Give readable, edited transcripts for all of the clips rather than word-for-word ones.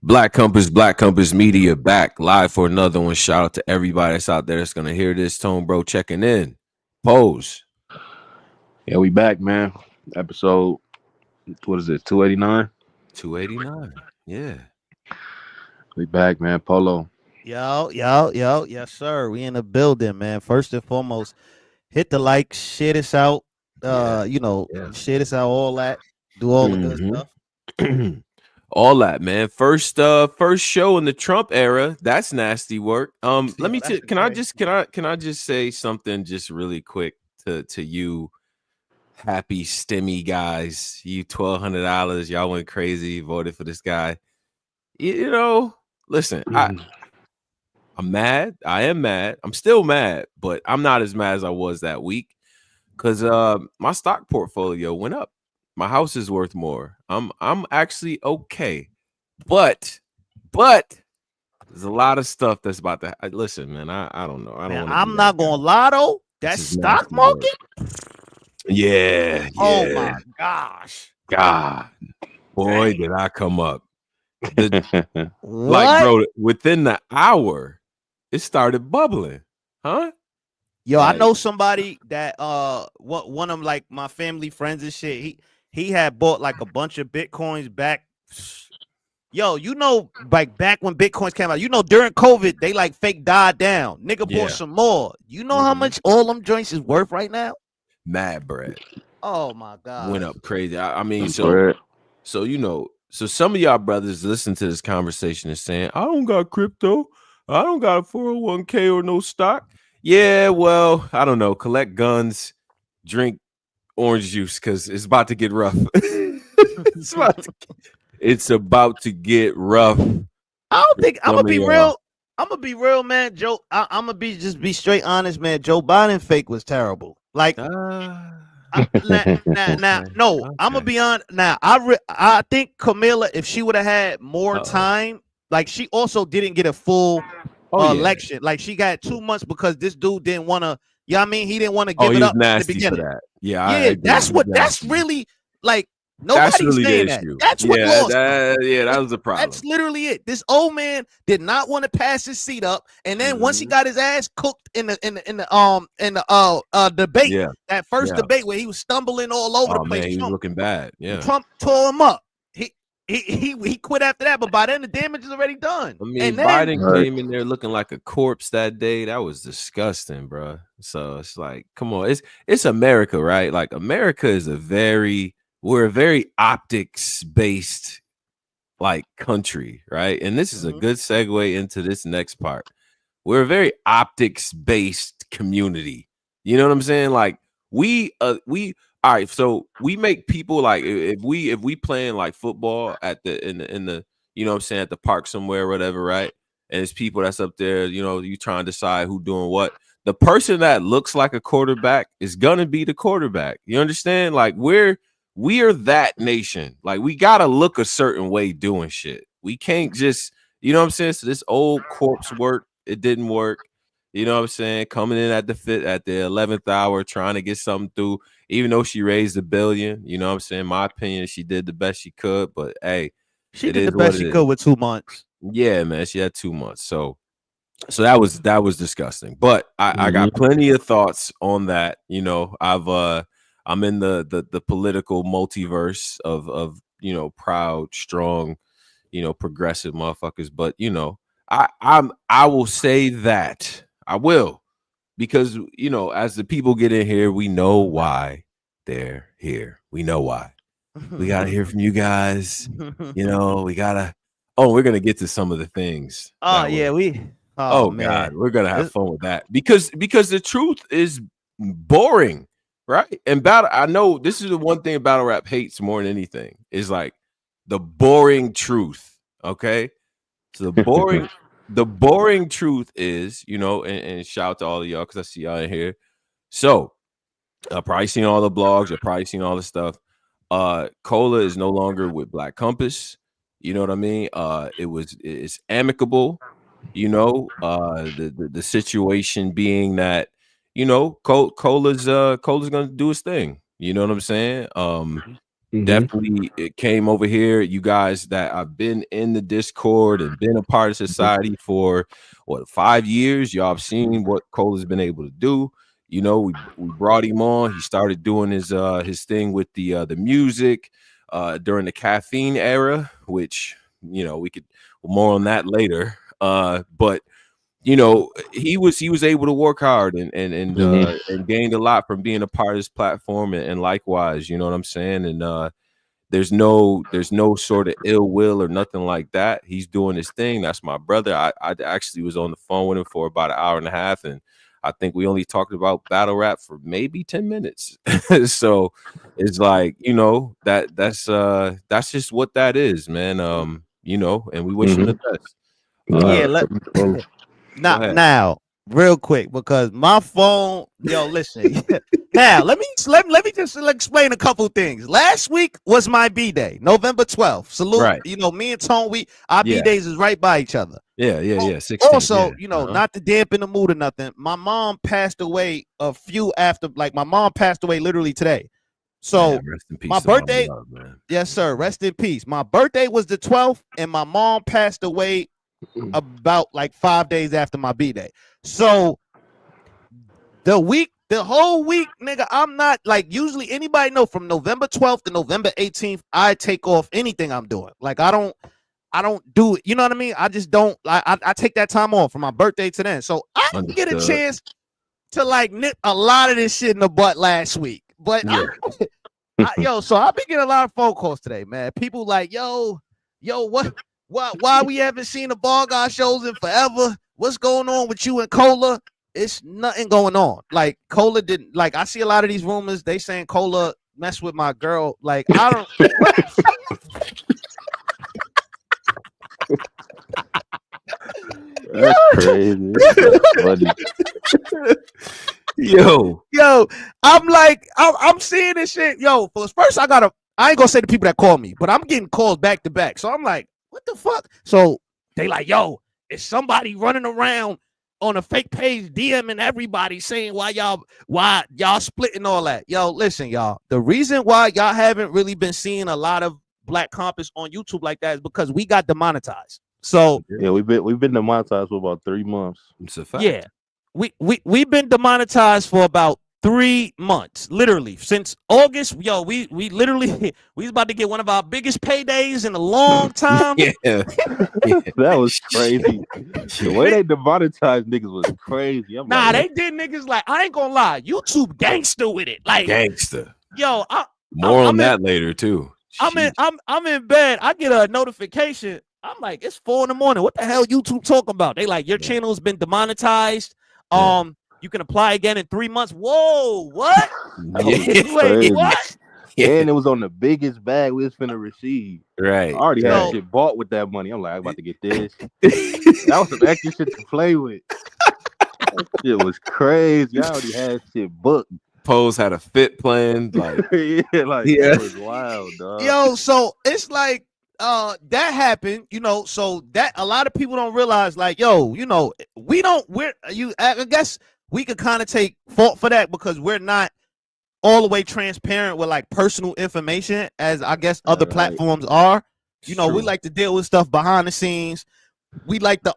Black Compass Media back live for another one. Shout out to everybody that's out there that's gonna hear this. Tone Bro checking in. Pose. Yeah, we back, man. Episode, what is it, 289? 289. Yeah. We back, man. Polo. Yo. Yes, sir. We in the building, man. First and foremost, hit the like, share this out. Yeah. Share this out, all that. Do all the good stuff. All that, man. First show in the Trump era. That's nasty work. Let me can I just say something just really quick to you happy stimmy guys. You $1,200, y'all went crazy, voted for this guy. You know, listen, I'm mad. I am mad. I'm still mad, but I'm not as mad as I was that week because my stock portfolio went up. My house is worth more. I'm actually okay, but there's a lot of stuff that's about to listen, man. I don't know. I don't. I'm not gonna lie though. That stock market. Yeah. Oh my gosh. God, boy, did I come up. What? Like, bro, within the hour, it started bubbling, huh? Yo, I know somebody that one of them, like my family friends and shit. He had bought like a bunch of Bitcoins back. Yo, you know, like back when Bitcoins came out, you know, during COVID, they like fake died down. Nigga bought some more. You know how much all them joints is worth right now? Mad bread. Oh my God. Went up crazy. I mean, so you know, so some of y'all brothers listen to this conversation and saying, I don't got crypto. I don't got a 401k or no stock. Yeah, well, I don't know. Collect guns, drink orange juice because it's about to get rough. It's about to get rough. I don't think I'm gonna be real. I'm gonna be real, man. Joe, I'm gonna be straight honest, man. Joe Biden fake was terrible. Like, no, I'm gonna be honest. Now, I think Camilla, if she would have had more time, like she also didn't get a full election. Like she got 2 months because this dude didn't want to. Yeah, I mean, he didn't want to give it up at the beginning. For that. Yeah, that's really like. Nobody's really saying that. That's what lost. That was the problem. That's literally it. This old man did not want to pass his seat up, and then once he got his ass cooked in the debate, that first debate where he was stumbling all over the place, he was looking bad. Yeah, Trump tore him up. He quit after that, but by then the damage is already done. I mean, and Biden came in there looking like a corpse that day. That was disgusting, bro. So it's like, come on, it's America, right? Like America is we're a very optics based like country, right? And this is a good segue into this next part. We're a very optics based community. You know what I'm saying? Like we all right, so we make people like if we playing like football at in the you know what I'm saying, at the park somewhere or whatever, right? And it's people that's up there, you know, you trying to decide who doing what. The person that looks like a quarterback is gonna be the quarterback. You understand? Like we are that nation. Like we gotta look a certain way doing shit. We can't just, you know what I'm saying? So this old corpse work, it didn't work. You know what I'm saying? Coming in at the 11th hour, trying to get something through, even though she raised $1 billion. You know what I'm saying? My opinion, she did the best she could, but hey, she did the best she could with 2 months. Yeah, man, she had 2 months. So that was disgusting. But I got plenty of thoughts on that. You know, I'm in the political multiverse of you know, proud, strong, you know, progressive motherfuckers. But you know, I will say that I will, because you know, as the people get in here, we know why they're here. We know why. We gotta hear from you guys. You know, we're gonna get to some of the things. Oh man. God, we're gonna have fun with that because the truth is boring. Right. And I know this is the one thing battle rap hates more than anything is like the boring truth. Okay. So the boring truth is, you know, and shout out to all of y'all because I see y'all in here. So I've probably seen all the blogs, I've probably seen all the stuff. Cola is no longer with Black Compass. You know what I mean? It's amicable, you know, the situation being that, you know, Cola's gonna do his thing. You know what I'm saying? Definitely, it came over here. You guys that I've been in the Discord and been a part of society for what 5 years. Y'all have seen what Cola's been able to do. You know, we brought him on. He started doing his thing with the music during the caffeine era, which we could more on that later. But he was able to work hard and gained a lot from being a part of this platform, and likewise, you know what I'm saying. And there's no sort of ill will or nothing like that. He's doing his thing. That's my brother. I actually was on the phone with him for about an hour and a half, and I think we only talked about battle rap for maybe 10 minutes. So it's like, that's just what that is, man. And we wish him the best. Now, real quick, because my phone, listen. Now, let me just explain a couple things. Last week was my B-Day, November 12th. Salute. Right. Me and Tone, our B-Days is right by each other. Yeah. 16, also, not to dampen the mood or nothing, my mom passed away a few after, my mom passed away literally today. So rest in peace, my birthday, man. Yes, sir. Rest in peace. My birthday was the 12th, and my mom passed away about 5 days after my B-Day. So the whole week, nigga, I'm not usually anybody know from November 12th to November 18th, I take off anything I'm doing. I don't do it. You know what I mean? I just don't. I take that time off from my birthday to then. So I didn't get a chance to nip a lot of this shit in the butt last week. But so I've been getting a lot of phone calls today, man. People yo, why we haven't seen the Bar Guy shows in forever? What's going on with you and Cola? It's nothing going on. Cola didn't I see a lot of these rumors. They saying Cola messed with my girl. I don't. That's crazy. Yo, I'm seeing this shit. Yo, first I ain't gonna say the people that call me, but I'm getting calls back to back. So I'm like, what the fuck? So they yo, is somebody running around on a fake page DMing everybody saying why y'all splitting all that? Yo, listen, y'all. The reason why y'all haven't really been seeing a lot of Black Compass on YouTube like that is because we got demonetized. So yeah, we've been demonetized for about 3 months. It's a fact. Yeah, we've been demonetized for about 3 months, literally since August. Yo, we literally we was about to get one of our biggest paydays in a long time. Yeah. That was crazy. The way they demonetized niggas was crazy. They did niggas I ain't gonna lie, YouTube gangster with it, gangster. Yo, more on that later too. I'm in bed. I get a notification. I'm like, it's 4 a.m. What the hell YouTube talking about? They your channel has been demonetized. You can apply again in 3 months. Whoa, what? Wait, what? And it was on the biggest bag we was finna receive. Right. I already had shit bought with that money. I'm like, I'm about to get this. That was some extra shit to play with. That shit was crazy. I already had shit booked. Pose had a fit plan. That was wild, dog. Yo, so it's that happened, so that a lot of people don't realize, I guess we could kind of take fault for that because we're not all the way transparent with personal information as I guess other platforms are. We like to deal with stuff behind the scenes. We like to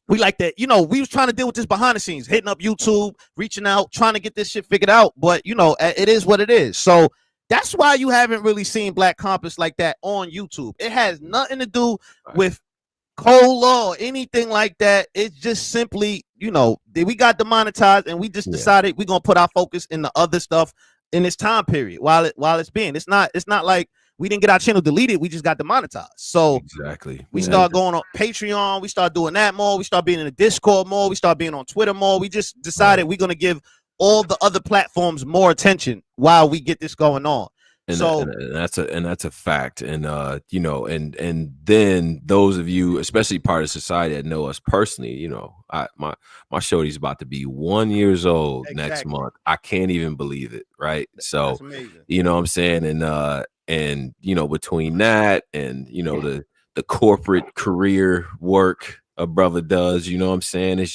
we was trying to deal with this behind the scenes, hitting up YouTube, reaching out, trying to get this shit figured out, but it is what it is. So that's why you haven't really seen Black Compass like that on YouTube. It has nothing to do with Cola or anything like that. It's just simply, we got demonetized and we just decided we're gonna put our focus in the other stuff in this time period while it's being. It's not like we didn't get our channel deleted. We just got demonetized. So exactly. We start going on Patreon. We start doing that more. We start being in the Discord more. We start being on Twitter more. We just decided we're gonna give all the other platforms more attention while we get this going on. And that's a fact. And and then those of you, especially part of society that know us personally, my shorty's about to be 1 year old next month. I can't even believe it, right? So you know what I'm saying? And between that and the corporate career work a brother does, you know what I'm saying? It's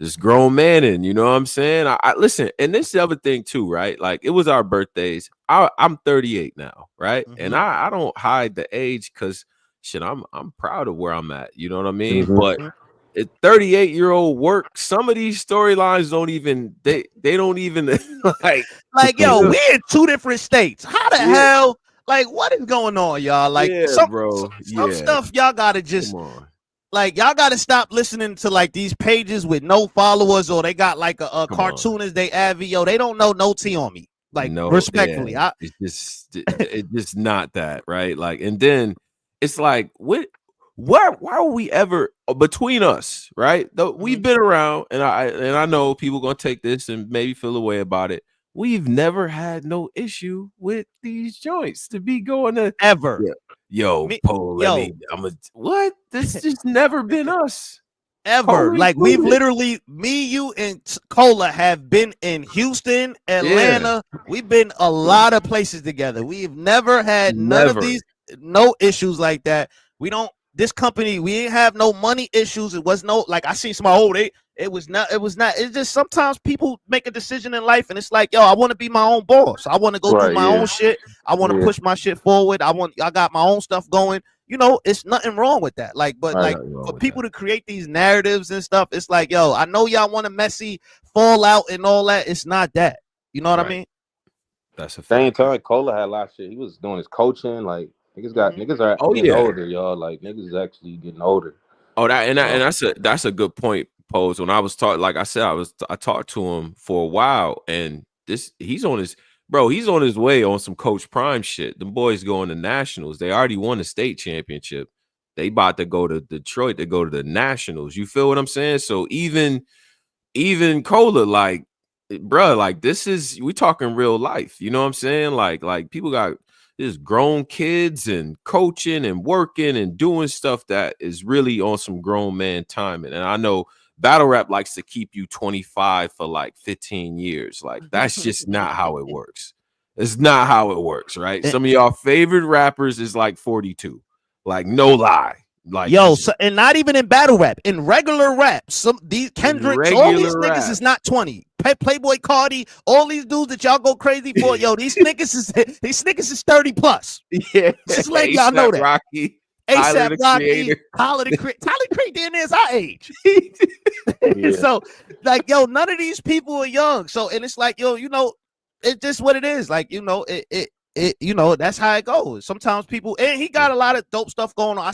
this grown man in, you know what I'm saying? I listen, and this is the other thing too, right? Like it was our birthdays. I'm 38 now, right? And I don't hide the age because shit, I'm proud of where I'm at. You know what I mean? But 38-year-old work, some of these storylines don't even they don't even like yo, we in 2 different states. How the hell? Like, what is going on, y'all? Like, some stuff y'all gotta just like y'all gotta stop listening to like these pages with no followers, or they got like a cartoonist they add. Yo, they don't know no tea on me. Like, no, respectfully, it's just not that, right? Like, and then it's like, why are we ever between us, right? Though we've been around, and I know people gonna take this and maybe feel a way about it. We've never had no issue with these joints to be going to ever. Yo, Pole, what? This just never been us. Ever. Like, we've literally, me, you, and Cola have been in Houston, Atlanta. We've been a lot of places together. We've never had none of these, no issues like that. We don't, this company, we ain't have no money issues. It was no, like, I seen somebody, it's just sometimes people make a decision in life and it's like, yo, I want to be my own boss. I want to go do my own shit. I want to push my shit forward. I got my own stuff going. You know, it's nothing wrong with that. Like, but like for people to create these narratives and stuff, it's like, yo, I know y'all want a messy fallout and all that. It's not that. You know what I mean? That's a same time. Cola had a lot of shit. He was doing his coaching. Like, niggas are getting older, y'all. Like, niggas is actually getting older. Oh, that's a good point. Pose. When I was taught, like I said, I talked to him for a while, and he's on his way on some Coach Prime shit. The boys going to nationals. They already won the state championship. They about to go to Detroit to go to the nationals. You feel what I'm saying? So even Cola, like, bro, like we talking real life. You know what I'm saying? Like people got this grown kids and coaching and working and doing stuff that is really on some grown man timing. And I know battle rap likes to keep you 25 for like 15 years. Like, that's just not how it works. It's not how it works, right? Some of y'all favorite rappers is like 42. Like, no lie. Like, yo, and not even in battle rap, in regular rap. These Kendricks, all these niggas is not 20. Playboy Cardi, all these dudes that y'all go crazy for, yo, these niggas is 30 plus. Yeah, just let y'all know that. Rocky. ASAP Rocky, Tyler the Creator, then is our age. So, like, yo, none of these people are young. So, and it's like, yo, you know, it's just what it is. Like, you know, it you know, that's how it goes. Sometimes people, and he got a lot of dope stuff going on.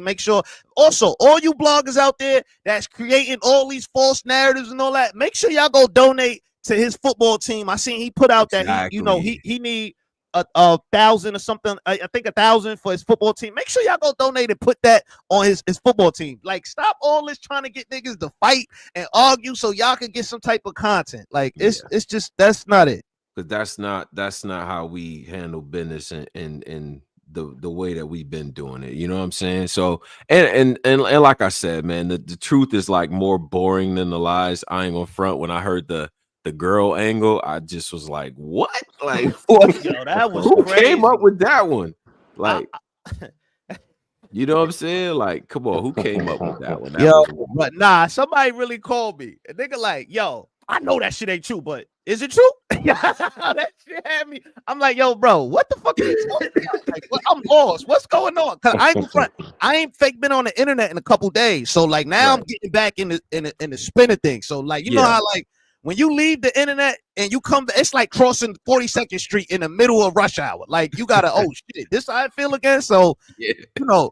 Make sure also all you bloggers out there that's creating all these false narratives and all that, make sure y'all go donate to his football team. I seen he put out that he need a 1,000 or something. I think 1,000 for his football team. Make sure y'all go donate and put that on his football team. Like, stop all this trying to get niggas to fight and argue so y'all can get some type of content. Like, it's just, that's not it. Because that's not how we handle business in the way that we've been doing it. You know what I'm saying? So and like I said, man, the truth is like more boring than the lies. I ain't gonna front. When I heard the girl angle, I just was like, what? Like, what? Yo, that was who crazy. came up with that one? Like, you know what I'm saying? Like, come on, who came up with that one? But nah, somebody really called me. A nigga like, yo, I know that shit ain't true, but is it true? That shit had me. I'm like, yo, bro, what the fuck are you talking about? Like, I'm lost. What's going on? Cause I ain't fake been on the internet in a couple days. So like now I'm getting back in the spinner thing. So like, you know how like when you leave the internet and you come back, it's like crossing 42nd Street in the middle of rush hour. Like, you gotta, oh shit, this how I feel again. So you know,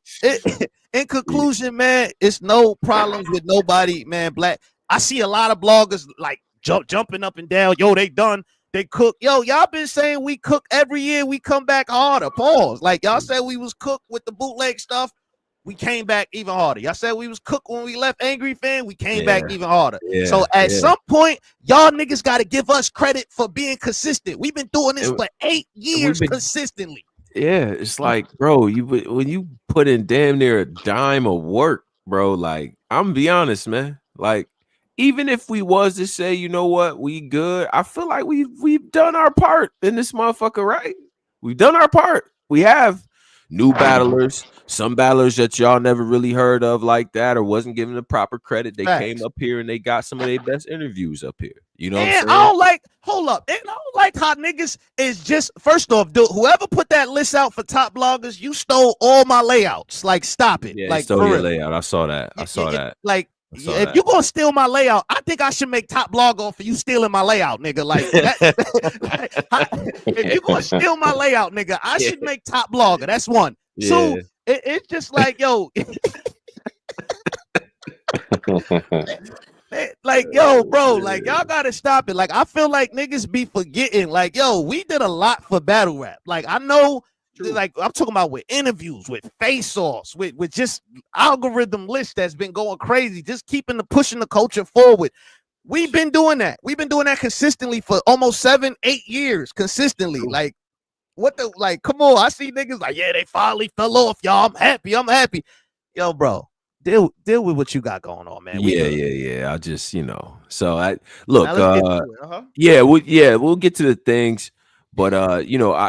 in conclusion, man, it's no problems with nobody, man. Black. I see a lot of bloggers like jumping up and down. Yo, they done. They cook. Yo, y'all been saying we cook every year. We come back harder. Pause. Like, y'all said we was cooked with the bootleg stuff. We came back even harder. Y'all said we was cooked when we left Angry Fan. We came back even harder. So at some point, y'all niggas got to give us credit for being consistent. We've been doing this for 8 years consistently. Yeah, it's like, bro, when you put in damn near a dime of work, bro, like, I'm gonna be honest, man. Like, even if we was to say, you know what, we good, I feel like we've done our part in this motherfucker, right? We've done our part. We have new battlers, some battlers that y'all never really heard of like that or wasn't given the proper credit. They came up here and they got some of their best interviews up here. You know what I'm saying? I don't like, hold up. And I don't like how niggas is just, first off, dude, whoever put that list out for top bloggers, you stole all my layouts. Like, stop it. Yeah, like, stole your layout. I saw that. I saw that. Like, if you're gonna steal my layout, I think I should make top blogger for you stealing my layout, nigga. Like, if you're gonna steal my layout, nigga, I should make top blogger. That's one. Yeah. Two, it's just like, yo, like, yo, bro, like, y'all gotta stop it. Like, I feel like niggas be forgetting, like, yo, we did a lot for battle rap. Like, I know. Like, I'm talking about with interviews, with face-offs, with just algorithm lists that's been going crazy, just pushing the culture forward. We've been doing that. We've been doing that consistently for almost 7-8 years, consistently. Like, come on. I see niggas like, yeah, they finally fell off, y'all. I'm happy. Yo, bro, deal with what you got going on, man. Yeah. I just, so I look, we'll get to the things. But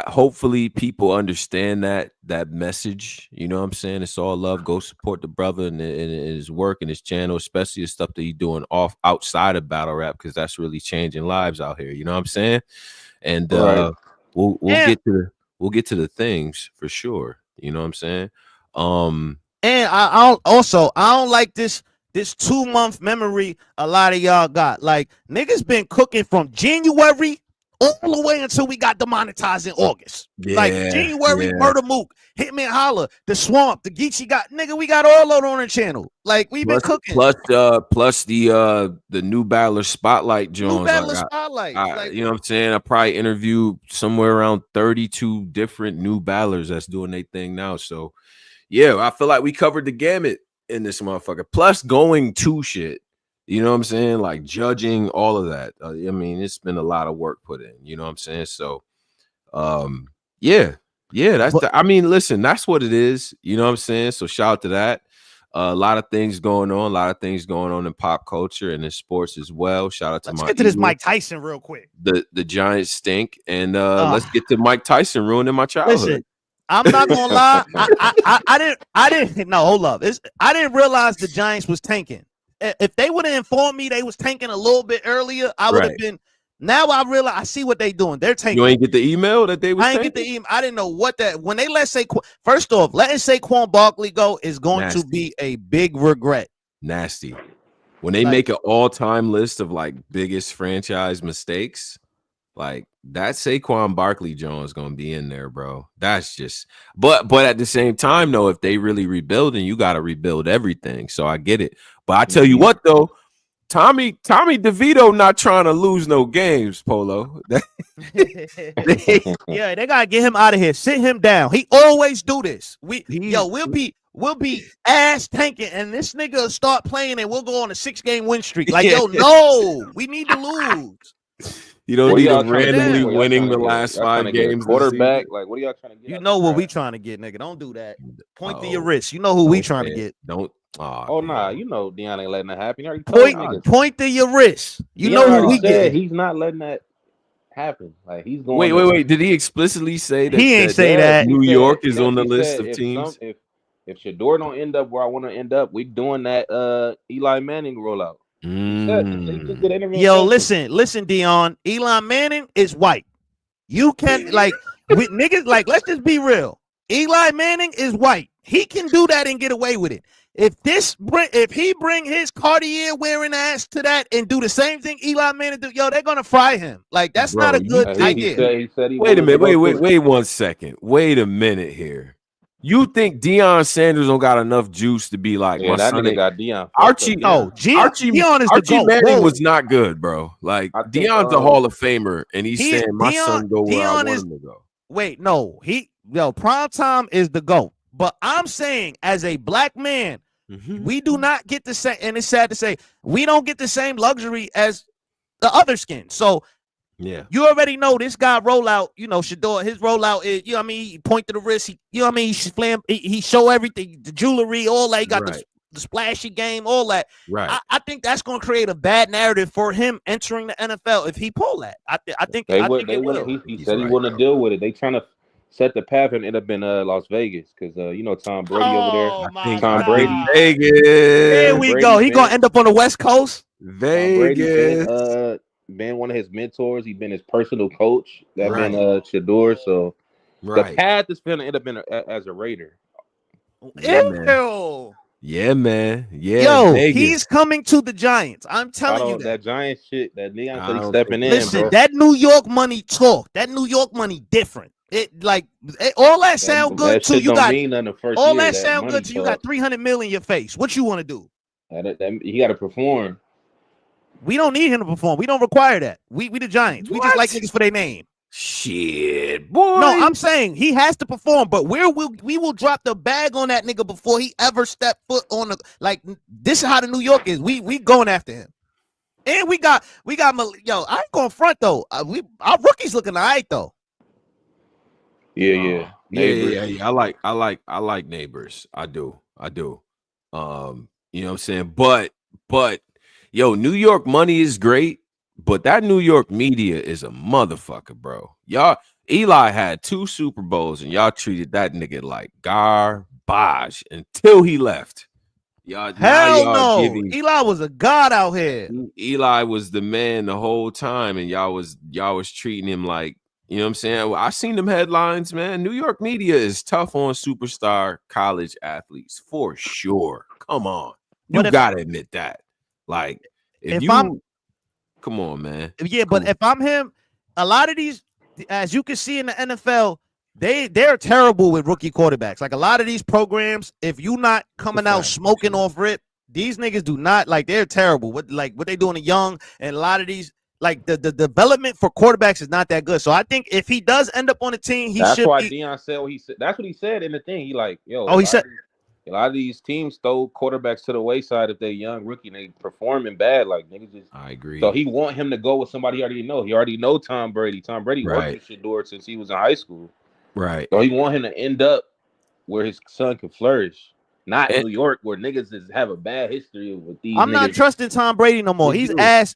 hopefully people understand that message. You know what I'm saying? It's all love. Go support the brother and his work and his channel, especially the stuff that he's doing outside of battle rap, because that's really changing lives out here. You know what I'm saying? And we'll get to the things for sure. You know what I'm saying? And I don't like this 2-month memory a lot of y'all got. Like, niggas been cooking from January all the way until we got demonetized in August. Like, January, Murder Mook, Hitman Holla, The Swamp, the Geechi we got all on the channel. Like, we've been cooking. Plus the new battler spotlight Jones. New battler spotlight. Like, you know what I'm saying? I probably interviewed somewhere around 32 different new battlers that's doing their thing now. So yeah, I feel like we covered the gamut in this motherfucker. Plus going to shit. You know what I'm saying? Like judging all of that. I mean, it's been a lot of work put in. You know what I'm saying? So, yeah. Listen, that's what it is. You know what I'm saying? So shout out to that. A lot of things going on in pop culture and in sports as well. Shout out to let's get to this Mike Tyson real quick. The Giants stink, and let's get to Mike Tyson ruining my childhood. Listen, I'm not gonna lie. I didn't. No, hold up. I didn't realize the Giants was tanking. If they would have informed me they was tanking a little bit earlier, I would have been. Now I realize I see what they doing. They're tanking. You ain't get the email that they was. I ain't get the email. I didn't know what that. When they first off, letting Saquon Barkley go is going to be a big regret. Nasty. When they make an all-time list of like biggest franchise mistakes, like that Saquon Barkley Jones gonna be in there, bro. That's just. But at the same time, though, if they really rebuilding, you got to rebuild everything. So I get it. But I tell you what, though. Tommy DeVito not trying to lose no games, Polo. Yeah, they gotta get him out of here. Sit him down. He always do this. We'll be ass tanking, and this nigga will start playing, and we'll go on a 6-game win streak. Like, yo, no, we need to lose. You don't need him randomly winning the last 5 games. Quarterback, like, what are y'all trying to get? You know what we trying to get, nigga. Don't do that. Point to your wrist. You know who we trying to get. Don't. Nah, you know Deion ain't letting that happen. Point to your wrist. You know who we get. He's not letting that happen. Like, he's going. Wait. Did he explicitly say that? He ain't say that. New York is on the list of teams. If Shador don't end up where I want to end up, we doing that Eli Manning rollout. Yo, listen, Dion. Eli Manning is white. You can with niggas, like, let's just be real. Eli Manning is white. He can do that and get away with it. If he bring his Cartier wearing ass to that and do the same thing Eli Manning do, yo, they're gonna fry him. Like, that's not a good idea. He said wait a minute. Wait 1 second. Wait a minute here. You think Deion Sanders don't got enough juice to be like, my that son nigga got Deion? Archie Deion is the GOAT. Manning was not good, bro. Like, Deion's a Hall of Famer, and he's saying my son go where I want him to go. Wait, no, Prime Time is the GOAT. But I'm saying, as a black man, we do not get the same, and it's sad to say, we don't get the same luxury as the other skin. So, yeah, you already know this guy rollout. You know, Shador, his rollout is, you know what I mean, he point to the wrist. He show everything, the jewelry, all that. He got the splashy game, all that. Right. I think that's going to create a bad narrative for him entering the NFL if he pull that. I think they will. He said he wouldn't deal with it. They trying to set the path and end up in Las Vegas because you know Tom Brady over there. Oh I my Tom think Brady. God! Vegas. Here Tom we Brady go. He been gonna end up on the West Coast. Tom Brady Vegas. been one of his mentors. He been his personal coach. That Right. been Shador. So the Right. path is gonna end up in as a Raider. Yeah, man. Ew. Yeah, man. Yeah, Yo, Vegas. he's coming to the Giants. I'm I telling you don't that. that giant shit that Neon I said he's don't think stepping in, Listen, bro. that New York money talk. That New York money different. All that sound good That too. shit You don't got mean nothing the first all year. that That sound money good too. You got talk. 300 million in your face. What you want to do? He got to perform. We don't need him to perform. We don't require that. We the Giants. We just like What? niggas for their name. Shit, boy. No, I'm saying he has to perform, but we will drop the bag on that nigga before he ever step foot on the this is how the New York is. We going after him. And we got yo, I ain't going front though. Our rookies looking all right though. Yeah. Neighbors. Yeah. I like neighbors. I do. You know what I'm saying? But yo, New York money is great, but that New York media is a motherfucker, bro. Y'all, Eli had 2 Super Bowls and y'all treated that nigga like garbage until he left. Hell no. giving Eli was a god out here. Eli was the man the whole time, and y'all was treating him like, you know what I'm saying? Well, I seen them headlines, man. New York media is tough on superstar college athletes for sure. Come on, you gotta admit that. Like, come on, man. Yeah, but if I'm him, a lot of these, as you can see in the NFL, they're terrible with rookie quarterbacks. Like a lot of these programs, if you not coming out smoking off rip, these niggas do not they're terrible. What they doing to young, and a lot of these the development for quarterbacks is not that good. So I think if he does end up on the team, That's why Deion said what he said. That's what he said in the thing. He like, yo. Oh, he said a lot of these teams throw quarterbacks to the wayside if they're young rookie and they performing bad. Like niggas just. I agree. So he want him to go with somebody he already know. He already know Tom Brady. Tom Brady worked with Shador since he was in high school. Right. So he want him to end up where his son can flourish. Not New York, where niggas have a bad history with these. I'm not trusting Tom Brady no more. He's ass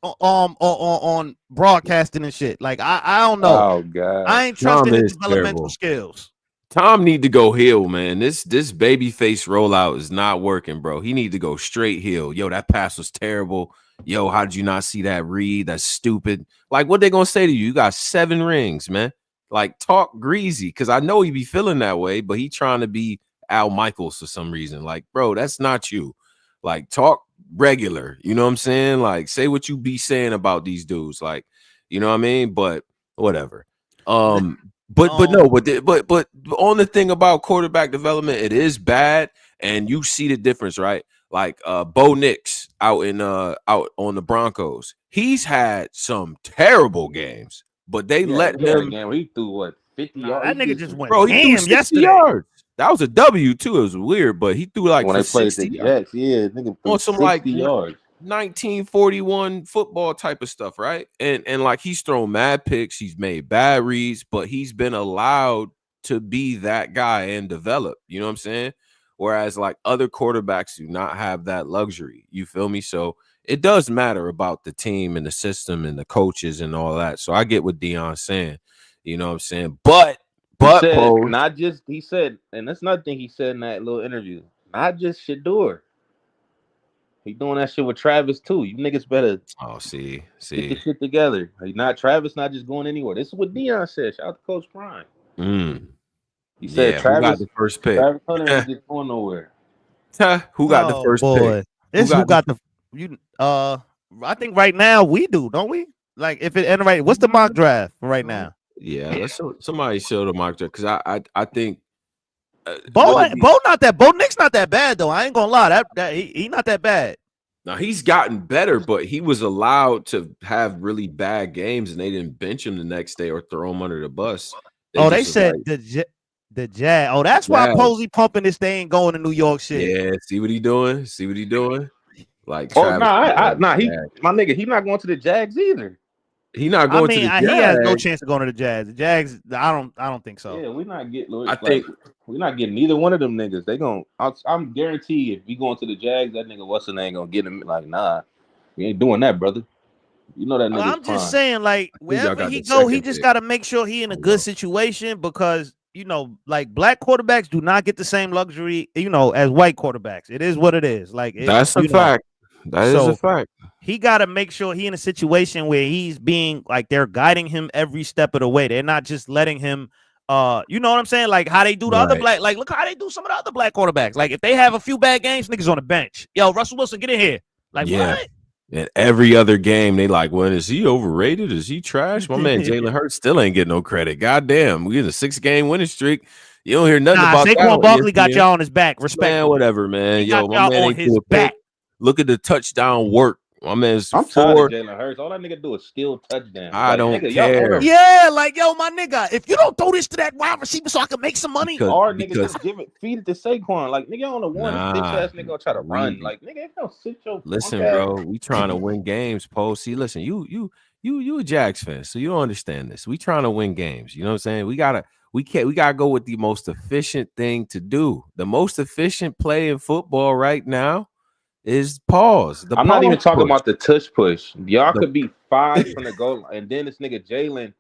on broadcasting and shit. Like I don't know. Oh god, I ain't trusting his developmental skills. Tom need to go heel, man. This baby face rollout is not working, bro. He need to go straight heel. Yo, that pass was terrible. Yo, how did you not see that read? That's stupid. Like, what they gonna say to you? You got 7 rings, man. Like, talk greasy, because I know he be feeling that way, but he trying to be Al Michaels for some reason. Like, bro, that's not you. Like, talk regular. You know what I'm saying? Like, say what you be saying about these dudes. Like, you know what I mean? But whatever. But on the thing about quarterback development, it is bad, and you see the difference, right? Like Bo Nix out on the Broncos. He's had some terrible games, but they let him. He threw what 50 yards. That nigga just went. Bro, he threw 60 yards. That was a W too. It was weird, but he threw like when for they played 60 the Jets. Yeah, nigga threw on some 60 yards. 1941 football type of stuff, right? And like he's thrown mad picks, he's made bad reads, but he's been allowed to be that guy and develop. You know what I'm saying? Whereas like other quarterbacks do not have that luxury. You feel me? So it does matter about the team and the system and the coaches and all that. So I get what Deion's saying. You know what I'm saying? But not just he said, and that's another thing he said in that little interview. Not just Shador. He doing that shit with Travis too. You niggas better see get the shit together. Travis not just going anywhere. This is what Deion said. Shout out to Coach Prime. He said Travis got the first pick. Travis Hunter ain't just going nowhere. Who got the first pick? I think right now we do, don't we? Like if it ended right, what's the mock draft right now? Yeah, let's somebody show the mock draft because I think Bo Nix not that bad though. I ain't gonna lie, that he not that bad. Now he's gotten better, but he was allowed to have really bad games, and they didn't bench him the next day or throw him under the bus. They said like, the Jazz. Oh, that's why Posey pumping this. They ain't going to New York shit. Yeah, see what he doing? Like, my nigga, he not going to the Jags either. He not going to the Jags. He has no chance of going to the Jags. The Jags, I don't think so. Yeah, we're not getting. We're not getting neither one of them niggas. They gon' I'm guaranteed if we going to the Jags, that nigga what's the name gonna get him? Like, nah, we ain't doing that, brother. You know that nigga's I'm just prime. saying, like, wherever he go, he just got to make sure he in a good situation because, you know, like black quarterbacks do not get the same luxury, you know, as white quarterbacks. It is what it is. Like, that's a fact. That is a fact. He got to make sure he in a situation where he's being like they're guiding him every step of the way. They're not just letting him, you know what I'm saying? Like how they do the other black, like look how they do some of the other black quarterbacks. Like if they have a few bad games, niggas on the bench. Yo, Russell Wilson, get in here. Like what? And every other game, they like, well, is he overrated? Is he trash? My man Jalen Hurts still ain't getting no credit. Goddamn, we in a 6-game winning streak. You don't hear nothing about that. Saquon Barkley got y'all on his back. Respect, man. Whatever, man. He got y'all on his back. Look at the touchdown work. My man's I'm tired of Jalen Hurts. All that nigga do is steal touchdowns. I don't care. Yeah, like yo, my nigga, if you don't throw this to that wide receiver so I can make some money, or nigga just feed it to Saquon. Like nigga on the one, bitch ass nigga gonna try to run. Like nigga, don't sit your. Listen, bro, we trying to win games. Poe, see, listen, you a Jags fan, so you don't understand this. We trying to win games. You know what I'm saying? We gotta go with the most efficient thing to do. The most efficient play in football right now is pause. I'm not even talking about the tush push. Y'all could be 5 from the goal, and then this nigga Jalen,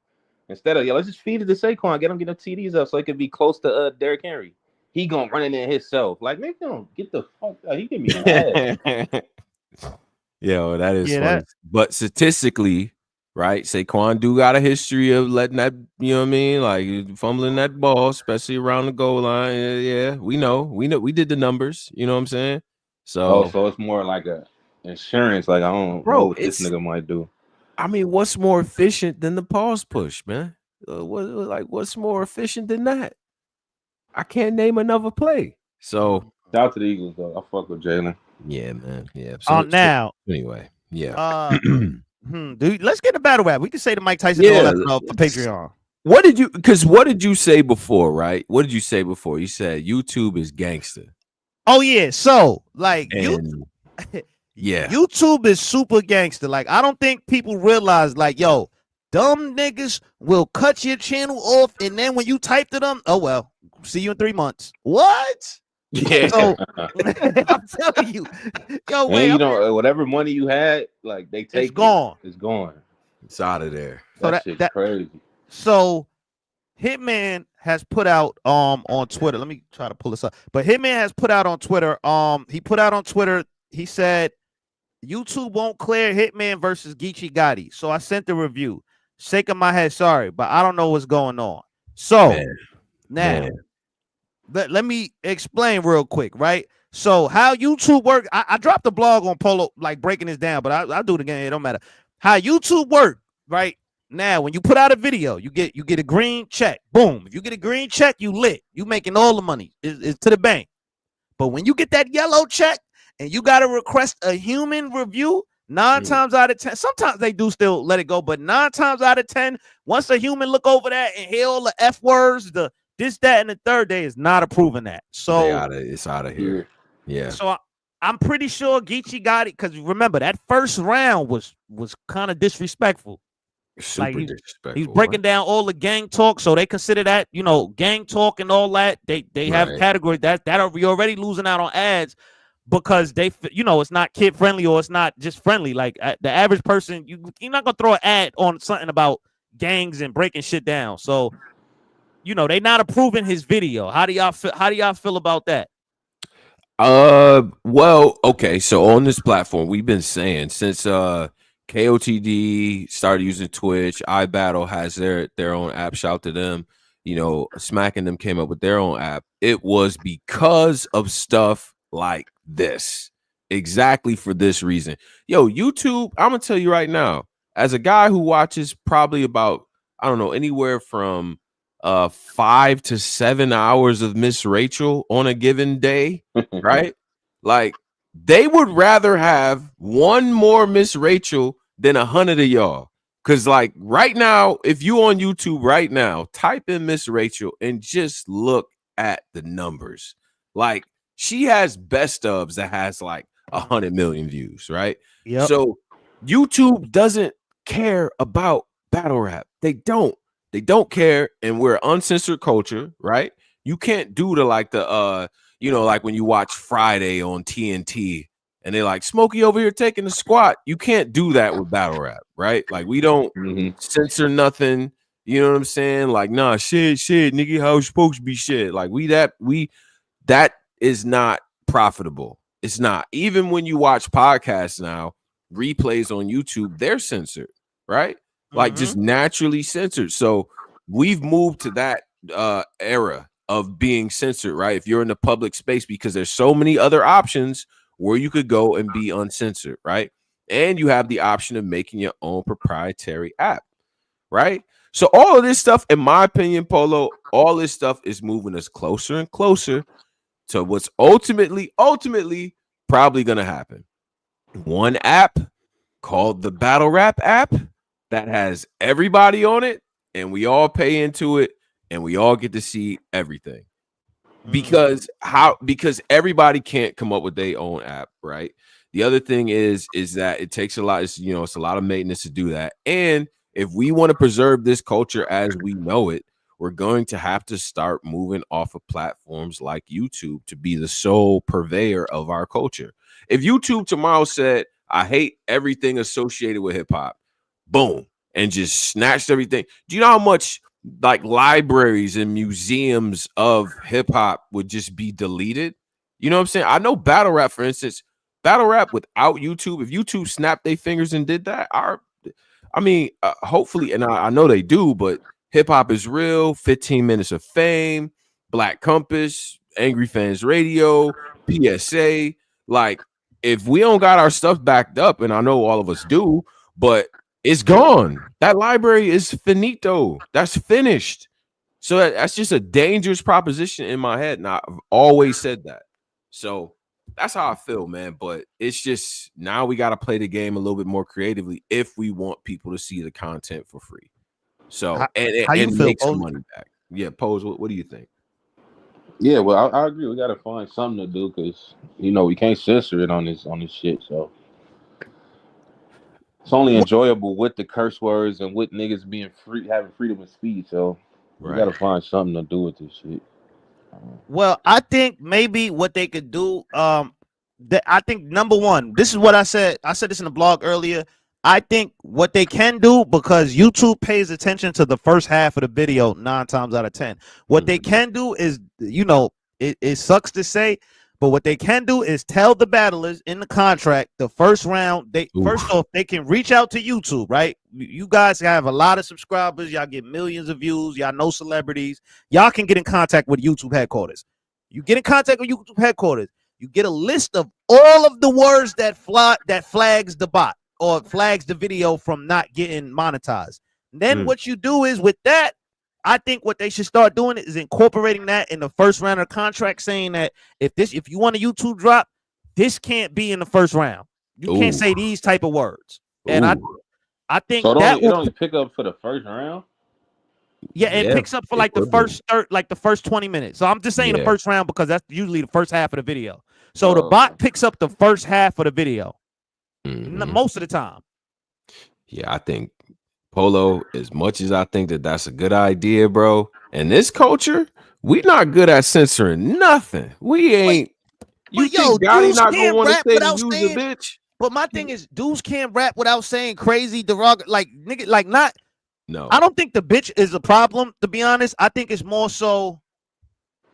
instead of let's just feed it to Saquon, get him TDs up so it could be close to Derrick Henry. He gonna run it in himself. Like make him get the fuck out. He give me mad. Yo, that is funny. But statistically, right? Saquon do got a history of letting that, you know what I mean, like fumbling that ball, especially around the goal line. Yeah, we know, we did the numbers. You know what I'm saying? So it's more like a insurance. Like I don't know what this nigga might do. I mean, what's more efficient than the pause push, man? What's more efficient than that? I can't name another play. So shout out to the Eagles though. I fuck with Jalen. Yeah, man. Yeah. Now, anyway, yeah. Dude, let's get a battle rap. We can say to Mike Tyson all that for Patreon. What did you say before, right? What did you say before? You said YouTube is gangster. Oh yeah, so like YouTube is super gangster. Like I don't think people realize, like, yo, dumb niggas will cut your channel off, and then when you type to them, oh well, see you in 3 months. What? Yeah. So I'm telling you, yo, wait, you know, whatever money you had, like they take it's gone. It's gone. It's out of there. So that shit's crazy. So Hitman has put out on Twitter. Let me try to pull this up. But Hitman has put out on Twitter. He put out on Twitter. He said YouTube won't clear Hitman versus Geechi Gotti. So I sent the review. Shake of my head, sorry, but I don't know what's going on. So let me explain real quick, right? So how YouTube work? I dropped a blog on Polo, like breaking this down, but I'll do it again. It don't matter. How YouTube work, right? Now, when you put out a video, you get a green check. Boom. If you get a green check, you lit. You making all the money. It's to the bank. But when you get that yellow check and you got to request a human review, 9 times out of 10, sometimes they do still let it go, but 9 times out of 10, once a human look over that and hear all the F words, the this, that, and the third day is not approving that. So it's out of here. Yeah. So I'm pretty sure Geechi got it because remember that first round was kind of disrespectful. Super disrespectful. He's breaking down all the gang talk, so they consider that, you know, gang talk and all that. They have categories that are we already losing out on ads because they, you know, it's not kid friendly or it's not just friendly. Like the average person, you're not gonna throw an ad on something about gangs and breaking shit down. So, you know, they not approving his video. How do y'all feel about that? Well, okay. So on this platform, we've been saying since KOTD started using Twitch, iBattle has their own app. Shout to them. You know, Smacking them came up with their own app. It was because of stuff like this, exactly for this reason. Yo, YouTube, I'm gonna tell you right now, as a guy who watches probably about, I don't know, anywhere from 5 to 7 hours of Miss Rachel on a given day, right? Like they would rather have one more Miss Rachel than 100 of y'all. Cause like right now, if you on YouTube right now, type in Miss Rachel and just look at the numbers. Like she has best ofs that has like 100 million views, right? Yeah. So YouTube doesn't care about battle rap. They don't care, and we're uncensored culture, right? You can't do the like you know, like when you watch Friday on TNT and they're like, Smokey over here taking a squat. You can't do that with battle rap, right? Like we don't censor nothing. You know what I'm saying? Like, nah, shit, nigga, how it's supposed to be shit. Like that is not profitable. It's not. Even when you watch podcasts now, replays on YouTube, they're censored, right? Like just naturally censored. So we've moved to that era of being censored, right? If you're in the public space, because there's so many other options where you could go and be uncensored, right? And you have the option of making your own proprietary app, right? So all of this stuff, in my opinion, Polo, all this stuff is moving us closer and closer to what's ultimately probably going to happen. One app called the Battle Rap app that has everybody on it, and we all pay into it, and we all get to see everything. Because everybody can't come up with their own app, right? The other thing is that it takes a lot. It's a lot of maintenance to do that, and if we want to preserve this culture as we know it, we're going to have to start moving off of platforms like YouTube to be the sole purveyor of our culture. If YouTube tomorrow said, I hate everything associated with hip hop, boom, and just snatched everything. Do you know how much like libraries and museums of hip hop would just be deleted? You know what I'm saying? I know battle rap, for instance, battle rap without YouTube, if YouTube snapped their fingers and did that, hopefully, and I know they do, but Hip Hop Is Real, 15 Minutes of Fame, Black Compass, Angry Fans Radio, PSA, like if we don't got our stuff backed up, and I know all of us do, but it's gone. That library is finito. That's finished. So that's just a dangerous proposition in my head, and I've always said that. So that's how I feel, man. But it's just now we got to play the game a little bit more creatively if we want people to see the content for free. So and make some money back. Yeah, Pose. What do you think? Yeah, well, I agree. We got to find something to do because we can't censor it on this shit. So it's only enjoyable with the curse words and with niggas being free, having freedom of speech. So we got to find something to do with this shit. Well, I think maybe what they could do, I think number one, this is what I said. I said this in the blog earlier. I think what they can do, because YouTube pays attention to the first half of the video 9 times out of 10. What they can do is, it sucks to say, but what they can do is tell the battlers in the contract the first round. First off, they can reach out to YouTube, right? You guys have a lot of subscribers. Y'all get millions of views. Y'all know celebrities. Y'all can get in contact with YouTube headquarters. You get in contact with YouTube headquarters. You get a list of all of the words that flags the bot or flags the video from not getting monetized. And then what you do is with that, I think what they should start doing is incorporating that in the first round of the contract, saying that if you want a YouTube drop, this can't be in the first round. You can't say these type of words. And I think so it only pick up for the first round. Yeah, it picks up for like the first 20 minutes. So I'm just saying the first round because that's usually the first half of the video. So the bot picks up the first half of the video most of the time. Yeah, I think Polo, as much as I think that that's a good idea, bro, in this culture, we not good at censoring nothing. We ain't. You think Gotti not gonna want to say to use a bitch? But my thing is, dudes can't rap without saying crazy, derogatory, like nigga, like not. No, I don't think the bitch is a problem. To be honest, I think it's more so,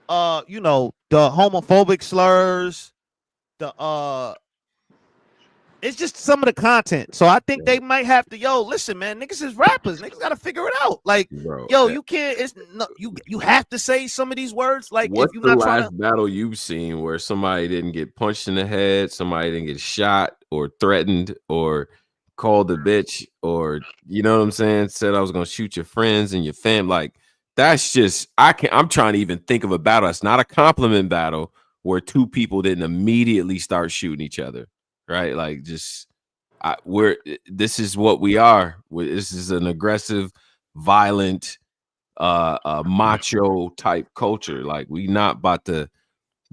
the homophobic slurs, it's just some of the content. So I think they might have to, listen, man, niggas is rappers. Niggas got to figure it out. Like, you can't, you have to say some of these words. Like, what's the last battle you've seen where somebody didn't get punched in the head, somebody didn't get shot or threatened or called a bitch, or, you know what I'm saying, said I was going to shoot your friends and your fam? Like, that's just, I'm trying to even think of a battle that's not a compliment battle where two people didn't immediately start shooting each other. Right, like this is what we are. This is an aggressive, violent, macho type culture. Like we not about to.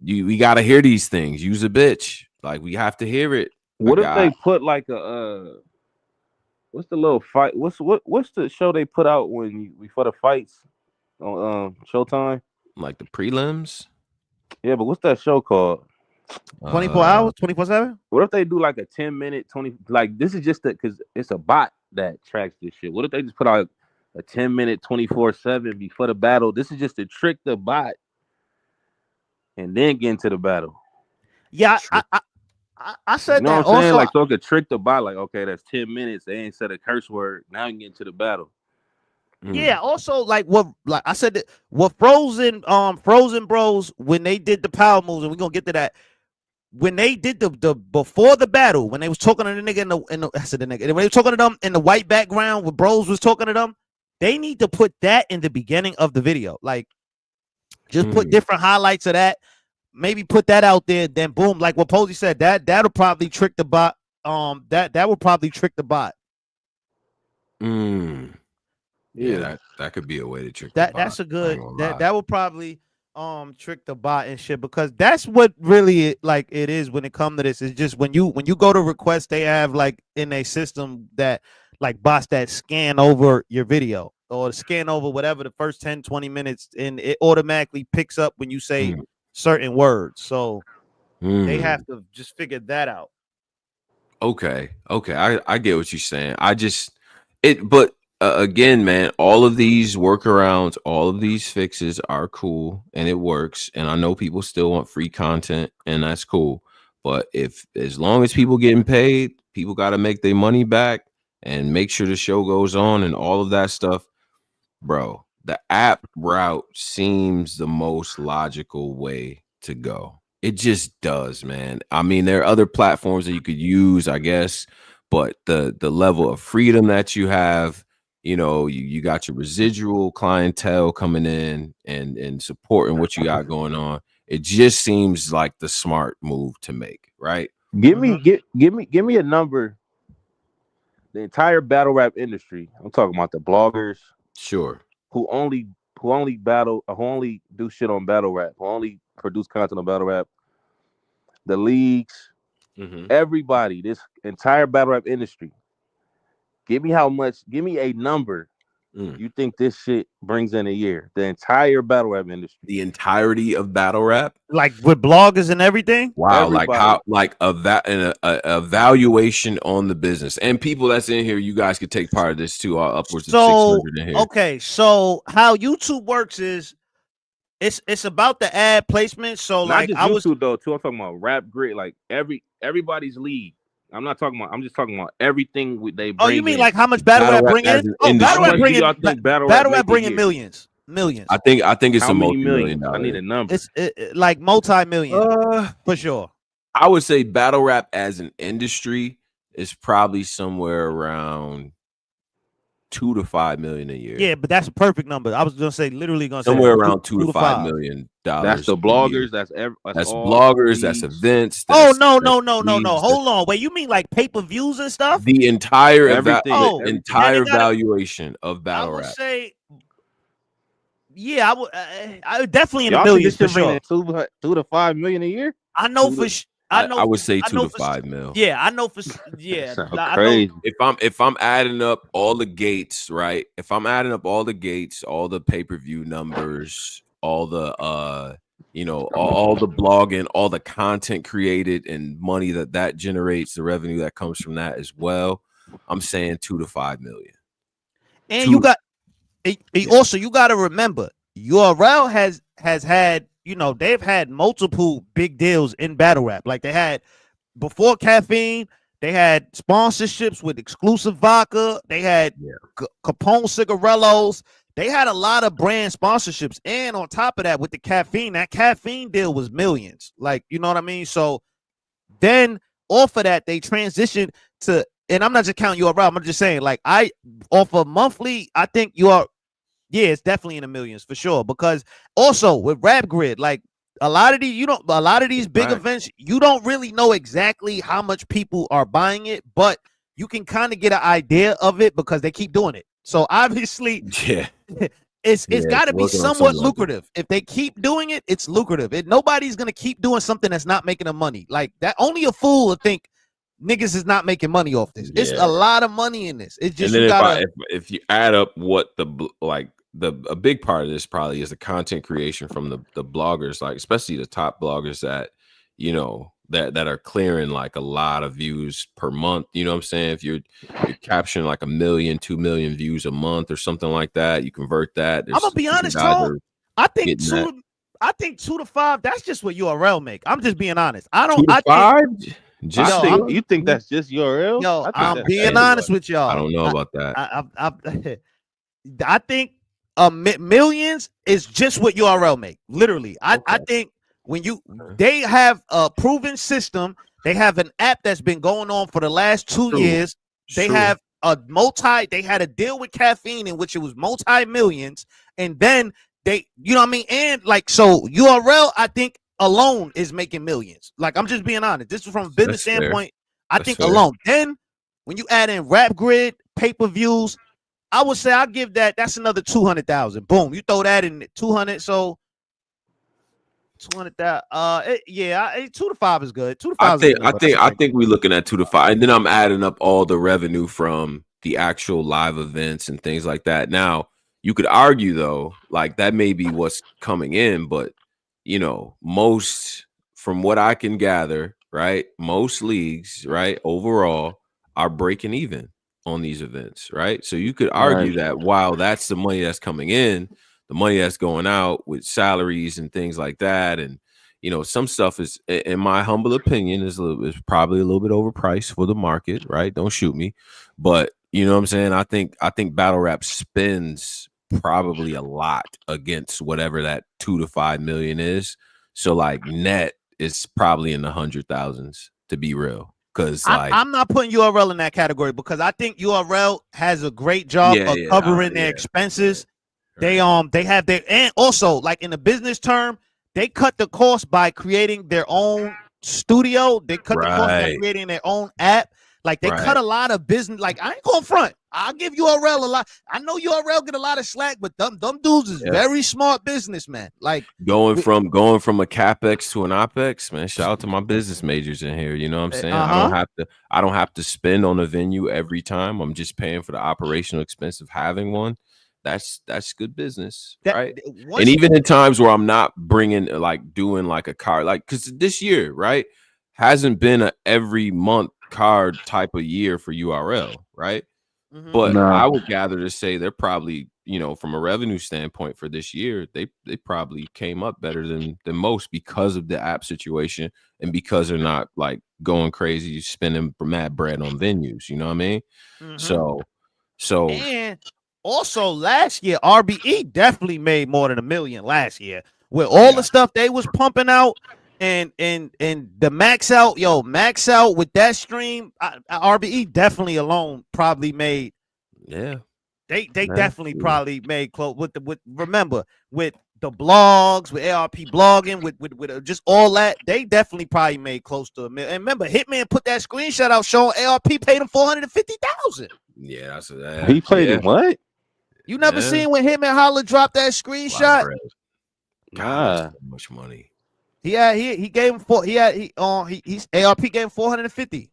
We got to hear these things. Use a bitch. Like we have to hear it. What if they put like a what's the little fight? What's the show they put out before the fights on Showtime? Like the prelims. Yeah, but what's that show called? 24 hours, 24/7. What if they do like a 10-minute, 20? Like this is just because it's a bot that tracks this shit. What if they just put out a 10-minute, 24/7 before the battle? This is just to trick the bot, and then get into the battle. Yeah, I said you know that what I'm saying? also. Like so it could trick the bot. Like okay, that's 10 minutes. They ain't said a curse word. Now you can get into the battle. Yeah, also like I said that what Frozen Bros when they did the power moves, and we're gonna get to that. When they did the before the battle, when they was talking to the nigga in the I said the nigga, when they were talking to them in the white background where Bros was talking to them, they need to put that in the beginning of the video. Like just put different highlights of that, maybe put that out there, then boom, like what Posey said, that'll probably trick the bot. That will probably trick the bot. Yeah, that could be a way to trick the bot. That's a good that will probably trick the bot and shit, because that's what really like it is when it comes to this. It's just when you go to request, they have like in a system that like bots that scan over your video or scan over whatever the first 10-20 minutes, and it automatically picks up when you say certain words. So they have to just figure that out. Okay, I get what you're saying. But again, man, all of these workarounds, all of these fixes are cool and it works. And I know people still want free content, and that's cool. But as long as people getting paid, people got to make their money back and make sure the show goes on and all of that stuff, bro. The app route seems the most logical way to go. It just does, man. I mean, there are other platforms that you could use, I guess, but the level of freedom that you have, you got your residual clientele coming in and supporting what you got going on. It just seems like the smart move to make, right? Give me a number. The entire battle rap industry. I'm talking about the bloggers, sure, who only do shit on battle rap, who only produce content on battle rap. The leagues, everybody, this entire battle rap industry. Give me a number you think this shit brings in a year. The entire battle rap industry. The entirety of battle rap? Like with bloggers and everything? Wow, everybody. like a evaluation on the business. And people that's in here, you guys could take part of this too, upwards of 600 in here. Okay, so how YouTube works is it's about the ad placement. So not like just YouTube though, too. I'm talking about Rap Grid, like everybody's league. I'm just talking about everything they bring. Oh, you mean in. Like how much battle rap bring in? Oh, battle rap bring in millions. I think it's a multi-million. I need a number. It's like multi-million for sure. I would say battle rap as an industry is probably somewhere around 2 to 5 million a year. Yeah, but that's a perfect number. I was gonna say somewhere around 2 to 5 million dollars. That's the bloggers. That's bloggers. That's events. No. Hold on. Wait, you mean like pay-per-views and stuff? The entire entire valuation of battle rap. I would say, yeah, I would definitely in the millions for sure. 2 to 5 million a year. I know for sure. I would say 2 to 5 mil. Yeah, I know for yeah. Crazy. If I'm adding up all the gates, right? If I'm adding up all the gates, all the pay-per-view numbers, all the all the blogging, all the content created and money that generates, the revenue that comes from that as well, I'm saying 2 to 5 million. And you got also you got to remember, URL has had, they've had multiple big deals in battle rap. Like they had before Caffeine, they had sponsorships with Exclusive Vodka. They had Capone Cigarellos. They had a lot of brand sponsorships. And on top of that, with the Caffeine, that Caffeine deal was millions. Like, you know what I mean? So then off of that, they transitioned to, and I'm not just counting URL. I'm just saying, like, off of monthly, I think it's definitely in the millions for sure. Because also with Rap Grid, like a lot of these big events, you don't really know exactly how much people are buying it, but you can kind of get an idea of it because they keep doing it. So obviously, it's got to be somewhat lucrative. If they keep doing it, it's lucrative. Nobody's gonna keep doing something that's not making them money. Like that, only a fool would think niggas is not making money off this. It's a lot of money in this. It's just if you add up what a big part of this probably is the content creation from the bloggers, like especially the top bloggers that you know, that are clearing like a lot of views per month. You know what I'm saying? If you're capturing like 1 million, 2 million views a month or something like that, you convert that. I'm gonna be honest, Tom. I think 2 to 5. That's just what URL make. I'm just being honest. I don't. 2 to 5. Just you think that's just URL? Yo, I'm being honest with y'all. I don't know about that. I think millions is just what URL make. Literally, I think when they have a proven system, they have an app that's been going on for the last 2 years. They have they had a deal with caffeine in which it was multi-millions, and then they, you know what I mean? And like, so URL, I think alone is making millions. Like, I'm just being honest. This is from a business standpoint. I think alone. Then when you add in Rap Grid, pay-per-views, I would say I'll give that's another 200,000. Boom. You throw that in 200. So 200,000. 2 to 5 is good. 2 to 5. I think we're looking at 2 to 5, and then I'm adding up all the revenue from the actual live events and things like that. Now, you could argue though, like that may be what's coming in, but you know, from what I can gather, right, most leagues, right, overall are breaking even on these events, right? So you could argue that while that's the money that's coming in, the money that's going out with salaries and things like that, and you know, some stuff is, in my humble opinion, is probably a little bit overpriced for the market, right? Don't shoot me, but you know what I'm saying? I think battle rap spends probably a lot against whatever that 2 to 5 million is. So like net is probably in the 100,000s, to be real. Because like, I'm not putting URL in that category because I think URL has a great job of covering their expenses. They have their, and also like in the business term, they cut the cost by creating their own studio. They cut the cost by creating their own app. Like they cut a lot of business. Like I ain't going front. I'll give URL a lot. I know URL get a lot of slack, but them dudes is very smart businessmen. Like going from a capex to an opex, man. Shout out to my business majors in here. You know what I'm saying? I don't have to spend on a venue every time. I'm just paying for the operational expense of having one. That's good business, right? And even in times where I'm not doing like a card, like because this year, right, hasn't been a every month card type of year for URL, right? But I would gather to say they're probably, you know, from a revenue standpoint for this year, they probably came up better than most because of the app situation and because they're not like going crazy spending mad bread on venues. You know what I mean? So and also last year, RBE definitely made more than $1 million last year with all the stuff they was pumping out. And the max out with that stream, RBE definitely alone probably made. They definitely probably made close remember with the blogs, with ARP blogging, with just all that, they definitely probably made close to $1 million. And remember, Hitman put that screenshot out showing ARP paid him $450,000. Yeah, that's he played it. What? You never seen when Hitman Holla dropped that screenshot? God, so much money. He gave him ARP gave him 450.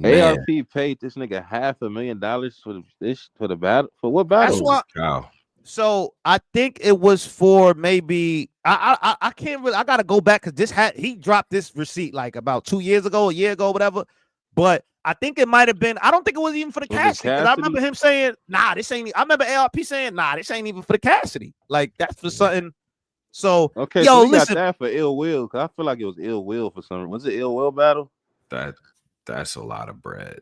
ARP paid this nigga $500,000 for the battle. For what battle? That's why. So I think it was for maybe I can't really. I gotta go back because he dropped this receipt like about 2 years ago, a year ago, whatever. But I think it might have been. I don't think it was even for the Cassidy. Because I remember him saying, "Nah, this ain't." I remember ARP saying, "Nah, this ain't even for the Cassidy. Like that's for something." So okay, so listen, got that for Ill Will because I feel like it was Ill Will for some. Was it Ill Will battle? That's a lot of bread.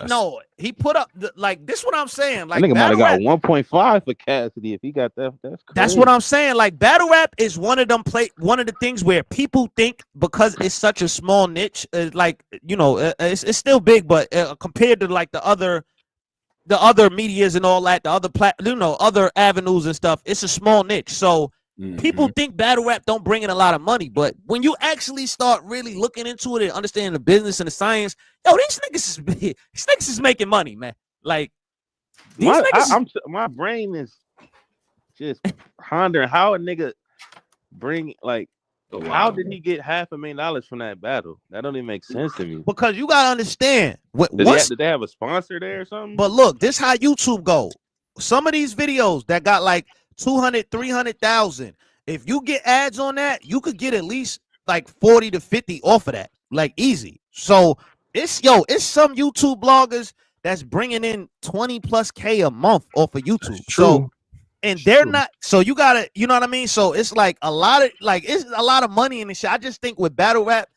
No, he put up like this. What I'm saying, like I think I might have got 1.5 for Cassidy if he got that. That's crazy. That's what I'm saying. Like battle rap is one of the things where people think because it's such a small niche, like you know, it's still big, but compared to like the other medias and all that, the other other avenues and stuff, it's a small niche. So. People think battle rap don't bring in a lot of money, but when you actually start really looking into it and understanding the business and the science, these niggas is making money, man. Like my brain is just pondering how a nigga bring like how did he get $500,000 from that battle? That don't even make sense to me. Because you gotta understand did they have a sponsor there or something? But look, this how YouTube go. Some of these videos that got like 200, 300,000. If you get ads on that, you could get at least like 40 to 50 off of that, like easy. So it's some YouTube bloggers that's bringing in 20+K a month off of YouTube. So and they're not, so you gotta, you know what I mean? So it's like a lot of money in this shit. I just think with battle rap,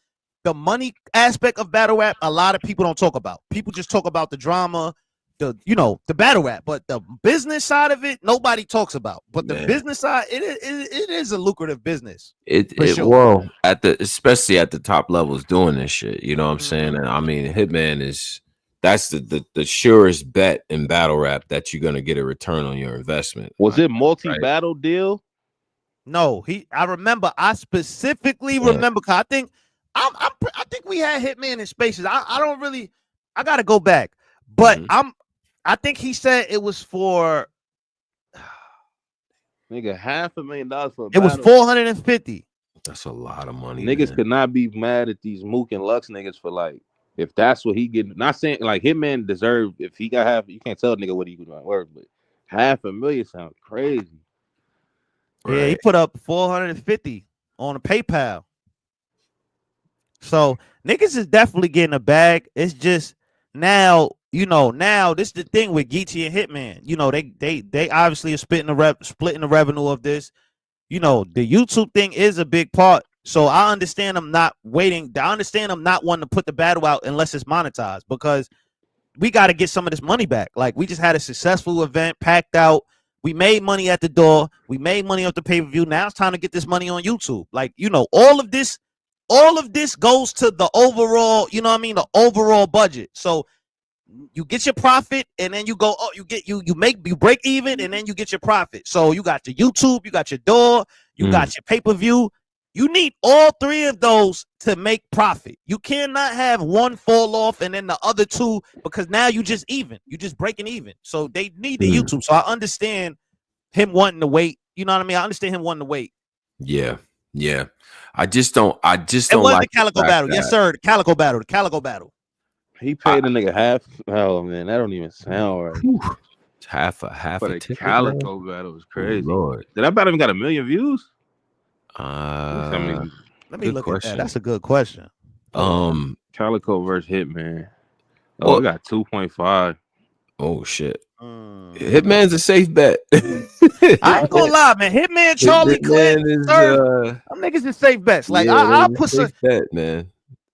the money aspect of battle rap, a lot of people don't talk about. People just talk about the drama, the battle rap, but the business side of it, nobody talks about. But the business side, it is a lucrative business. Well, especially at the top levels doing this shit. You know what I'm saying? And I mean, Hitman that's the surest bet in battle rap that you're gonna get a return on your investment. Was it multi-battle deal? No, I remember. I specifically remember. Cause I think we had Hitman in Spaces. I don't really. I gotta go back, but I think he said it was for. Nigga, $500,000 for a It battle. was 450. That's a lot of money. Niggas could not be mad at these Mook and Lux niggas for like. If that's what he getting, not saying like Hitman deserved. If he got half, you can't tell a nigga what he was worth, but $500,000 sounds crazy. Yeah, he put up 450 on a PayPal. So niggas is definitely getting a bag. It's just now, this is the thing with Geechi and Hitman. They obviously are splitting the revenue of this. The YouTube thing is a big part. So I understand them not waiting. I understand them not wanting to put the battle out unless it's monetized, because we got to get some of this money back. Like, we just had a successful event, packed out. We made money at the door. We made money off the pay-per-view. Now it's time to get this money on YouTube. Like, all of this goes to the overall, the overall budget. So you get your profit, and then you go, you break even, and then you get your profit. So you got your YouTube, you got your door, you got your pay-per-view. You need all three of those to make profit. You cannot have one fall off and then the other two, because now you just even. You just breaking even. So they need the YouTube. So I understand him wanting to wait. You know what I mean? I understand him wanting to wait. Yeah. I just don't like the Calico battle. Yes, sir. The Calico battle. He paid a nigga half. Oh man, that don't even sound right. It's half But a the Calico battle was crazy. Oh, Lord. Did that battle even got 1 million views? Let me look at that. That's a good question. Calico versus Hitman. Oh, it got 2.5. Oh shit. Hitman's a safe bet. I ain't gonna lie, man. Hitman, Charlie Clint, them niggas is safe bets. Like, I'll put some bet, man.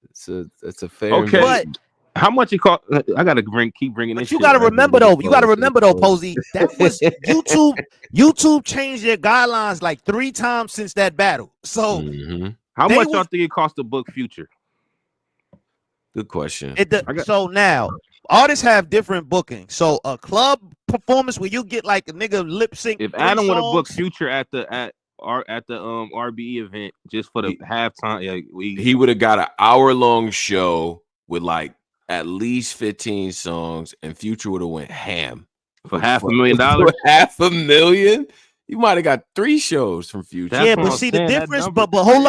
It's a fair. Okay. But how much it cost? I gotta keep bringing this. You gotta remember though. Posey. That was YouTube. YouTube changed their guidelines like 3 times since that battle. So how much y'all think it cost to book Future? Good question. So now artists have different bookings. So a club performance where you get like a nigga lip sync. If Adam would have booked Future at the RBE event just for the halftime, he would have got an hour-long show with like at least 15 songs, and Future would have went ham for $500,000. $500,000. You might have got 3 shows from Future. Yeah, but see the difference. But hold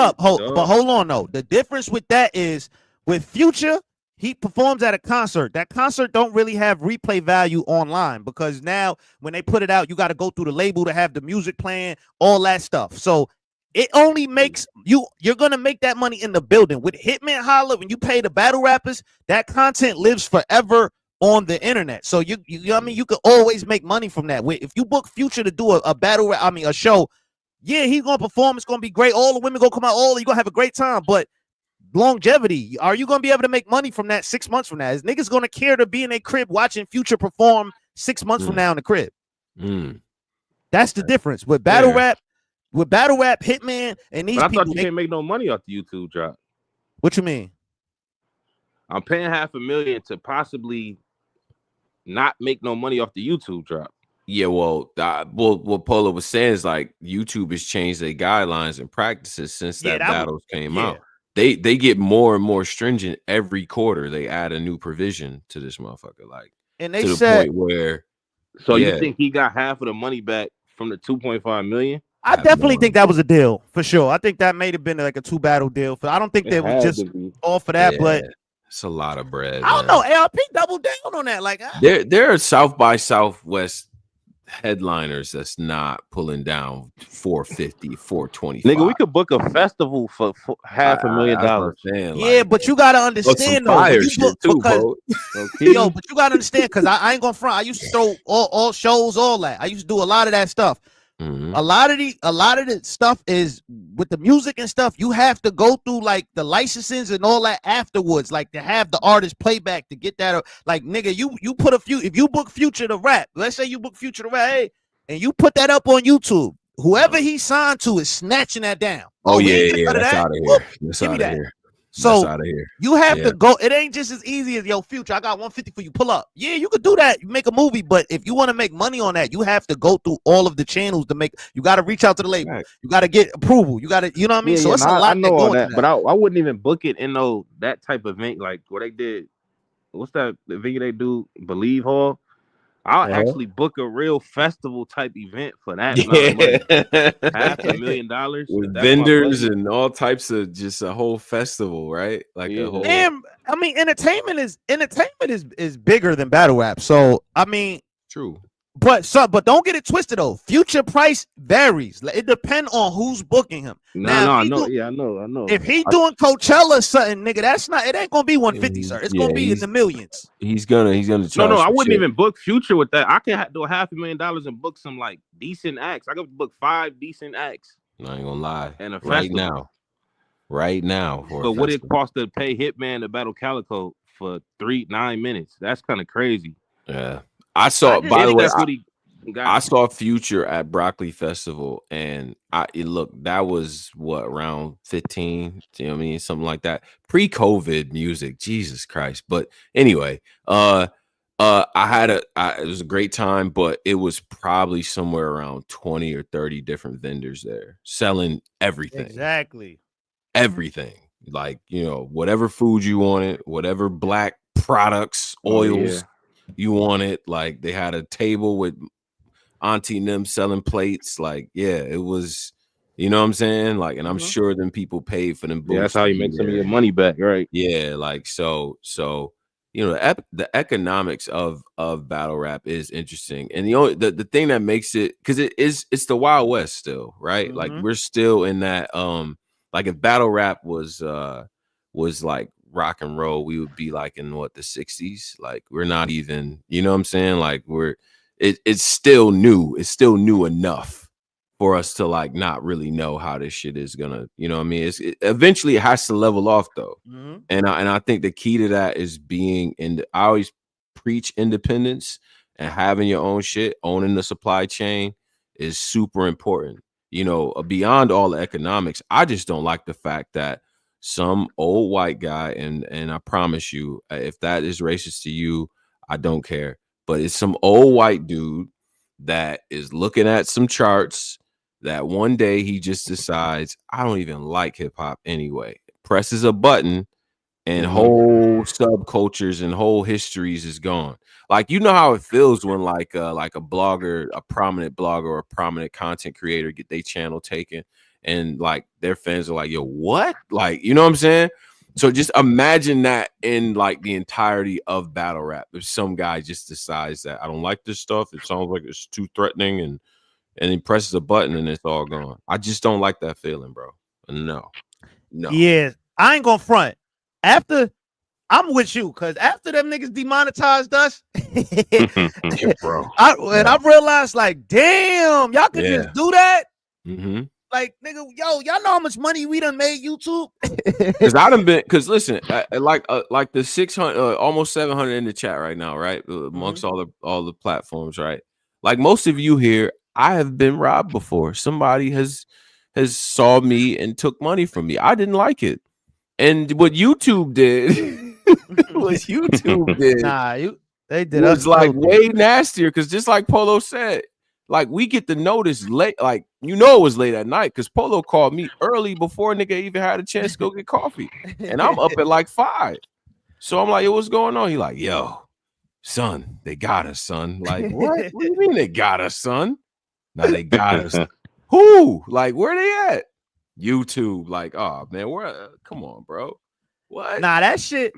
on though. The difference with that is with Future, he performs at a concert. That concert don't really have replay value online, because now when they put it out, you got to go through the label to have the music playing, all that stuff. So it only makes you're gonna make that money in the building. With Hitman Holla, when you pay the battle rappers, that content lives forever on the internet. So you know what I mean? You could always make money from that. If you book Future to do a show, yeah, he's gonna perform. It's gonna be great. All the women gonna come out. You're gonna have a great time. But longevity, are you gonna be able to make money from that 6 months from now? Is niggas gonna care to be in a crib watching Future perform 6 months from now in the crib? That's the difference with battle rap. With battle rap, Hitman, and these people, I thought you can't make no money off the YouTube drop. What you mean? I'm paying $500,000 to possibly not make no money off the YouTube drop. Yeah, well, what Polo was saying is like YouTube has changed their guidelines and practices since that battles came out. They get more and more stringent every quarter. They add a new provision to this motherfucker, like, and they to the said, point where. So you think he got half of the money back from the 2.5 million? I definitely think that was a deal for sure. I think that may have been like a 2 battle deal. I don't think they were just all for that, but it's a lot of bread. I don't know. ARP doubled down on that. Like they're a South by Southwest headliners that's not pulling down 450, 425. Nigga, we could book a festival for $500,000. That's what I'm saying. Yeah, Like, but you gotta but some understand though. When fire you book, shit too, because bro. Okay. yo, but you gotta understand, because I ain't gonna front. I used to throw all shows, all that. I used to do a lot of that stuff. Mm-hmm. A lot of the stuff is with the music and stuff. You have to go through like the licenses and all that afterwards, like to have the artist playback to get that. Like nigga, you put a few. If you book Future to rap, let's say you book Future to rap, hey, and you put that up on YouTube, whoever he signed to is snatching that down. Oh yeah, that's out of here. That's out of here. So out of here. You have to go. It ain't just as easy as yo Future. I got 150 for you. Pull up. Yeah, you could do that. You make a movie, but if you want to make money on that, you have to go through all of the channels to make. You got to reach out to the label. Right. You got to get approval. You got to, you know what I mean. Yeah, so it's a lot. I know all that, but I wouldn't even book it in that type of event like where they did. What's that the venue they do? Believe Hall. I'll actually book a real festival type event for that. $500,000 with vendors and all types of just a whole festival, right? Like a whole. Damn, I mean, entertainment is bigger than battle rap. So I mean, true. But don't get it twisted though. Future price varies. It depends on who's booking him. I know. If he doing Coachella or something, nigga, it ain't gonna be 150, sir. It's gonna be in the millions. He's gonna No, I wouldn't even book Future with that. I can do $500,000 and book some like decent acts. I could book 5 decent acts. I ain't gonna lie. And a right now. But what it cost to pay Hitman to battle Calico for 9 minutes? That's kind of crazy. Yeah. I saw, by the way, I saw Future at Broccoli Festival, and that was around 15, you know what I mean? Something like that. Pre-COVID music, Jesus Christ. But anyway, it was a great time, but it was probably somewhere around 20 or 30 different vendors there selling everything. Exactly. Everything. Like, whatever food you wanted, whatever black products, oils. You want it, like they had a table with Auntie and them selling plates. Like, yeah, it was, you know what I'm saying? Like, and I'm sure them people paid for them boots. Yeah, that's how you make some of your money back, right? Yeah, like so the economics of battle rap is interesting. And the thing that makes it, because it's the Wild West still, right? Like we're still in that like if battle rap was like rock and roll, we would be like in the 60s. Like we're not even, you know what I'm saying? Like it's still new. It's still new enough for us to like not really know how this shit is gonna, you know what I mean? Eventually it has to level off though. And I think the key to that is being I always preach independence, and having your own shit, owning the supply chain is super important. Beyond all the economics, I just don't like the fact that some old white guy, and I promise you, if that is racist to you, I don't care. But it's some old white dude that is looking at some charts that one day he just decides, I don't even like hip hop anyway. Presses a button and whole subcultures and whole histories is gone. Like, you know how it feels when like a blogger, a prominent blogger or a prominent content creator get their channel taken, and like their fans are like, yo, what? Like, you know what I'm saying? So just imagine that in like the entirety of battle rap. If some guy just decides that I don't like this stuff, it sounds like it's too threatening, and he presses a button and it's all gone. I just don't like that feeling, bro. No. Yeah, I ain't gonna front. After I'm with you, because after them niggas demonetized us, yeah, bro. I realized, like, damn, y'all could just do that. Like, nigga, y'all know how much money we done made YouTube? Because listen, like the 600, almost 700 in the chat right now, right? Amongst all the platforms, right? Like most of you here, I have been robbed before. Somebody has saw me and took money from me. I didn't like it. And what YouTube did, they did us like way nastier, because just like Polo said, like we get the notice late, like it was late at night, because Polo called me early before nigga even had a chance to go get coffee, and I'm up at like 5. So I'm like, yo, what's going on? He like, yo, son, they got us, son. Like, what? What do you mean they got us, son? Now they got us. Who? Like, where they at? YouTube. Like, oh man, come on, bro. What? Nah, that shit,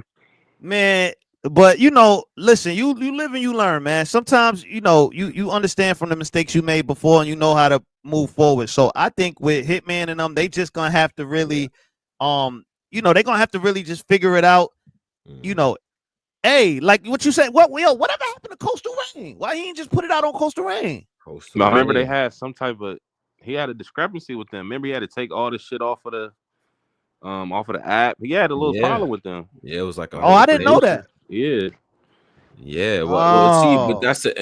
man. But you know, listen, you live and you learn, man. Sometimes you know you understand from the mistakes you made before, and you know how to move forward. So I think with Hitman and them, they just gonna have to really, you know, they're gonna have to really just figure it out. You know, hey, like what you said, whatever happened to Coastal Rain? Why he ain't just put it out on Coastal Rain? No, I remember they had some type of, he had a discrepancy with them. Remember he had to take all the shit off of the app. He had a little problem with them. Yeah, it was like a I didn't know that. Yeah. Yeah, well, see, but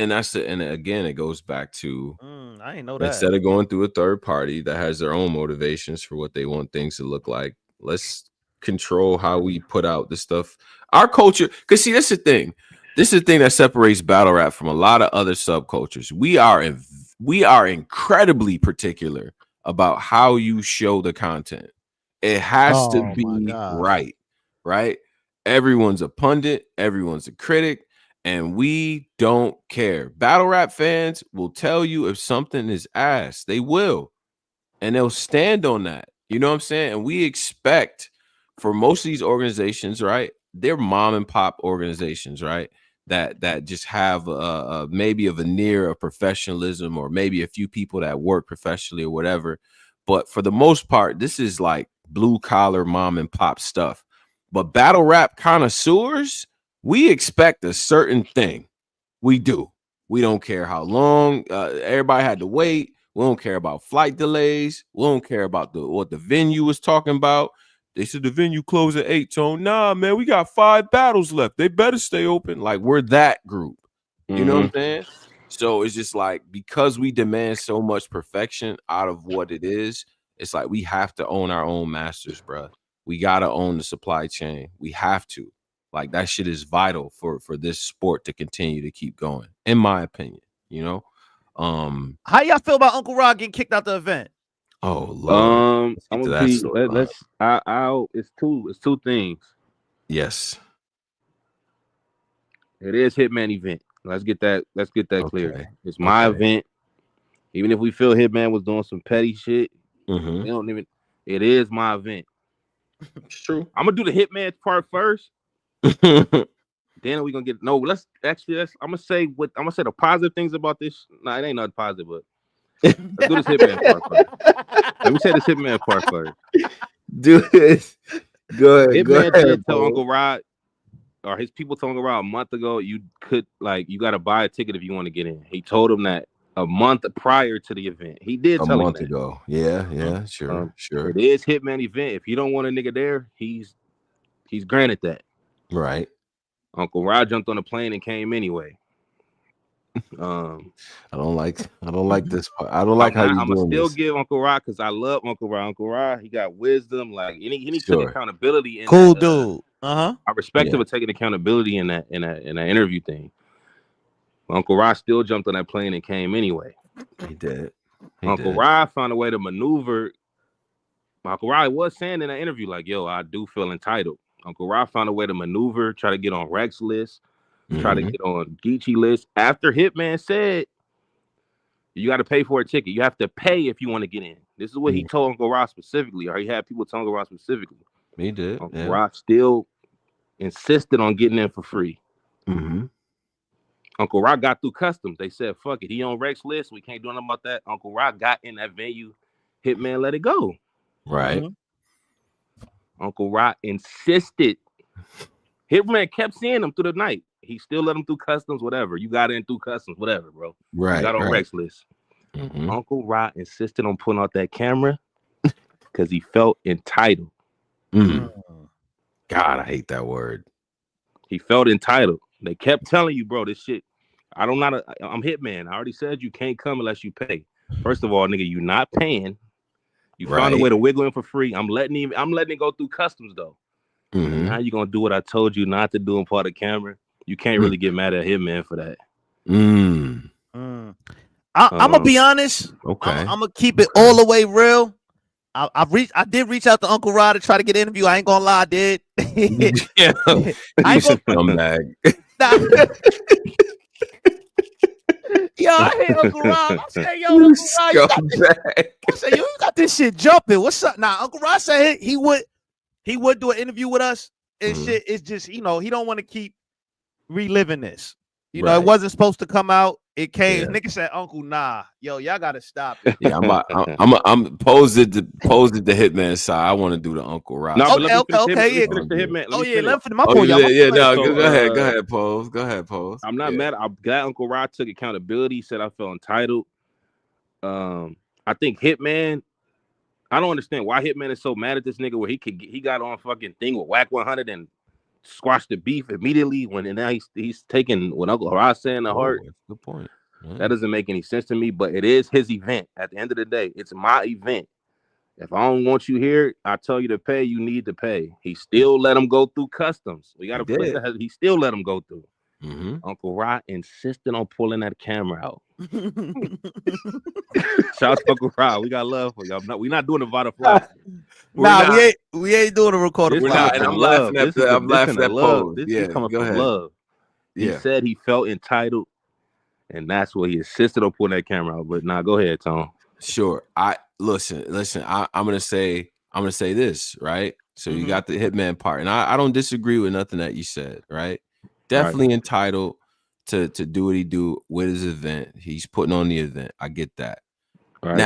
and again, it goes back to I didn't know that. Instead of going through a third party that has their own motivations for what they want things to look like, let's control how we put out the stuff. Our culture, because see, that's the thing. This is the thing that separates battle rap from a lot of other subcultures. We are incredibly particular about how you show the content. It has to be right? Everyone's a pundit, everyone's a critic. And we don't care. Battle rap fans will tell you if something is ass. They will. And they'll stand on that. You know what I'm saying? And we expect for most of these organizations, right? They're mom and pop organizations, right? That just have maybe a veneer of professionalism, or maybe a few people that work professionally or whatever. But for the most part, this is like blue collar mom and pop stuff. But battle rap connoisseurs, we expect a certain thing. We do. We don't care how long everybody had to wait. We don't care about flight delays. We don't care about what the venue was talking about. They said the venue closed at 8. So, nah, man, we got 5 battles left. They better stay open. Like, we're that group. You know what I'm saying? So it's just like, because we demand so much perfection out of what it is, it's like we have to own our own masters, bro. We got to own the supply chain. We have to. Like, that shit is vital for this sport to continue to keep going, in my opinion, you know? How y'all feel about Uncle Rod getting kicked out the event? Oh, Lord. I'm gonna be, it's two things. Yes. It is Hitman event. Let's get that clear. It's my event. Even if we feel Hitman was doing some petty shit, it is my event. It's true. I'm gonna do the Hitman part first. Then we're gonna get I'm gonna say the positive things about this. Nah, it ain't nothing positive, but let's do this Hitman part first. Let me say this Hitman part first. Do it. Go ahead. Hitman did tell Uncle Rod, or his people told Uncle Rod a month ago, you gotta buy a ticket if you want to get in. He told him that a month prior to the event. He did tell him that. A month ago. Yeah, sure. It is Hitman event. If you don't want a nigga there, he's granted that. Right. Uncle Rod jumped on a plane and came anyway. I don't like this part. I don't like how you doing still this. give Uncle Rod, because I love Uncle Rod. Uncle Rod, he got wisdom. Like, he took accountability. Cool dude. I respect him for taking accountability in that interview thing. Uncle Rod still jumped on that plane and came anyway. He did. Uncle Rod found a way to maneuver. Uncle Rod was saying in that interview, like, yo, I do feel entitled. Uncle Rod found a way to maneuver, try to get on Rex list, try to get on Geechi list. After Hitman said, you got to pay for a ticket. You have to pay if you want to get in. This is what he told Uncle Rod specifically, or he had people tell Uncle Rod specifically. He did. Uncle Rod still insisted on getting in for free. Uncle Rod got through customs. They said, fuck it. He on Rex list. We can't do nothing about that. Uncle Rod got in that venue. Hitman let it go. Right. Uncle Rod insisted. Hitman kept seeing him through the night. He still let him through customs, whatever. You got in through customs, whatever, bro. Right. You got on Rex list. Uncle Rod insisted on putting out that camera because he felt entitled. God, I hate that word. He felt entitled. They kept telling you, bro, this shit. I'm Hitman. I already said you can't come unless you pay. First of all, nigga, you not paying. You found a way to wiggle in for free. I'm letting it go through customs though. Now you're gonna do what I told you not to do in part of the camera. You can't really get mad at Hitman for that. I'm gonna be honest. Okay. I'm gonna keep it all the way real. I did reach out to Uncle Rod to try to get an interview. I ain't gonna lie, I did. Yeah. I ain't gonna come back. Yo, I hate Uncle Rod. I say, yo, Uncle Rod, you got this shit jumping. What's up? Nah, Uncle Rod said he would do an interview with us and shit. It's just, he don't want to keep reliving this. You know, it wasn't supposed to come out. It came. Yeah. Nigga said, "Uncle, nah, yo, y'all gotta stop it." Yeah, I'm posed it to Hitman side. I want to do the Uncle Rock. No, okay. Let me finish the Hitman. Oh yeah, let me finish my point. Go ahead, Pose. Go ahead, Pose. I'm not mad. I'm glad Uncle Rock took accountability. Said I felt entitled. I think Hitman. I don't understand why Hitman is so mad at this nigga. Where he got on fucking thing with Whack 100 and squashed the beef immediately. When now he's taking what Uncle Rock said in the heart. Good point. That doesn't make any sense to me. But it is his event. At the end of the day, it's my event. If I don't want you here, I tell you to pay. You need to pay. He still let him go through customs. We got to put that. He still let him go through. Uncle Rock insisted on pulling that camera out. Shout out to Uncle Rock. We got love for y'all. We're not doing the Vada Fly. We ain't doing a recorded. I'm laughing at Pose. This coming from love. He said he felt entitled, and that's what he insisted on pulling that camera out. But now, go ahead, Tom. Sure. Listen. I'm gonna say this, right? So you got the Hitman part, and I don't disagree with nothing that you said, right? Definitely entitled to do what he do with his event. He's putting on the event. I get that. Right.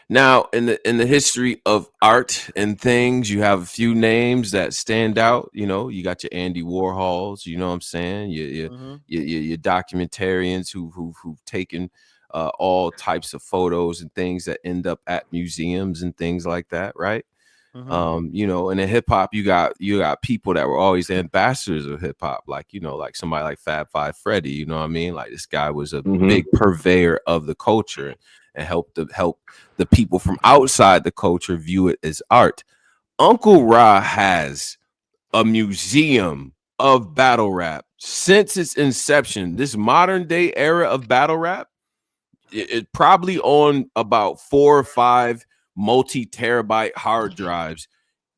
Now in the history of art and things, you have a few names that stand out. You know, you got your Andy Warhols. You know what I'm saying? Your documentarians who've taken all types of photos and things that end up at museums and things like that, right? You know, and in hip hop, you got people that were always ambassadors of hip hop, like, you know, like somebody like Fab Five Freddy. You know what I mean? Like, this guy was a big purveyor of the culture and help the people from outside the culture view it as art. Uncle Ra has a museum of battle rap since its inception. This modern day era of battle rap, it probably on about 4 or 5 multi-terabyte hard drives.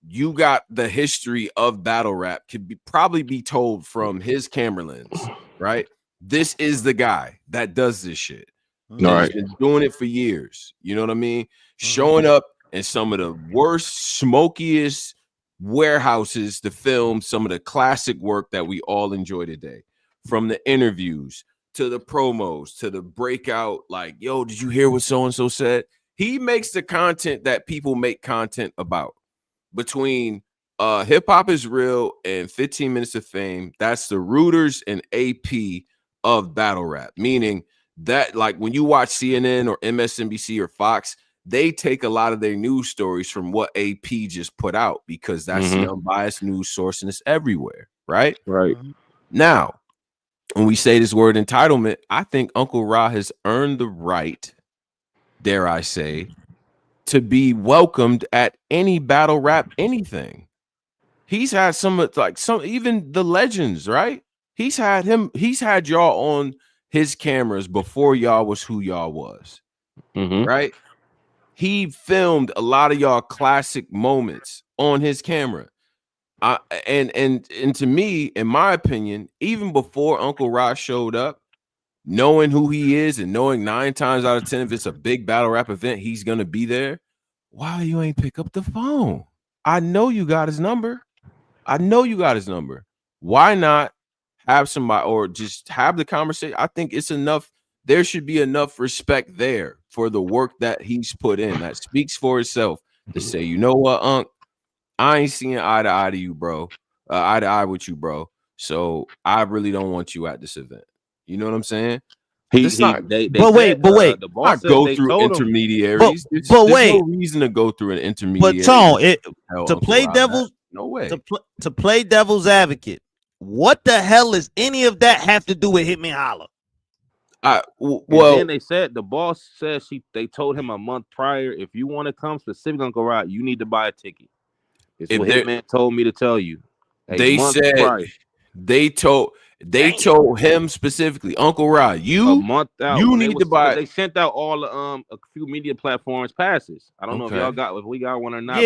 You got the history of battle rap could probably be told from his camera lens, right? This is the guy that does this shit. He's been doing it for years. You know what I mean? Showing up in some of the worst, smokiest warehouses to film some of the classic work that we all enjoy today. From the interviews to the promos to the breakout, like, yo, did you hear what so-and-so said? He makes the content that people make content about. Between Hip Hop Is Real and 15 Minutes of Fame, that's the rooters and AP of battle rap. Meaning that, like, when you watch CNN or MSNBC or Fox, they take a lot of their news stories from what AP just put out, because that's the unbiased news source and it's everywhere, right? Right. Now, when we say this word entitlement, I think Uncle Ra has earned the right, dare I say, to be welcomed at any battle rap anything. He's had some even the legends, right? He's had y'all on his cameras before y'all was who y'all was, right? He filmed a lot of y'all classic moments on his camera. And to me, in my opinion, even before Uncle Ra showed up, knowing who he is and knowing 9 times out of 10, if it's a big battle rap event, he's gonna be there. Why you ain't pick up the phone? I know you got his number. Why not have somebody, or just have the conversation? I think it's enough. There should be enough respect there for the work that he's put in. That speaks for itself to say, you know what, Unc, I ain't seeing eye to eye to you, bro. Eye to eye with you, bro. So I really don't want you at this event. You know what I'm saying? But wait. The boss go through intermediaries. There's no reason to go through an intermediary. But Tone, to play devil's no way. To play devil's advocate, what the hell does any of that have to do with Hitman Holla? Well, then they said the boss said they told him a month prior, if you want to come specifically on Go Ride, you need to buy a ticket. It's what Hitman told me to tell you. They said they told him specifically, Uncle Rod, a month out, you need to buy. They sent out all a few media platforms passes. I don't know if we got one or not.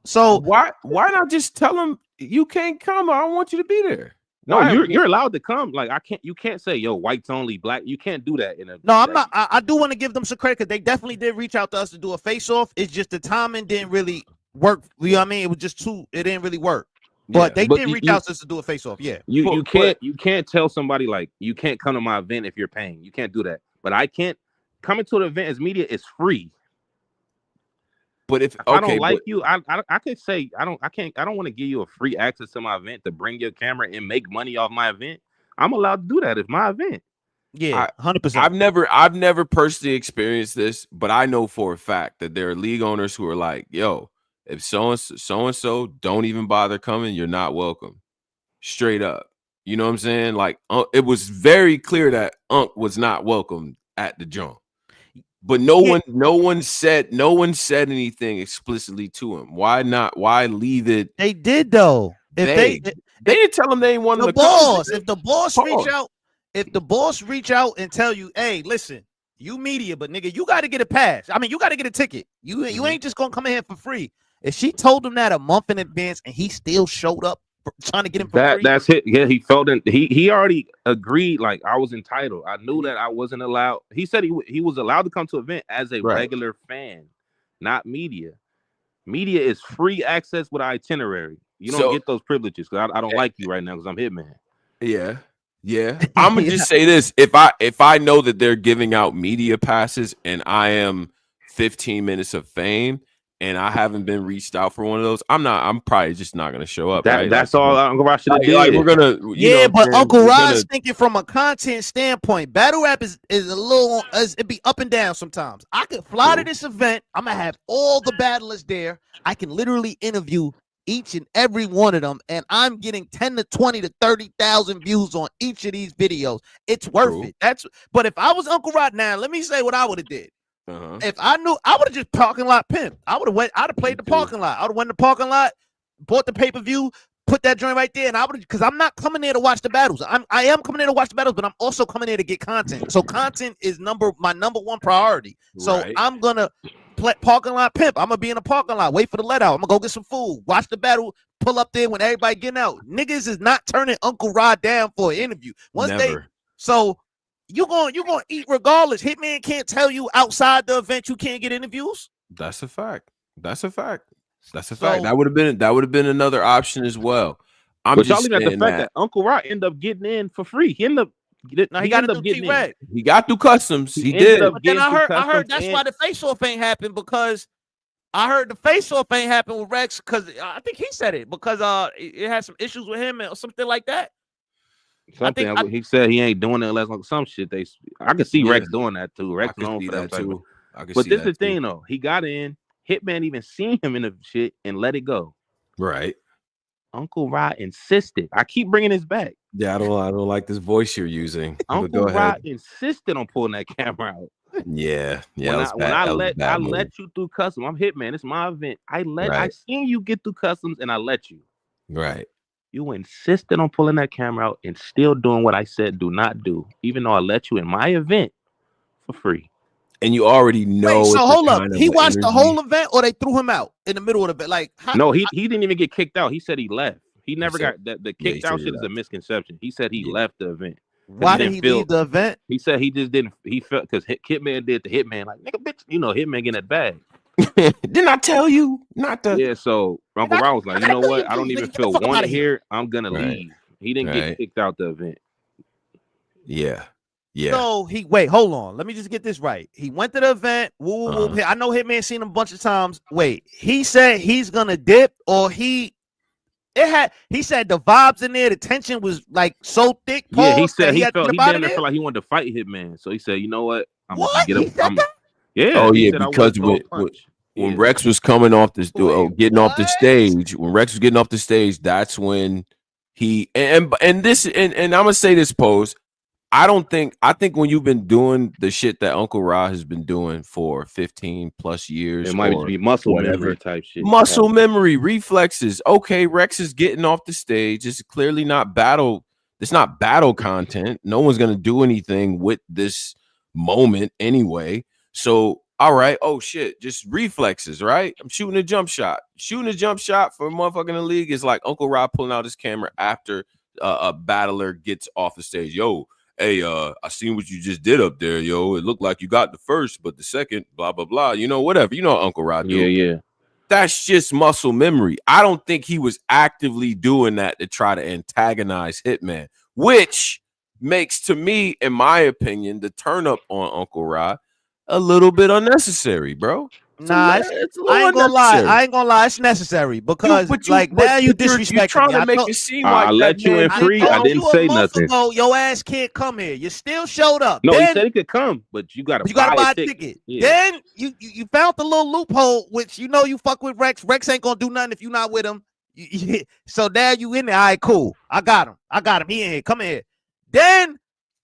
So why not just tell them you can't come? I don't want you to be there. No, you're allowed to come. Like, you can't say, yo, whites only, black. You can't do that I'm not. I do want to give them some credit, because they definitely did reach out to us to do a face off. It's just the timing didn't really work. You know what I mean? It was just it didn't really work. But they but did reach out just to do a face off. Yeah. You can't tell somebody like you can't come to my event if you're paying. You can't do that. But I can't coming to the event as media is free. But if I don't like you, I could say I don't want to give you a free access to my event to bring your camera and make money off my event. I'm allowed to do that. It's my event. Yeah, 100%. I've never personally experienced this, but I know for a fact that there are league owners who are like, yo, if so and so don't even bother coming, you're not welcome. Straight up. You know what I'm saying? Like it was very clear that Unc was not welcome at the joint. But no one said anything explicitly to him. Why not? Why leave it? They did though. If they didn't tell him they ain't wanted the boss. If the boss reach out and tell you, hey, listen, you media, but nigga, you got to get a pass. I mean, you got to get a ticket. You ain't just gonna come in here for free. If she told him that a month in advance and he still showed up trying to get him for free, that's it. Yeah, he felt in. He already agreed. Like I was entitled. I knew that I wasn't allowed. He said he was allowed to come to an event as a regular fan, not media. Media is free access with itinerary. You don't get those privileges because I don't like you right now because I'm Hitman. Yeah. I'm gonna just say this: if I know that they're giving out media passes and I am 15 minutes of fame and I haven't been reached out for one of those, I'm probably just not gonna show up. That's all Uncle Rod should have did. Like we're gonna, but Uncle Rod's thinking from a content standpoint. Battle rap is a little, it be up and down sometimes. I could fly to this event. I'm gonna have all the battlers there. I can literally interview each and every one of them, and I'm getting 10 to 20 to 30,000 views on each of these videos. It's worth it. But if I was Uncle Rod now, let me say what I would have did. If I knew, I would have just parking lot pimp. I'd have played the parking lot. I would have went to the parking lot, bought the pay-per-view, put that joint right there, and I would, because I'm not coming there to watch the battles. I am coming there to watch the battles, but I'm also coming there to get content. So content is my number one priority. So I'm gonna play parking lot pimp. I'm gonna be in a parking lot, wait for the let out. I'm gonna go get some food, watch the battle, pull up there when everybody getting out. Niggas is not turning Uncle Rod down for an interview. You're gonna eat regardless. Hitman can't tell you outside the event you can't get interviews. That's a fact. That would have been another option as well. But y'all leave at the fact that Uncle Rod ended up getting in for free. He got through customs. He did. But then I heard that's why the face-off ain't happened, because I heard the face-off ain't happened with Rex because I think he said it because it had some issues with him or something like that. He said he ain't doing it unless like some shit. I could see Rex doing that too. Rex known for that too. But this is the thing though. He got in. Hitman even seen him in the shit and let it go. Right. Uncle Rod insisted. I keep bringing this back. Yeah, I don't like this voice you're using. Uncle Rod insisted on pulling that camera out. Yeah. When I let you through customs. I'm Hitman. It's my event. I seen you get through customs and I let you. Right. You insisted on pulling that camera out and still doing what I said do not do, even though I let you in my event for free. And you already know. Wait, so hold up. He watched the whole event, or they threw him out in the middle of the event? Like, no, he didn't even get kicked out. He said he left. He never got that. The kicked out shit is a misconception. He said he left the event. Why did he leave the event? He said he just didn't. He felt because Hitman did the Hitman like nigga, bitch. You know, Hitman getting that bag. Didn't I tell you not to? Yeah. So Uncle Ron was like, you know what? I don't even feel wanted here. I'm gonna leave. He didn't get kicked out the event. Yeah. So hold on. Let me just get this right. He went to the event. I know Hitman seen him a bunch of times. Wait, he said he's gonna dip, or he said the vibes in there, the tension was like so thick. Yeah, he said he felt like he wanted to fight Hitman. So he said, you know what? I'm gonna get him. Yeah. Oh yeah, because when Rex was coming off this getting off the stage, that's when he and I'm gonna say this, Pose. I think when you've been doing the shit that Uncle Ra has been doing for 15 plus years, it might be muscle memory type shit. Muscle memory, reflexes. Okay, Rex is getting off the stage. It's clearly not battle. It's not battle content. No one's gonna do anything with this moment anyway. So, all right. Oh shit, just reflexes, right? I'm shooting a jump shot. Shooting a jump shot for a motherfucker in the league is like Uncle Rob pulling out his camera after a battler gets off the stage. Yo, hey, I seen what you just did up there, yo. It looked like you got the first, but the second, blah blah blah. You know, whatever. You know, Uncle Rod. Yeah. that's just muscle memory. I don't think he was actively doing that to try to antagonize Hitman, which makes, to me, in my opinion, the turn up on Uncle Rod a little bit unnecessary, bro. It's it's a little unnecessary. I ain't gonna lie. It's necessary because now you disrespecting you're trying me. to make it seem I like let you in free. I didn't say nothing. Ago, your ass can't come here. You still showed up. No, then, he said he could come, but you gotta buy a ticket. Yeah. Then you found the little loophole, which you fuck with Rex. Rex ain't gonna do nothing if you're not with him. So now you in there. All right, cool. I got him. He in here. Come in here. Then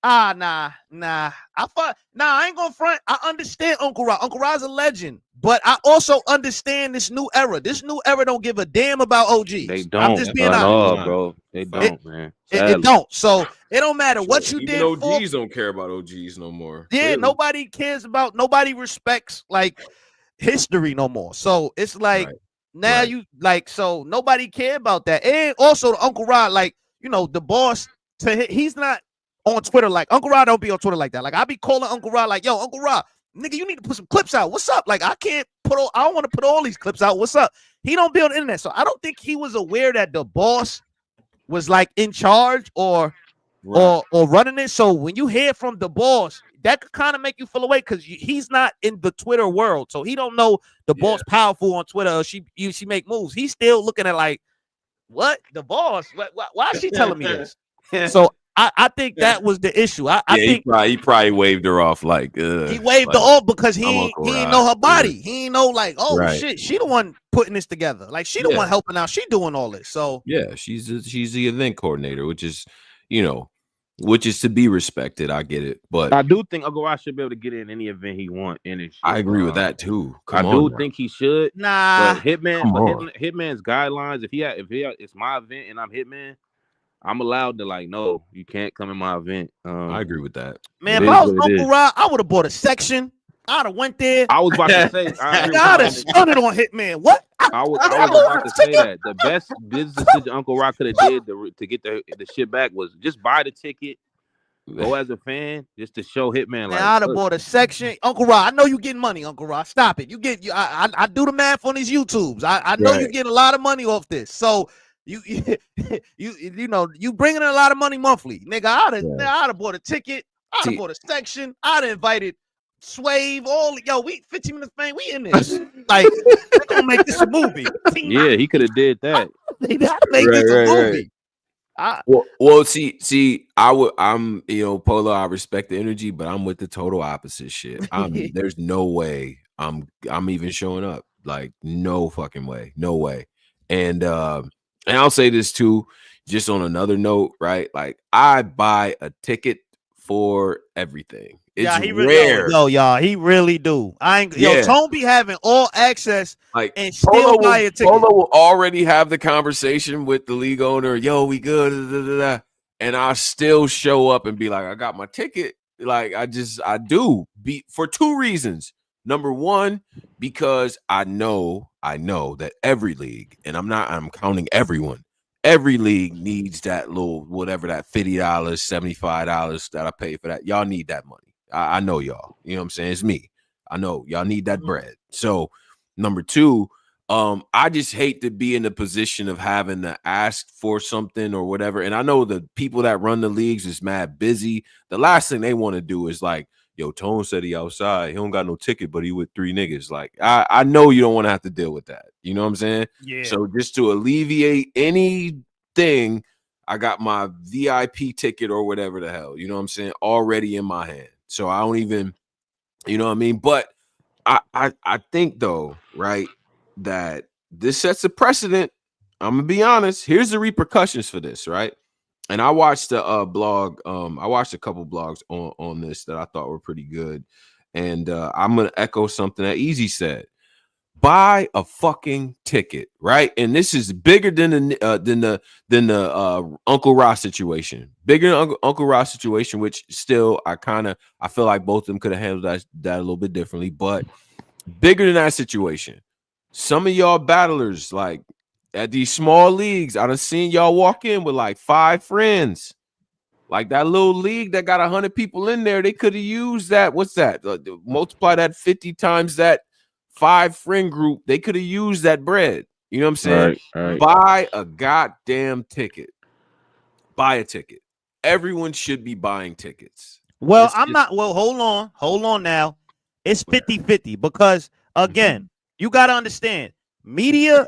nah. I ain't gonna front. I understand Uncle Rod. Uncle Rod's a legend, but I also understand this new era. This new era don't give a damn about OGs. They don't. I'm just being honest. All, bro. They don't, man. It don't. So it don't matter what you Even did. OGs don't care about OGs no more. Yeah, clearly. Nobody cares about. Nobody respects like history no more. So it's like now you like. So nobody care about that. And also Uncle Rod, like the boss. He's not on Twitter like Uncle Rod don't be on Twitter like that. Like I be calling Uncle Rod like, yo, Uncle Rod, nigga, you need to put some clips out. What's up? Like I don't want to put all these clips out. What's up? He don't be on the internet. So I don't think he was aware that the boss was like in charge or running it. So when you hear from the boss, that could kind of make you feel away because he's not in the Twitter world. So he don't know the boss powerful on Twitter. Or she make moves. He's still looking at like, what? The boss? Why is she telling me this? So I think that was the issue. I think he probably waved her off like he waved her off because he ain't know her body. He ain't know like, shit, she the one putting this together. Like she the one helping out. She doing all this. So yeah, she's the event coordinator, which is to be respected. I get it, but I do think Uncle Rod should be able to get in any event he want. I agree with that too. I do think he should. Nah, but Hitman's guidelines. If it's my event and I'm Hitman, I'm allowed to like, no, you can't come in my event. I agree with that. Man, if I was Uncle Rod, I would have bought a section. I'd have went there. I was about to say, I'd have started on Hitman. What? I was about to say that the best business decision Uncle Rod could have did to get the shit back was just buy the ticket, go as a fan, just to show Hitman. Like, I'd have bought a section. Uncle Rod, I know you getting money. Uncle Rod, stop it. I do the math on these YouTubes. I know you getting a lot of money off this. So. You bringing in a lot of money monthly, nigga. I'd have bought a ticket. I'd have bought a section. I'd have invited Swave. We 15 minutes fame. We in this. Like we're gonna make this a movie. Yeah, he could have did that. They gotta make this a movie. See, I'm Polo. I respect the energy, but I'm with the total opposite shit. There's no way I'm even showing up. Like no fucking way, no way. And I'll say this too, just on another note, right? Like I buy a ticket for everything. It's rare. Y'all, he really do. Tone be having all access, like and still buy a ticket. Polo will already have the conversation with the league owner. Yo, we good, and I still show up and be like, I got my ticket. Like I do for two reasons. Number one, because I know that every league, and I'm counting everyone, every league needs that little whatever, that $50, $75 that I pay for that. Y'all need that money. I know y'all. You know what I'm saying? It's me. I know y'all need that bread. So number two, I just hate to be in the position of having to ask for something or whatever. And I know the people that run the leagues is mad busy. The last thing they want to do is like, yo, Tone said he outside. He don't got no ticket, but he with 3 niggas. Like, I know you don't want to have to deal with that. You know what I'm saying? Yeah. So just to alleviate anything, I got my VIP ticket or whatever the hell, you know what I'm saying, already in my hand. So I don't even, you know what I mean? But I think though, right, that this sets a precedent. I'm gonna be honest. Here's the repercussions for this, right? And I watched a blog. I watched a couple blogs on this that I thought were pretty good. And I'm gonna echo something that Easy said. Buy a fucking ticket, right? And this is bigger than the Uncle Ross situation. Bigger than Uncle Ross situation, which still I feel like both of them could have handled that a little bit differently, but bigger than that situation. Some of y'all battlers, like at these small leagues, I done seen y'all walk in with like 5 friends. Like that little league that got 100 people in there, they could have used that. What's that? Multiply that 50 times that 5 friend group, they could have used that bread. You know what I'm saying? Right. Buy a goddamn ticket. Buy a ticket. Everyone should be buying tickets. Well, hold on now. It's 50-50 because again, you got to understand, media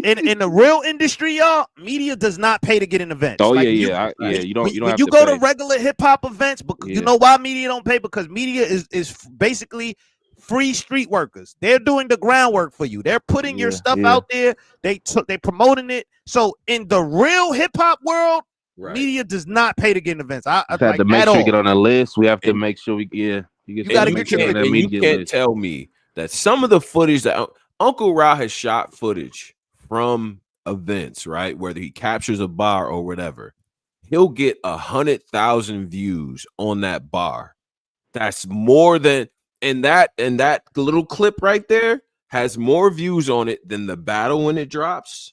in the real industry, y'all, media does not pay to get in events. Oh, like You don't when have you to go pay. to regular hip hop events, because you know why media don't pay? Because media is basically free street workers. They're doing the groundwork for you. They're putting your stuff out there. They promoting it. So in the real hip hop world, media does not pay to get in events. I have to make sure we get on a list. We have to make sure you got to make sure on that media list. You can't tell me that some of the footage that Uncle Ra has shot footage from events, right? Whether he captures a bar or whatever, he'll get 100,000 views on that bar. That's more than and that little clip right there has more views on it than the battle when it drops,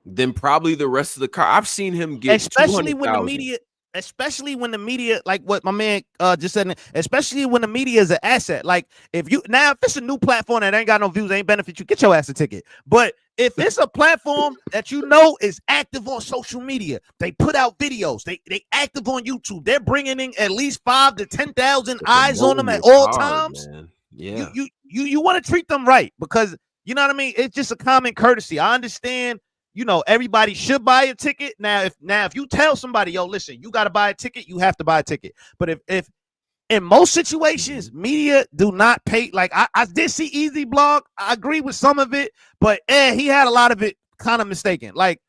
than probably the rest of the car. I've seen him get especially when the media, like what my man just said, especially when the media is an asset. Like if it's a new platform that ain't got no views, ain't benefit you, get your ass a ticket. But if it's a platform that you know is active on social media, they put out videos, they active on YouTube, they're bringing in at least 5,000 to 10,000 eyes on them at all times. Man. Yeah, you want to treat them right, because you know what I mean. It's just a common courtesy. I understand. You know, everybody should buy a ticket. Now, if you tell somebody, yo, listen, you got to buy a ticket, you have to buy a ticket. But if in most situations, media do not pay. Like I did see Easy Blog. I agree with some of it, but he had a lot of it kind of mistaken. Like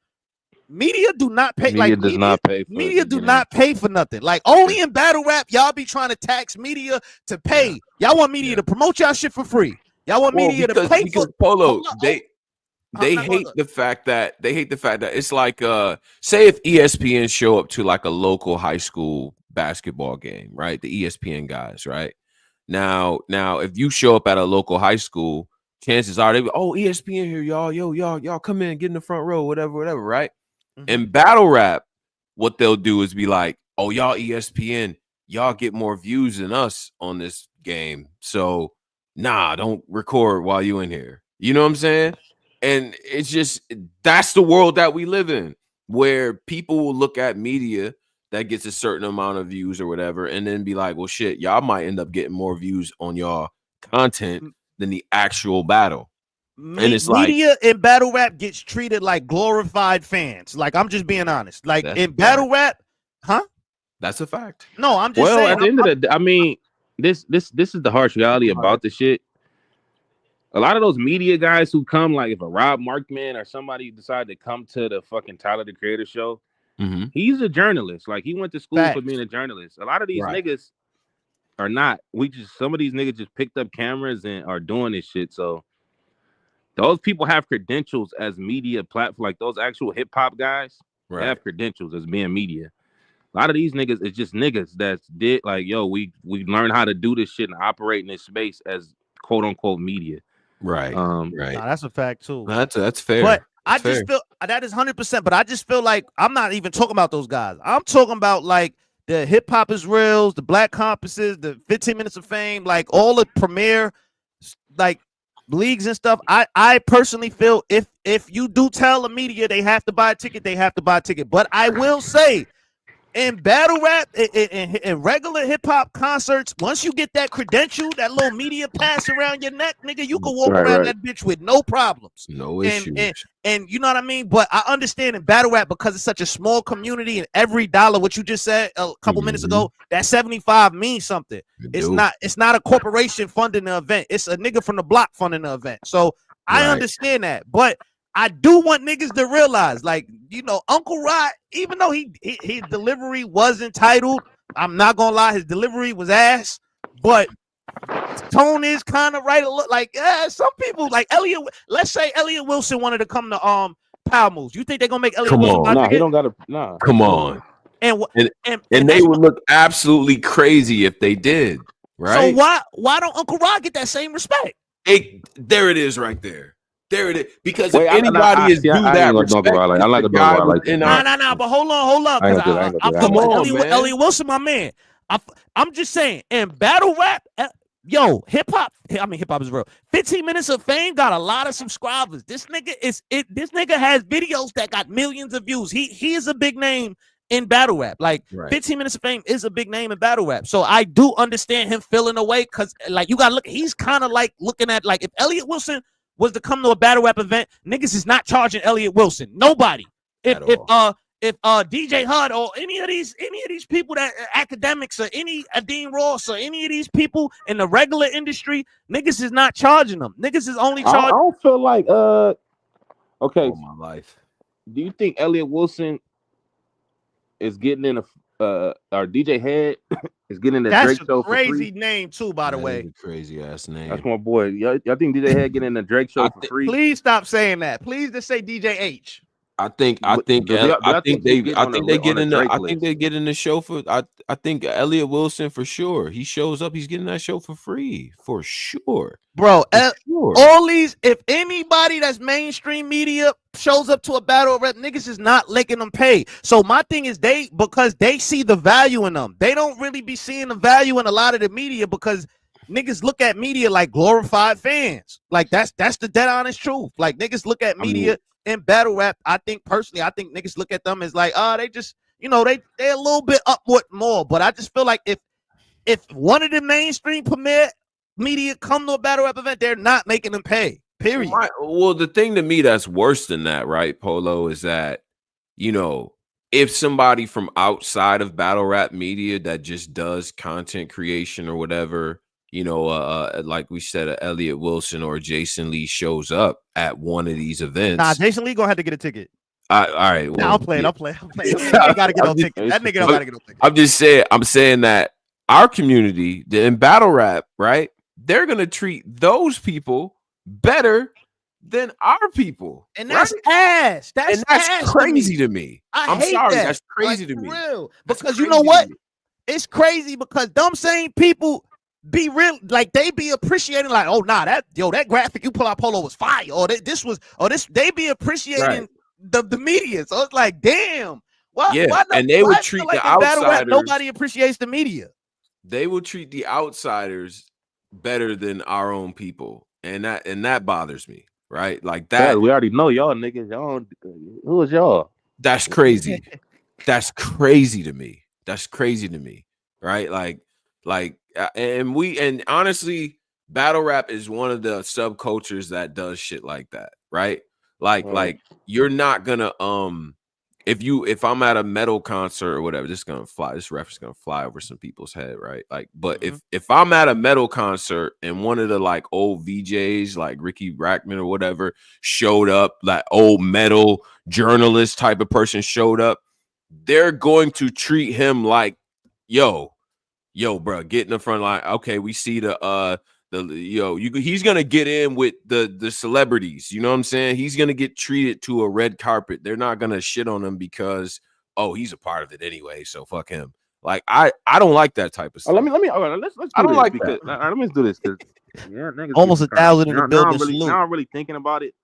media do not pay. Media do not pay for nothing. Like only in battle rap, y'all be trying to tax media to pay. Y'all want media to promote y'all shit for free. Y'all want media to pay for Polo. They hate the fact that it's like say if ESPN show up to like a local high school basketball game, right? The ESPN guys, right? Now if you show up at a local high school, chances are they ESPN here, y'all come in, get in the front row, whatever, right? In battle rap, what they'll do is be like, oh, y'all ESPN, y'all get more views than us on this game, so don't record while you in here. You know what I'm saying? And it's just, that's the world that we live in, where people will look at media that gets a certain amount of views or whatever, and then be like, well, shit, y'all might end up getting more views on y'all content than the actual battle. And it's media in battle rap gets treated like glorified fans. Like, I'm just being honest. Like in battle rap, that's a fact. No, I'm just saying. At the end of the day, I mean, this is the harsh reality about the shit. A lot of those media guys who come, like if a Rob Markman or somebody decide to come to the fucking Tyler the Creator show, he's a journalist. Like he went to school for being a journalist. A lot of these niggas are not. Some of these niggas just picked up cameras and are doing this shit. So those people have credentials as media platform. Like those actual hip hop guys have credentials as being media. A lot of these niggas is just niggas that did like, yo, we learned how to do this shit and operate in this space as quote unquote media. Right. Right. Nah, that's a fact too. That's fair. But I just feel that is 100%. But I just feel like I'm not even talking about those guys. I'm talking about like the hip hop is reals, the Black Compasses, the 15 Minutes of Fame, like all the premier like leagues and stuff. I personally feel if you do tell the media they have to buy a ticket, they have to buy a ticket. But I will say, in battle rap, in regular hip hop concerts, once you get that credential, that little media pass around your neck, nigga, you can walk around that bitch with no problems, no issues. And you know what I mean. But I understand in battle rap, because it's such a small community, and every dollar, what you just said a couple minutes ago, that 75 means something. It's not a corporation funding the event. It's a nigga from the block funding the event. So I understand that, but I do want niggas to realize, like, you know, Uncle Rod, even though his delivery was entitled, I'm not gonna lie, his delivery was ass, but tone is kind of right. Like, some people like Elliot. Let's say Elliot Wilson wanted to come to Power Moves. You think they're gonna make Elliot Wilson? Nah, he don't gotta. Nah, come on. And they would look absolutely crazy if they did, right? So why don't Uncle Rod get that same respect? There it is, right there. There it is. Because if anybody is due that respect, I like a dog like that. Nah. But hold on. Elliot Wilson, my man. I'm just saying, in battle rap, Yo, hip hop is real. 15 Minutes of Fame got a lot of subscribers. This nigga this nigga has videos that got millions of views. He is a big name in battle rap. Like 15 Minutes of Fame is a big name in battle rap. So I do understand him feeling away because like you gotta look, he's kind of like looking at like if Elliott Wilson was to come to a battle rap event, niggas is not charging Elliott Wilson. Nobody. If DJ HUD or any of these people that academics or any Dean Ross or any of these people in the regular industry, niggas is not charging them. Niggas is only charging. I don't feel like okay. All my life. Do you think Elliott Wilson is getting in or DJ Head is getting in the Drake show for free? That's a crazy name too, by the way. Crazy ass name. That's my boy. Y'all think DJ Head getting in the Drake show for free? Please stop saying that. Please just say DJ H. I think they get in the show for. I think Elliott Wilson for sure. He shows up. He's getting that show for free for sure, bro. All these, if anybody that's mainstream media shows up to a battle rap, niggas is not letting them pay. So my thing is because they see the value in them. They don't really be seeing the value in a lot of the media because niggas look at media like glorified fans. Like that's the dead honest truth. Like niggas look at media. In battle rap, I think niggas look at them as like, they just, they a little bit upward more. But I just feel like if one of the mainstream premier media come to a battle rap event, they're not making them pay. Period. Well, the thing to me that's worse than that, right, Polo, is that, if somebody from outside of battle rap media that just does content creation or whatever, like we said, Elliott Wilson or Jason Lee shows up at one of these events. Nah, Jason Lee gonna have to get a ticket. All right. Well, I'm playing. That nigga gotta get no ticket. That nigga don't gotta get no ticket. I'm saying that our community in battle rap, right? They're gonna treat those people better than our people. And that's ass. That's crazy to me. I'm sorry. That's crazy to me. Real. Because you know what? It's crazy because them same people be real, like they be appreciating, like, oh nah, that graphic you pull out, Polo, was fire, or they be appreciating the media. So it's like, damn, why and they would treat the outsiders. Nobody appreciates the media. They will treat the outsiders better than our own people, and that bothers me, right? Like that. Yeah, we already know y'all niggas. Y'all, who is y'all? That's crazy. That's crazy to me. Right? And honestly, battle rap is one of the subcultures that does shit like that, right? Like you're not gonna if I'm at a metal concert or whatever, this ref is gonna fly over some people's head, right? Like, but if I'm at a metal concert and one of the like old VJs like Ricky Rackman or whatever showed up, like old metal journalist type of person showed up, they're going to treat him like, yo, bro, get in the front line. Okay, we see he's gonna get in with the celebrities. You know what I'm saying? He's gonna get treated to a red carpet. They're not gonna shit on him because he's a part of it anyway. So fuck him. Like I don't like that type of stuff. Let me. All right, let's do I don't this like because let me do this because niggas almost 1,000 in the building. Now I'm really thinking about it.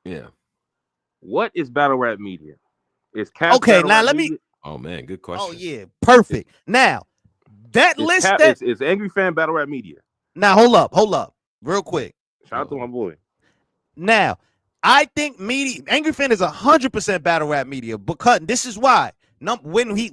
Yeah. What is battle rap media? Is okay? Now let me. Oh man, good question. Oh yeah, perfect. Now that list is Angry Fan battle rap media. Now hold up, real quick. Shout out to my boy. Now I think Angry Fan is 100% battle rap media because this is why. When he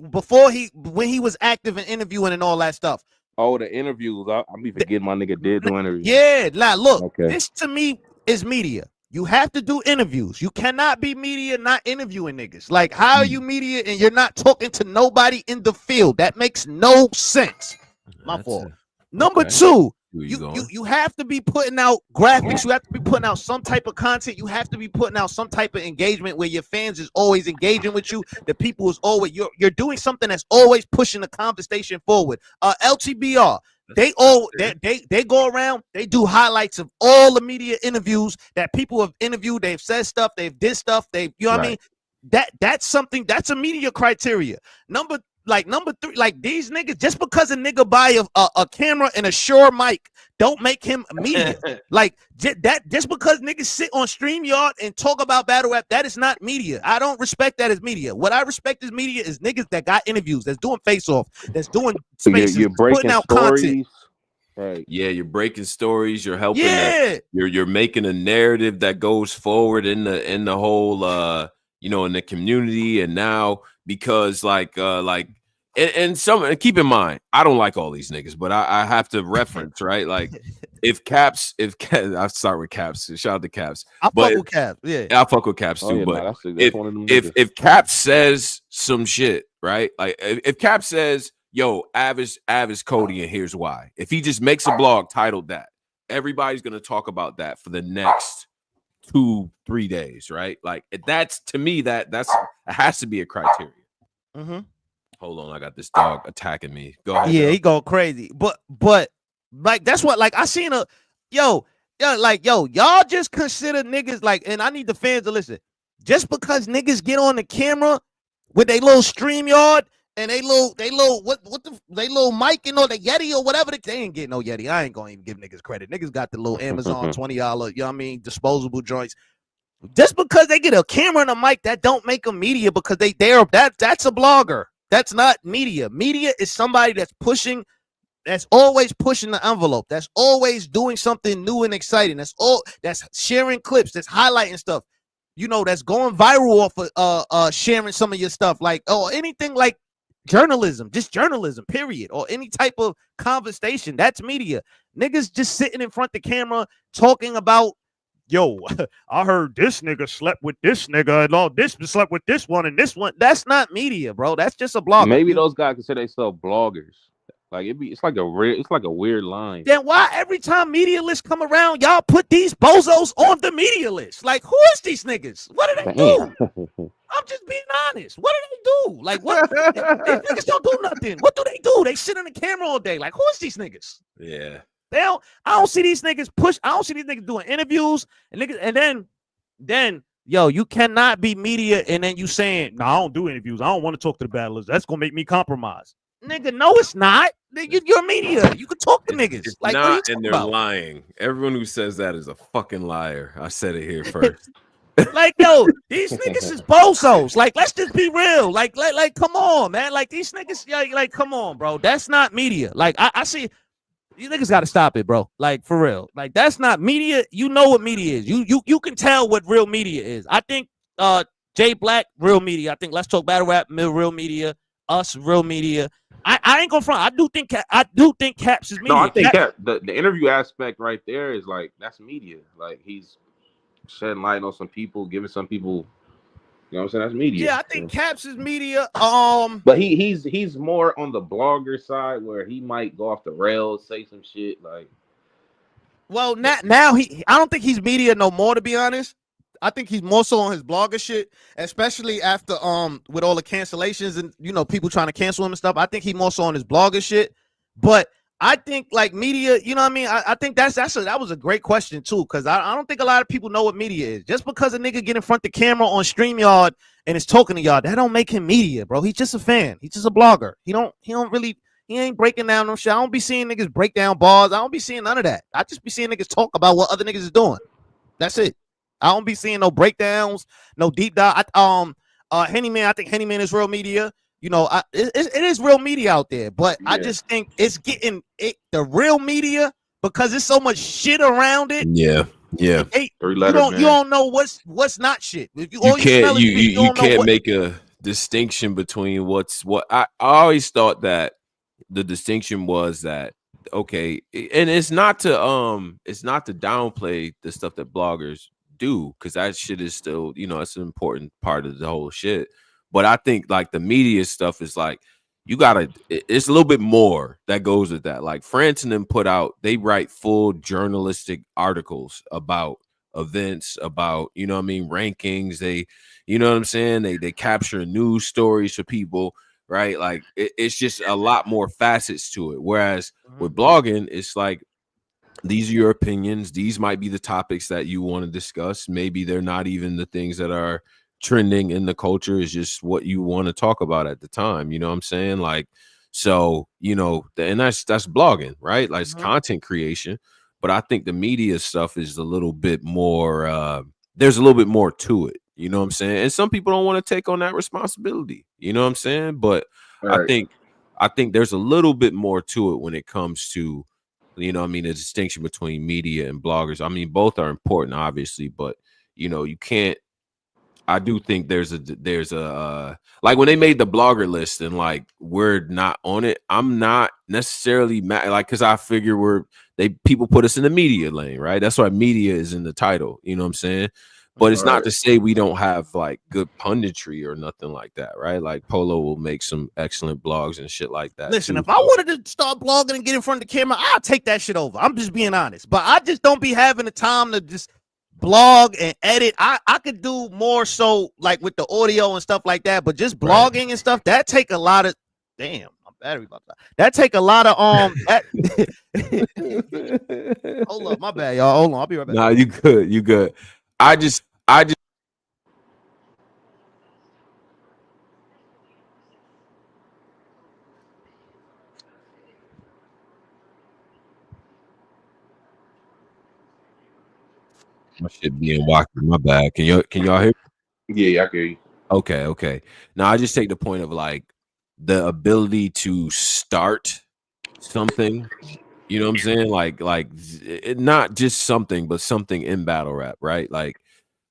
was active in interviewing and all that stuff. Oh, the interviews. I'm be forgetting my nigga did do interviews. Yeah, now look, this to me is media. You have to do interviews. You cannot be media not interviewing niggas. Like, how are you media and you're not talking to nobody in the field? That makes no sense. My fault. Number two, you have to be putting out graphics. You have to be putting out some type of content. You have to be putting out some type of engagement where your fans is always engaging with you. The people is always you're doing something that's always pushing the conversation forward. LTBR. They go around, they do highlights of all the media interviews that people have interviewed, they've said stuff, they've did stuff, what I mean? That's something, that's a media criteria. Number three, like these niggas, just because a nigga buy a camera and a Shure mic, don't make him media. Like that, just because niggas sit on StreamYard and talk about battle rap, that is not media. I don't respect that as media. What I respect as media is niggas that got interviews, that's doing face off, that's doing spaces, you're breaking putting out stories. content. Right. Yeah, you're breaking stories. You're helping. Yeah. You're making a narrative that goes forward in the whole in the community. And now because and some keep in mind, I don't like all these niggas, but I have to reference right. Like I start with Caps. Shout out to Caps. I But fuck with Caps. Yeah. I fuck with Caps Oh too. yeah, But that's if one of them if niggas. if Cap says some shit, right? Like if Cap says, "Yo, Av is COTY, and here's why." If he just makes a blog titled that, everybody's gonna talk about that for the next 2-3 days, right? Like that's to me that's it has to be a criteria. Mm-hmm. Hold on, I got this dog attacking me. Go ahead. Yeah, Dog. he go crazy. But like that's what like I seen y'all just consider niggas like, and I need the fans to listen. Just because niggas get on the camera with they little StreamYard and they little they little mic and all the Yeti or whatever, they ain't getting no Yeti. I ain't gonna even give niggas credit. Niggas got the little Amazon $20, you know what I mean, disposable joints. Just because they get a camera and a mic, that don't make them media, because that's a blogger. That's not media. Media is somebody that's always pushing the envelope. That's always doing something new and exciting. That's sharing clips. That's highlighting stuff. That's going viral off of sharing some of your stuff, like anything like journalism, just journalism, period, or any type of conversation. That's media. Niggas just sitting in front of the camera talking about, yo, I heard this nigga slept with this nigga and all this slept with this one and this one. That's not media, bro. That's just a blogger. Maybe those guys consider themselves bloggers. Like it's like a weird line. Then why every time media lists come around, y'all put these bozos on the media list? Like, who is these niggas? What do they do? I'm just being honest. What do they do? Like, what? These niggas don't do nothing. What do they do? They sit on the camera all day. Like, who is these niggas? Yeah. I don't see these niggas push. I don't see these niggas doing interviews and niggas. And then, yo, you cannot be media and then you saying, no, I don't do interviews. I don't want to talk to the battlers. That's gonna make me compromise. Nigga, no, it's not. You're media. You can talk to niggas. It's like, not, and they're lying. Everyone who says that is a fucking liar. I said it here first. Like, yo, these niggas is bozos. Like, let's just be real. Like, come on, man. Like, these niggas, like, come on, bro. That's not media. Like, I see. You niggas got to stop it, bro. Like, for real. Like, that's not media. You know what media is. You can tell what real media is. I think Jay Black, real media. I think Let's Talk Battle Rap, real media. Us, real media. I ain't gonna front. I do think Caps is media. No, I think the interview aspect right there is like, that's media. Like, he's shedding light on some people, giving some people, you know what I'm saying? That's media. Yeah, I think Caps is media. But he's more on the blogger side, where he might go off the rails, say some shit like. Well, now I don't think he's media no more, to be honest. I think he's more so on his blogger shit, especially after with all the cancellations and people trying to cancel him and stuff. I think he's more so on his blogger shit. But I think like media, you know what I mean? I think that was a great question too, because I don't think a lot of people know what media is. Just because a nigga get in front of the camera on StreamYard and is talking to y'all, that don't make him media, bro. He's just a fan. He's just a blogger. He ain't breaking down no shit. I don't be seeing niggas break down bars. I don't be seeing none of that. I just be seeing niggas talk about what other niggas is doing. That's it. I don't be seeing no breakdowns, no deep dive. Henny Man, I think Henny Man is real media. It is real media out there, but yeah. I just think it's getting the real media, because there's so much shit around it. Yeah. You don't know what's not shit. You can't make a distinction between what. I always thought that the distinction was that, okay, and it's not to downplay the stuff that bloggers do, because that shit is still, it's an important part of the whole shit. But I think like the media stuff is like, it's a little bit more that goes with that. Like France and them they write full journalistic articles about events, about, rankings. They, you know what I'm saying? They capture news stories for people, right? Like it's just a lot more facets to it. Whereas with blogging, it's like, these are your opinions. These might be the topics that you want to discuss. Maybe they're not even the things that are trending in the culture. Is just what you want to talk about at the time. You know what I'm saying? Like, so, and that's blogging, right? Like it's content creation. But I think the media stuff is a little bit more, there's a little bit more to it. You know what I'm saying? And some people don't want to take on that responsibility. You know what I'm saying? But right. I think there's a little bit more to it when it comes to You know, I mean, the distinction between media and bloggers. I mean, both are important, obviously, but you know, you can't. I do think there's a like when they made the blogger list and like we're not on it. I'm not necessarily mad, like, because I figure people put us in the media lane, right? That's why media is in the title. You know what I'm saying? But it's not to say we don't have like good punditry or nothing like that, right? Like Polo will make some excellent blogs and shit like that. Listen, too, if I wanted to start blogging and get in front of the camera, I'll take that shit over. I'm just being honest. But I just don't be having the time to just blog and edit. I could do more so like with the audio and stuff like that, but just blogging and stuff, that take a lot of damn, my battery about to, that take a lot of hold up, my bad, y'all. Hold on, I'll be right back. Nah, you good. I just my shit being walked in my bag. Can y'all hear? Yeah, I can hear you. Okay. Now I just take the point of like the ability to start something. You know what I'm saying? Like not just something, but something in battle rap, right? Like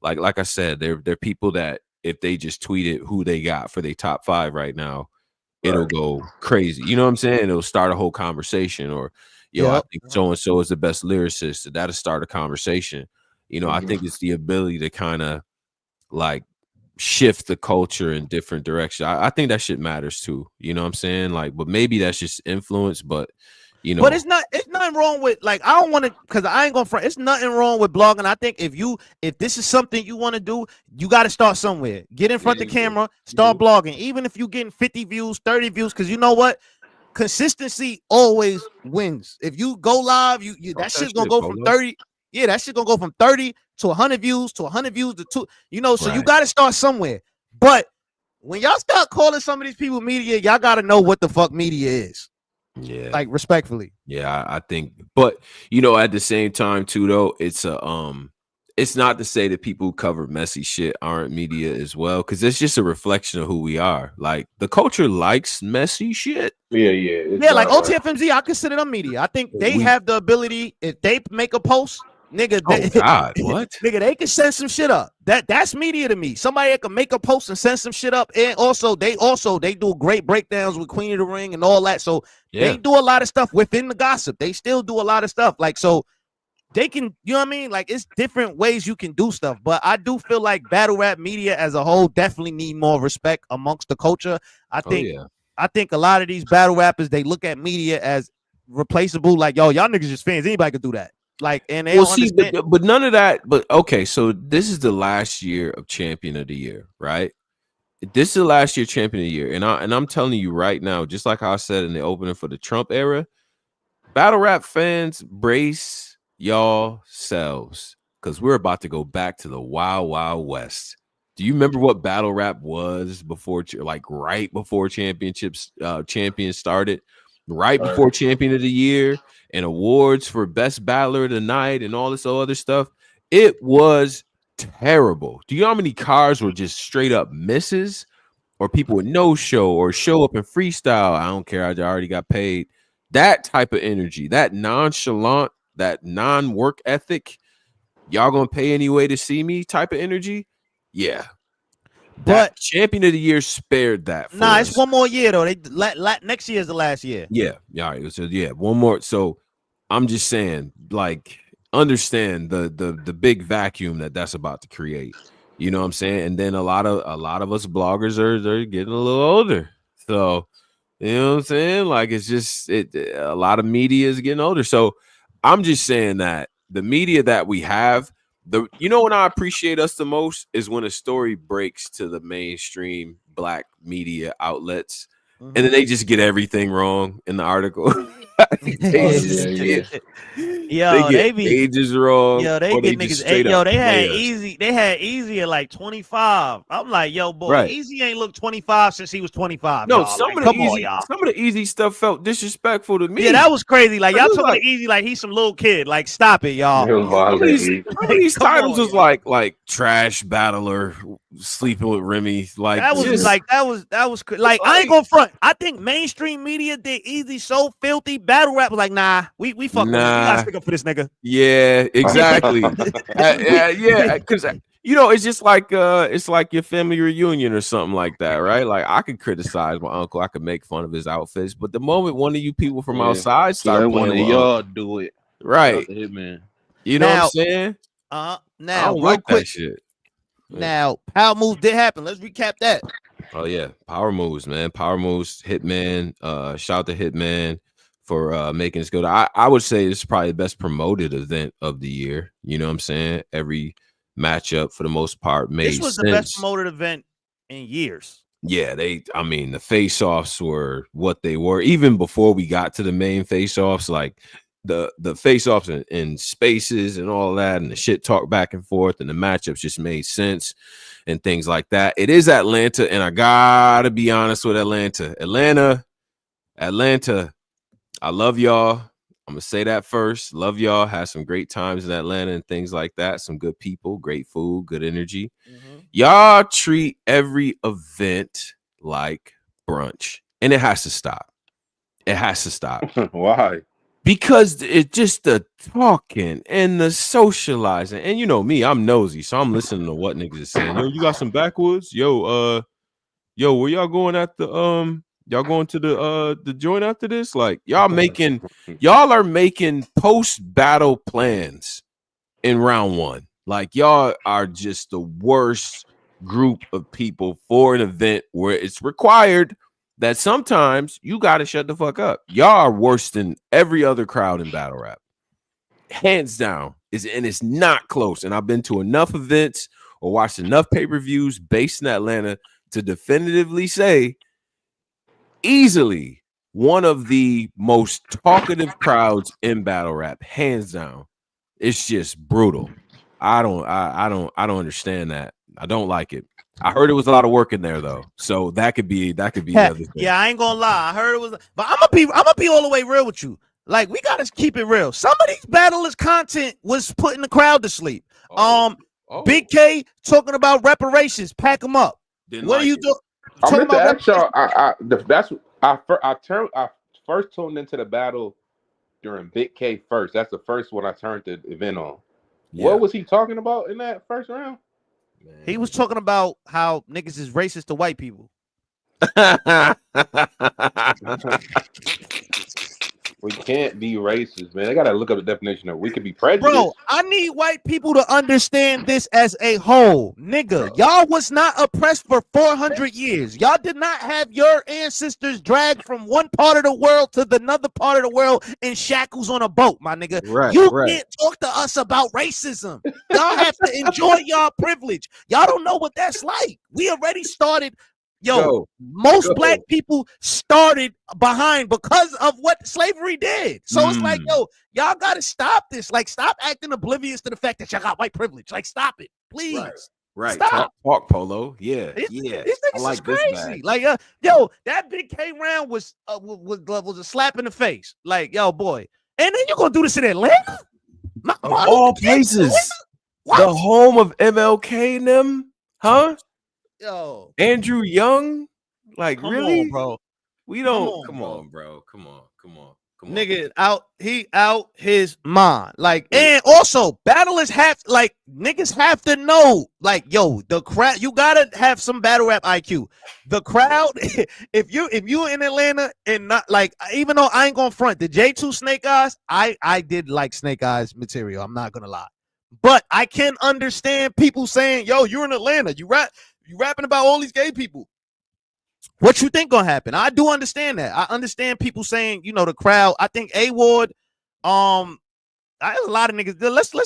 I said, they're people that if they just tweeted who they got for their top 5 right now, it'll go crazy. You know what I'm saying? It'll start a whole conversation, or I think so and so is the best lyricist. That'll start a conversation. You know, I think it's the ability to kind of like shift the culture in different directions. I think that shit matters too. You know what I'm saying? Like, but maybe that's just influence, but you know. But it's nothing wrong with, like, I don't want to, because I ain't gonna front. It's nothing wrong with blogging. I think if this is something you want to do, you got to start somewhere. Get in front of the camera, start blogging. Even if you getting 50 views, 30 views, because you know what? Consistency always wins. If you go live, that shit's gonna go from 30. Yeah, that shit gonna go from 30 to 100 views to 100 views to 2. You know, so you got to start somewhere. But when y'all start calling some of these people media, y'all got to know what the fuck media is. Yeah, like respectfully. Yeah, I think, but you know, at the same time too, though, it's not to say that people who cover messy shit aren't media as well, because it's just a reflection of who we are. Like the culture likes messy shit. Yeah. Like OTFMZ, I consider them media. I think they have the ability, if they make a post, nigga. God, what? Nigga, they can send some shit up. That's media to me. Somebody that can make a post and send some shit up, and they do great breakdowns with Queen of the Ring and all that. So they do a lot of stuff within the gossip. They still do a lot of stuff. Like, so they can, you know what I mean? Like, it's different ways you can do stuff. But I do feel like battle rap media as a whole definitely need more respect amongst the culture. I think a lot of these battle rappers, they look at media as replaceable. Like, yo, y'all niggas just fans. Anybody can do that. Like, and they don't understand. But none of that. But okay, so this is the last year of Champion of the Year, right? This is the last year Champion of the Year, and I'm telling you right now, just like I said in the opening for the Trump era, battle rap fans, brace y'all selves, because we're about to go back to the Wild Wild West. Do you remember what battle rap was before, like right before champions started, right before Champion of the Year and awards for best battler of the night and all this other stuff? It was terrible. Do you know how many cars were just straight up misses, or people with no show or show up and freestyle? I don't care. I already got paid. That type of energy, that nonchalant, that non-work ethic, y'all gonna pay anyway to see me type of energy. Yeah, but that Champion of the Year spared that. Nah, it's one more year though. They next year is the last year. Yeah, right. So one more. So I'm just saying, like, understand the big vacuum that's about to create. You know what I'm saying? And then a lot of us bloggers are getting a little older. So you know what I'm saying? Like, it's just a lot of media is getting older. So I'm just saying that the media that we have, when I appreciate us the most is when a story breaks to the mainstream black media outlets, and then they just get everything wrong in the article. They get ages wrong. Yo, they get niggas. Yo, they had easy. They had easy at like 25. I'm like, yo, boy, Easy ain't looked 25 since he was 25. No, some of the easy stuff felt disrespectful to me. Yeah, that was crazy. Like, y'all talking like, Easy like he's some little kid. Like, stop it, y'all. These titles was like trash battler, sleeping with Remy. Like that was just, like like I ain't gonna front. I think mainstream media did Easy so filthy. Battle rap was like, nah, we fuck with him. We gotta stick up for this nigga. Yeah, exactly. Yeah, because it's just like it's like your family reunion or something like that, right? Like I could criticize my uncle, I could make fun of his outfits, but the moment one of you people from outside start playing with y'all do it, right? Hitman. You know what I'm saying? Now, I don't real like quick, that shit. Now, power move did happen. Let's recap that. Oh yeah, power moves, man. Power moves. Hitman. Shout out to Hitman for making this good. I would say this is probably the best promoted event of the year. You know what I'm saying? Every matchup for the most part made sense. This was the best promoted event in years. Yeah, I mean, the face-offs were what they were. Even before we got to the main face-offs, like the face-offs in spaces and all that, and the shit talk back and forth, and the matchups just made sense and things like that. It is Atlanta, and I gotta be honest with Atlanta. Atlanta, I love y'all. I'm gonna say that first. Love y'all. Had some great times in Atlanta and things like that. Some good people, great food, good energy. Y'all treat every event like brunch, and it has to stop. It has to stop. Why? Because it's just the talking and the socializing. And you know me, I'm nosy, so I'm listening to what niggas is saying. Yo, you got some backwoods? Yo, where y'all going at the y'all going to the joint after this? Like y'all are making post-battle plans in round one. Like y'all are just the worst group of people for an event where it's required that sometimes you got to shut the fuck up. Y'all are worse than every other crowd in battle rap. Hands down. And it's not close. And I've been to enough events or watched enough pay-per-views based in Atlanta to definitively say easily one of the most talkative crowds in battle rap. Hands down. It's just brutal. I don't understand that. I don't like it. I heard it was a lot of work in there though, so that could be the other thing. Yeah, I ain't gonna lie. I heard it was, but I'm gonna be all the way real with you. Like we gotta keep it real. Some of these battlers' content was putting the crowd to sleep. Big K talking about reparations. Pack them up. What are you doing? I meant to ask y'all. I first tuned into the battle during Big K first. That's the first one I turned the event on. Yeah. What was he talking about in that first round? Man. He was talking about how niggas is racist to white people. We can't be racist, man. I gotta look up the definition of we could be prejudiced. Bro, I need white people to understand this as a whole. Nigga, y'all was not oppressed for 400 years. Y'all did not have your ancestors dragged from one part of the world to the another part of the world in shackles on a boat, my nigga. You can't talk to us about racism. Y'all have to enjoy y'all privilege. Y'all don't know what that's like. We already started. Most black people started behind because of what slavery did. So it's like, y'all got to stop this. Like, stop acting oblivious to the fact that y'all got white privilege. Like, stop it, please. Right. Stop. Talk Polo. Yeah. These I niggas like is crazy. Like, that Big K round was a slap in the face. Like, yo, boy. And then you're going to do this in Atlanta? Of all places. The home of MLK and them? Huh? Yo, Andrew Young, like come really, on, bro? We don't. Come on, bro. Come on. Nigga, he out his mind. Like, and also battlers niggas have to know. Like, yo, the crowd. You gotta have some battle rap IQ. The crowd. if you in Atlanta and not like, even though I ain't gonna front the J2 Snake Eyes, I did like Snake Eyes material. I'm not gonna lie, but I can understand people saying, yo, you're in Atlanta. You rapping about all these gay people. What you think gonna happen? I do understand that. I understand people saying, the crowd. I think A-Ward, there's a lot of niggas.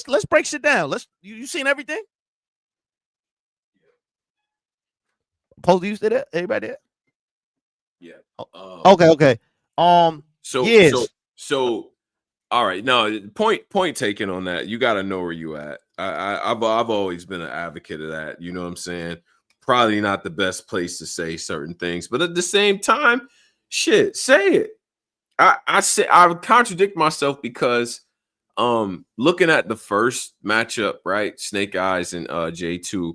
Let's break shit down. You seen everything? Posey, you still there? Everybody there? Yeah. Okay. So all right. No, point taken on that. You got to know where you at. I've always been an advocate of that. You know what I'm saying? Probably not the best place to say certain things, but at the same time, shit, say it. I would contradict myself because looking at the first matchup, right? Snake Eyes and J2,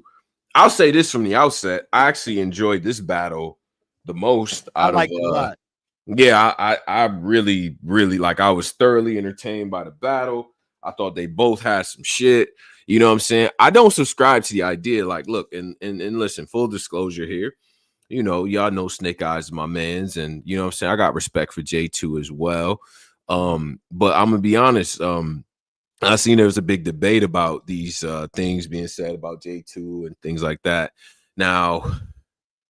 I'll say this from the outset. I actually enjoyed this battle the most out of it a lot. Yeah, I really, really like. I was thoroughly entertained by the battle. I thought they both had some shit. You know what I'm saying? I don't subscribe to the idea. Like, look, and listen, full disclosure here. You know, y'all know Snake Eyes is my man's, and you know what I'm saying? I got respect for J2 as well. But I'm gonna be honest. I seen there was a big debate about these things being said about J2 and things like that. Now,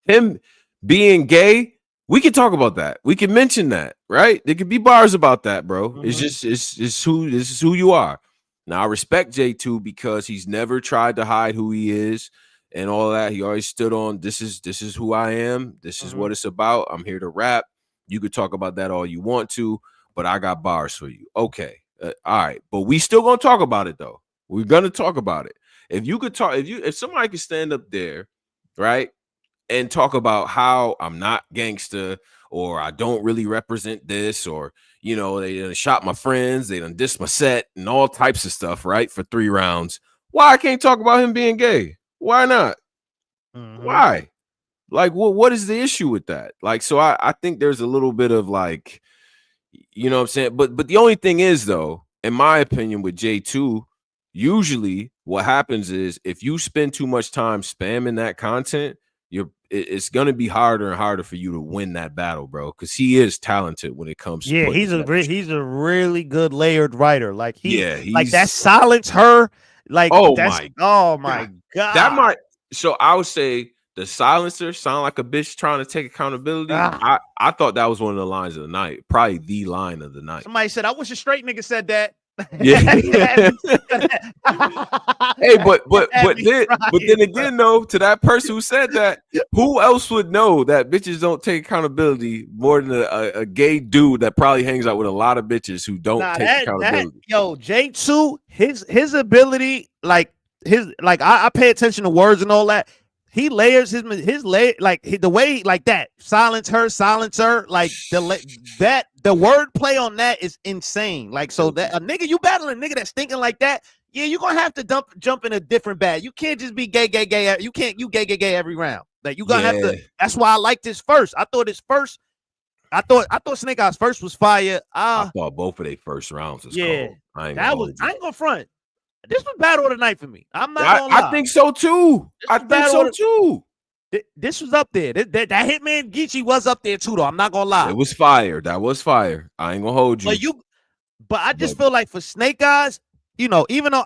him being gay, we can talk about that. We can mention that, right? There could be bars about that, bro. It's just this is who you are. Now, I respect J2 because he's never tried to hide who he is and all that. He always stood on this is who I am. This is what it's about. I'm here to rap. You could talk about that all you want to, but I got bars for you. Okay. All right, but we still gonna talk about it though. We're gonna talk about it. If you could talk, if somebody could stand up there, right, and talk about how I'm not gangster or I don't really represent this, or you know, they done shot my friends, they done dissed my set and all types of stuff, right, for 3 rounds. Why I can't talk about him being gay? Why not? Why? Like, what is the issue with that? Like, so I think there's a little bit of like, you know what I'm saying? But the only thing is, though, in my opinion, with J2, usually what happens is if you spend too much time spamming that content, it's gonna be harder and harder for you to win that battle, bro. Because he is talented when it comes to he's a really good layered writer. Like like that silence her. Like oh my god. That might so I would say the silencer sound like a bitch trying to take accountability. I thought that was one of the lines of the night, probably the line of the night. Somebody said, "I wish a straight nigga said that." Yeah. Hey, but then again, though, to that person who said that, who else would know that bitches don't take accountability more than a gay dude that probably hangs out with a lot of bitches who don't take accountability? J2, his ability, I pay attention to words and all that. He layers his like the way like that silence her like the word play on that is insane. Like, so that a nigga you battling a nigga that's thinking like that, yeah, you're gonna have to jump in a different bag. You can't just be gay. You can't gay every round. Like, you gonna have to. That's why I like this first. I thought Snake Eyes first was fire. I thought both of their first rounds was cold. I ain't gonna front. This was battle of the night for me. I'm not gonna lie. I think so too. This was up there. That Hitman Geechi was up there too, though. I'm not gonna lie. It was fire. That was fire. I ain't gonna hold you. But I just feel like for Snake Eyes, you know, even though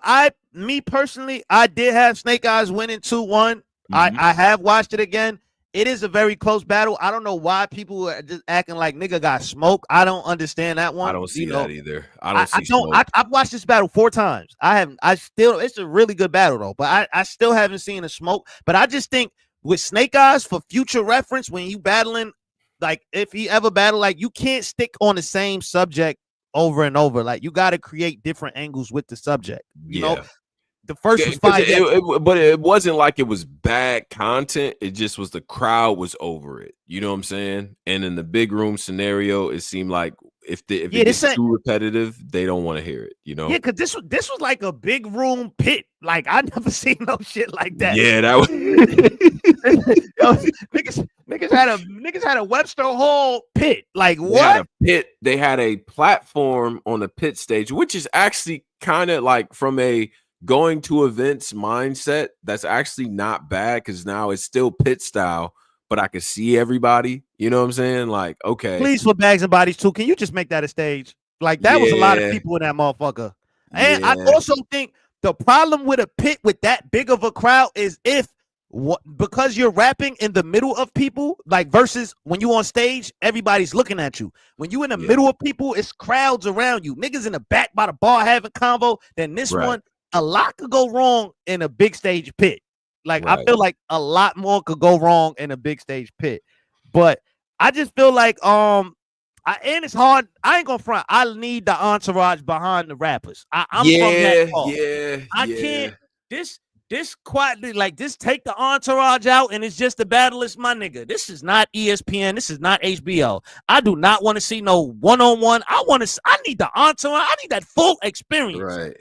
me personally, I did have Snake Eyes winning 2-1. I have watched it again. It is a very close battle. I don't know why people are just acting like nigga got smoke. I don't understand that one. I don't see that either. I've watched this battle 4 times. It's a really good battle though, but I still haven't seen a smoke. But I just think with Snake Eyes, for future reference, when you battling, like if he ever battle, like you can't stick on the same subject over and over. Like, you got to create different angles with the subject. You know? The first was fire, but it wasn't like it was bad content. It just was the crowd was over it. You know what I'm saying? And in the big room scenario, it seemed like if it gets too repetitive, they don't want to hear it. You know? Yeah, because this was like a big room pit. Like, I never seen no shit like that. Yeah, that was niggas had a Webster Hall pit. Like, what? They had a pit. They had a platform on the pit stage, which is actually kind of like from a going to events mindset, that's actually not bad because now it's still pit style, but I can see everybody. You know what I'm saying? Like, okay. Please, for Bags and Bodies too, can you just make that a stage? Like, that was a lot of people in that motherfucker. And I also think the problem with a pit with that big of a crowd is because you're rapping in the middle of people, like, versus when you on stage, everybody's looking at you. When you in the middle of people, it's crowds around you. Niggas in the back by the bar having convo. Then this one, a lot could go wrong in a big stage pit. Like, I feel like a lot more could go wrong in a big stage pit. But I just feel like and it's hard. I ain't gonna front. I need the entourage behind the rappers. I'm from that part. I can't this quietly, like, this take the entourage out and it's just the battle. It's my nigga. This is not ESPN. This is not HBO. I do not want to see no one-on-one. I need the entourage. I need that full experience. Right.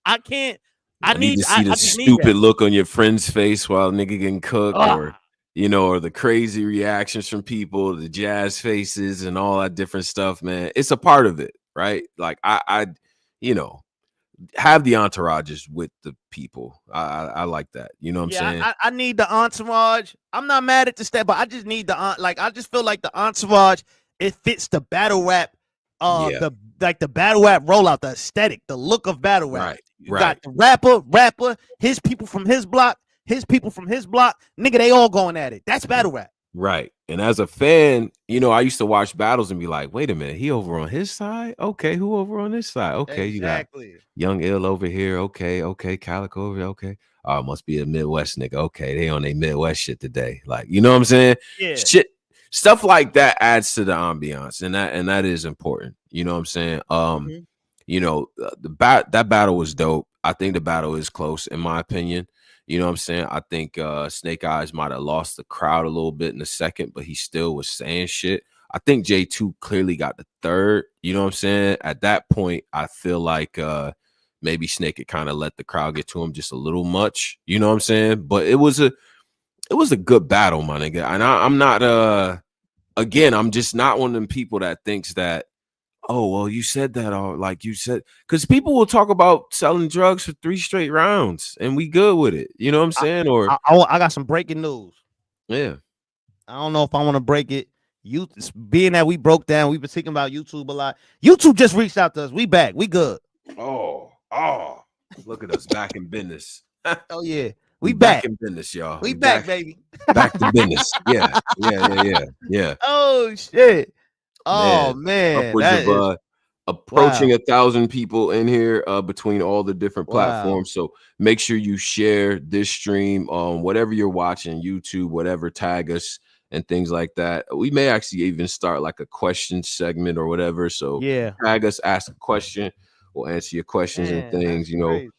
I can't. I need need to see the just need stupid that. look on your friend's face while nigga getting cooked, or Ah, or the crazy reactions from people, the jazz faces and all that different stuff, man. It's a part of it, right? Like I you know, have the entourages with the people. I like that. You know what I'm yeah, saying? I need the entourage. I'm not mad at the step, but I just need the like. I just feel like the entourage, it fits the battle rap, Yeah. the battle rap rollout, the aesthetic, the look of battle rap. Right. You Right. got the rapper, his people from his block, nigga, they all going at it. That's battle rap. Right. And as a fan, I used to watch battles and be like, wait a minute, he over on his side? Okay, who over on this side? Okay, you got Exactly. Young Ill over here. Okay, Calico over here. Okay. Oh, must be a Midwest nigga. Okay, they on a Midwest shit today. Like, you know what I'm saying? Yeah. Shit, stuff like that adds to the ambiance, and that is important. You know what I'm saying? Mhm. That battle was dope. I think the battle is close, in my opinion. You know what I'm saying? I think Snake Eyes might have lost the crowd a little bit in the second, but he still was saying shit. I think J2 clearly got the third. You know what I'm saying? At that point, I feel like maybe Snake had kind of let the crowd get to him just a little much. You know what I'm saying? But it was a good battle, my nigga. And I'm not again, I'm just not one of them people that thinks that, oh, well, you said that, or like you said, because people will talk about selling drugs for 3 straight rounds and we good with it. You know what I'm saying? Or I got some breaking news. yeah. I don't know if I want to break it. You being that we broke down, we've been speaking about YouTube a lot. YouTube just reached out to us. We back. We good. Oh, look at us back in business. Oh yeah, we back in business, y'all. We back, baby. Back to business. Yeah. Oh shit. Oh Man, man, upwards that of is approaching wow. 1,000 people in here between all the different Wow. platforms. So make sure you share this stream on whatever you're watching, YouTube, whatever, tag us and things like that. We may actually even start like a question segment or whatever. So Yeah. tag us, ask a question, we'll answer your questions and Man, things, that's crazy.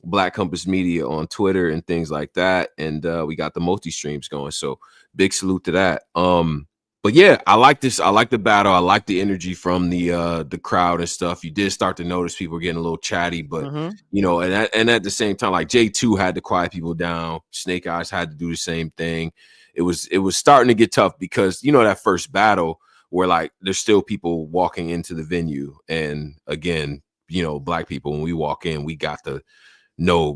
Black Compass Media on Twitter and things like that. And we got the multi-streams going. So big salute to that. But yeah, I like this. I like the battle. I like the energy from the crowd and stuff. You did start to notice people getting a little chatty, but and at the same time, like J2 had to quiet people down. Snake Eyes had to do the same thing. It was starting to get tough because that first battle where like there's still people walking into the venue, and again, Black people, when we walk in, we got to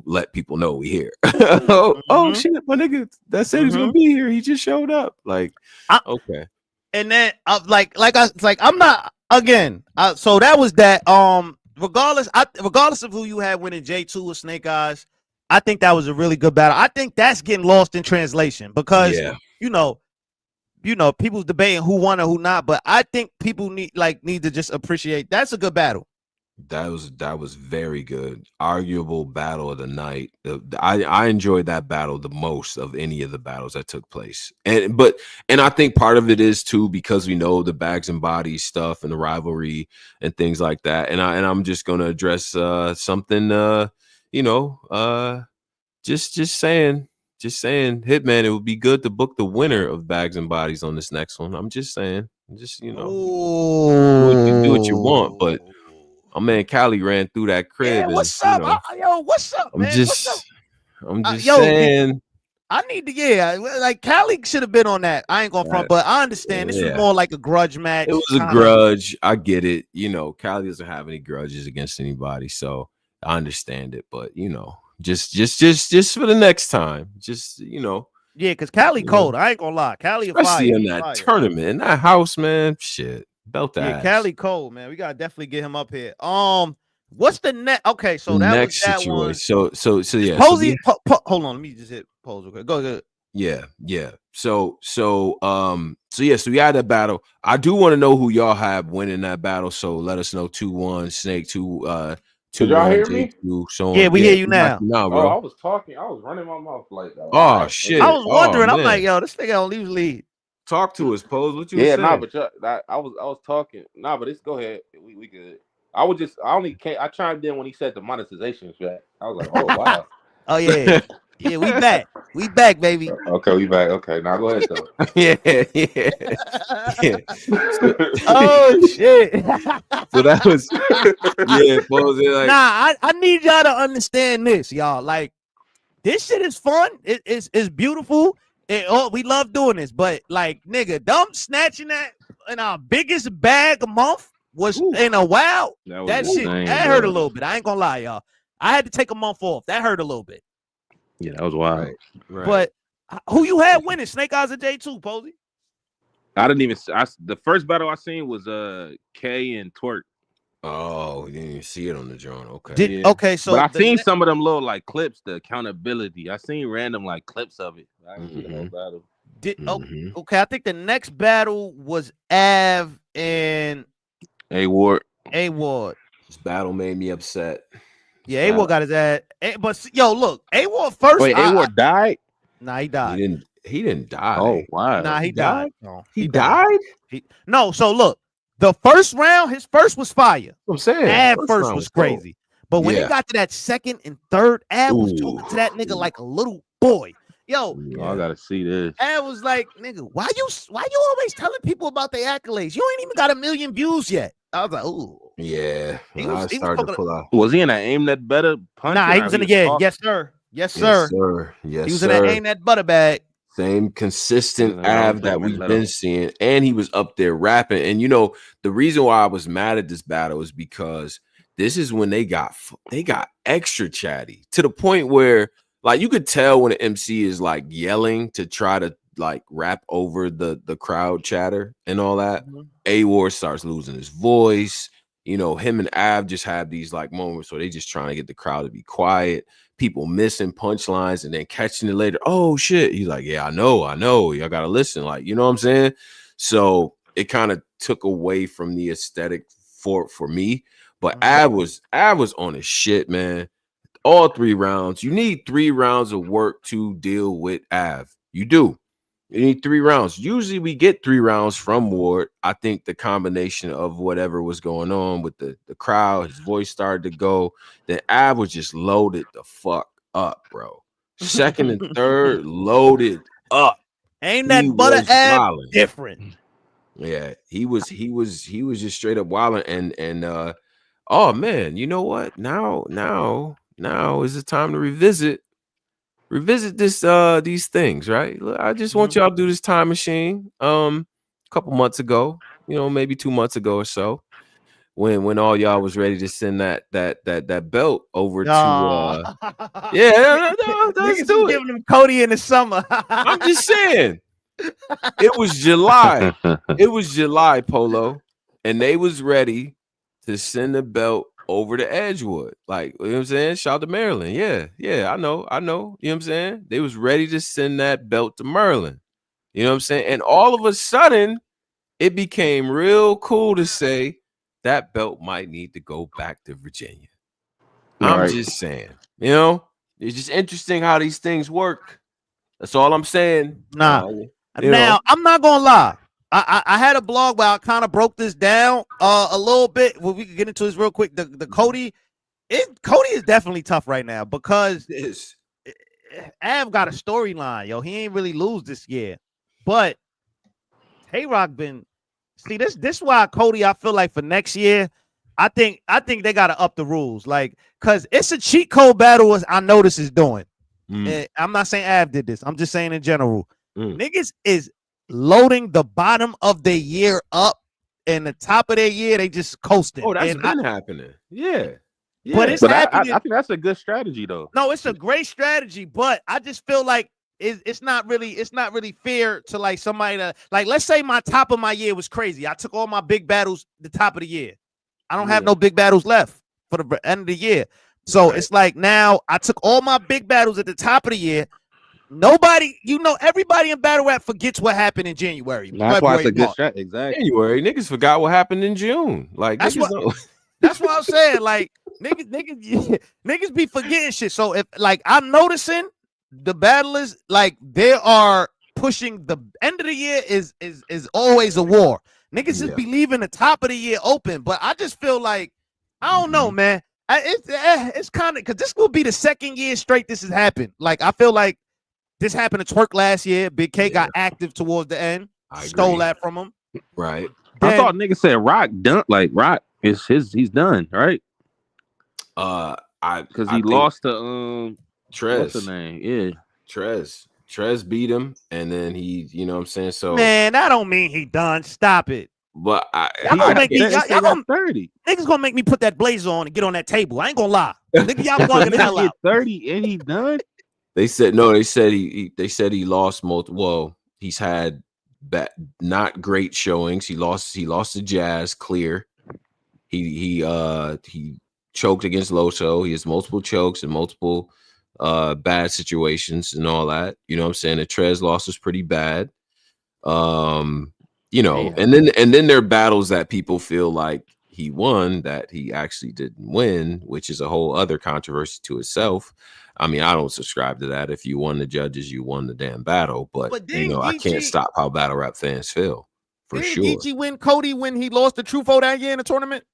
let people know we here. Oh shit, my nigga that said he's gonna be here, he just showed up. Like, okay. And then I'm not again. So that was that. Regardless of who you had winning, J2 or Snake Eyes, I think that was a really good battle. I think that's getting lost in translation because people's debating who won or who not. But I think people need to just appreciate that's a good battle. That was very good. Arguable battle of the night. I enjoyed that battle the most of any of the battles that took place. And I think part of it is too because we know the Bags and Bodies stuff and the rivalry and things like that. And I'm just gonna address something just saying, Hitman, it would be good to book the winner of Bags and Bodies on this next one. I'm just saying. Do what you want, but my man Cali ran through that crib. Yeah, what's up? What's up, man? I'm just saying. I need to, like Cali should have been on that. I ain't gonna front, but I understand this was more like a grudge match. It was a grudge. I get it. Cali doesn't have any grudges against anybody, so I understand it. But just for the next time, yeah, because Cali cold. I ain't gonna lie, Cali especially in that tournament, in that house, man. Shit. Belt that. Yeah, Cali Cole, man. We gotta definitely get him up here. What's the next? Okay, so that next was that situation. one. So yeah. Posey, hold on, let me just hit pose. Okay, go ahead. Yeah. So we had that battle. I do want to know who y'all have winning that battle. So let us know. 2-1 Snake, 2-1. Did y'all hear me? Yeah, we hear you now. Bro. I was talking. I was running my mouth like that. Oh shit! I was wondering. I'm like, yo, this nigga don't usually talk to us, Pose. What you saying? Nah, but I was talking. Nah, but it's go ahead. We good. I chimed in when he said the monetization track. I was like, oh wow. Oh yeah. Yeah, we back. We back, baby. Okay, we back. Okay, now go ahead though. Yeah. Yeah. Oh shit. So that was like, Nah, I need y'all to understand this, y'all. Like, this shit is fun. It's beautiful. We love doing this, but like, nigga, dumb snatching that in our biggest bag a month was in a while. That shit that hurt a little bit. I ain't gonna lie, y'all. I had to take a month off. That hurt a little bit. Yeah, that was wild. Right. But who you had winning? Snake Eyes or J2, Posey? I didn't even. The first battle I seen was K and Twerk. Oh, you didn't even see it on the joint. Okay. Okay, so but I seen some of them little like clips, the accountability. I seen random like clips of it. I didn't see the whole battle. Okay, I think the next battle was Av and A Ward. This battle made me upset. Yeah, A Ward got his ass. But yo, look, A Ward first. Wait, A Ward died? Nah, he died. He didn't die. Oh wow. Nah, he died. No, he died? No, so look, the first round, his first was fire. I'm saying Av first was crazy. But when it got to that second and third, Av was talking to that nigga like a little boy. Yo, I gotta see this. Av was like, nigga, why you always telling people about their accolades? You ain't even got 1 million views yet. I was like, ooh. Yeah. I started to pull out. Was he in that Aim That Better punch? Nah, he was in the yes, sir. Yes, sir. Yes, he was in that Aim That Butter bag. Same consistent Av that we've been seeing, and he was up there rapping. And you know, the reason why I was mad at this battle is because this is when they got extra chatty to the point where, like, you could tell when an MC is like yelling to try to like rap over the crowd chatter and all that. A Ward starts losing his voice. You know, him and Av just have these like moments where they just trying to get the crowd to be quiet. People missing punchlines and then catching it later. Oh shit. He's like, yeah, I know. Y'all gotta listen. Like, you know what I'm saying? So it kind of took away from the aesthetic for me. But Av was on his shit, man. All 3 rounds. You need 3 rounds of work to deal with Av. You do. You need 3 rounds. Usually we get 3 rounds from Ward. I think the combination of whatever was going on with the crowd, his voice started to go. Then Av was just loaded the fuck up, bro. Second and third, loaded up. Ain't that Butter Av different? Yeah, he was just straight up wilding. And oh man, you know what? Now is the time to revisit this these things, right? I just want y'all to do this time machine a couple months ago, you know, maybe 2 months ago or so, when all y'all was ready to send that belt over to let's do it. Giving them COTY in the summer. I'm just saying, it was July, Polo, and they was ready to send the belt over to Edgewood. Like, you know what I'm saying? Shout out to Maryland. Yeah, I know. You know what I'm saying? They was ready to send that belt to Maryland. You know what I'm saying? And all of a sudden, it became real cool to say that belt might need to go back to Virginia. I'm just saying, you know, it's just interesting how these things work. That's all I'm saying. Now, I'm not gonna lie. I had a blog where I kind of broke this down a little bit. Well, we can get into this real quick. The COTY is definitely tough right now because Av got a storyline, yo. He ain't really lose this year, but Tay-Rock been this why COTY, I feel like for next year, I think they gotta up the rules, like, cause it's a cheat code battle as I know this is doing. I'm not saying Av did this. I'm just saying in general, niggas is loading the bottom of the year up and the top of their year they just coasting. Oh, that's been happening. Yeah. But it's happening. I think that's a good strategy though. No, it's a great strategy, but I just feel like it's not really fair to like somebody to, like, let's say my top of my year was crazy. I took all my big battles the top of the year. I don't have no big battles left for the end of the year. So it's like now I took all my big battles at the top of the year. Nobody, everybody in battle rap forgets what happened in January. That's why it's a good strategy. Exactly. January, niggas forgot what happened in June. Like, that's what I'm saying. Like, niggas be forgetting shit. So if, like, I'm noticing the battlers, like, they are pushing the end of the year is always a war. Niggas just be leaving the top of the year open. But I just feel like, I don't know, man. It's kind of because this will be the second year straight this has happened. Like I feel like this happened to Twerk last year. Big K got active towards the end. Stole that from him. Right. Then, I thought niggas said Rock done. Like Rock is he's done, right? Because he lost to Trez. What's the name? Yeah, Trez beat him, and then he, you know what I'm saying? So man, that don't mean he done. Stop it. But y'all gonna make me, y'all gonna 30. Niggas gonna make me put that blazer on and get on that table. I ain't gonna lie. Nigga, y'all bugging the hell out. 30 and he's done. They said no. They said he lost multiple. Well, he's had not great showings. He lost to Jazz clear. He choked against Loso. He has multiple chokes and multiple bad situations and all that. You know what I'm saying? The Trez loss was pretty bad. You know, and then there are battles that people feel like he won that he actually didn't win, which is a whole other controversy to itself. I mean, I don't subscribe to that. If you won the judges, you won the damn battle. But you know, I can't stop how battle rap fans feel. For sure. Did Geechi win COTY when he lost the Trufo that year in the tournament?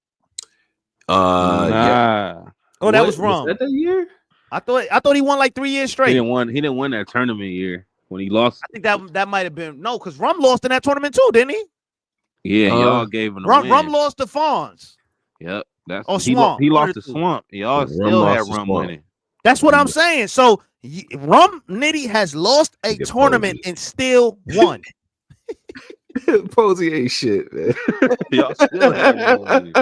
Yeah. Oh, that was wrong. Was that year? I thought he won like 3 years straight. He didn't win that tournament year when he lost. I think that might have been because Rum lost in that tournament too, didn't he? Yeah, y'all gave him Rum lost to Fawns. Yep. Swamp. He lost to Swamp. Y'all still had Rum winning. That's what I'm saying. So Rum Nitty has lost a tournament and still won. Posey ain't shit, man. Y'all still had Rum winning.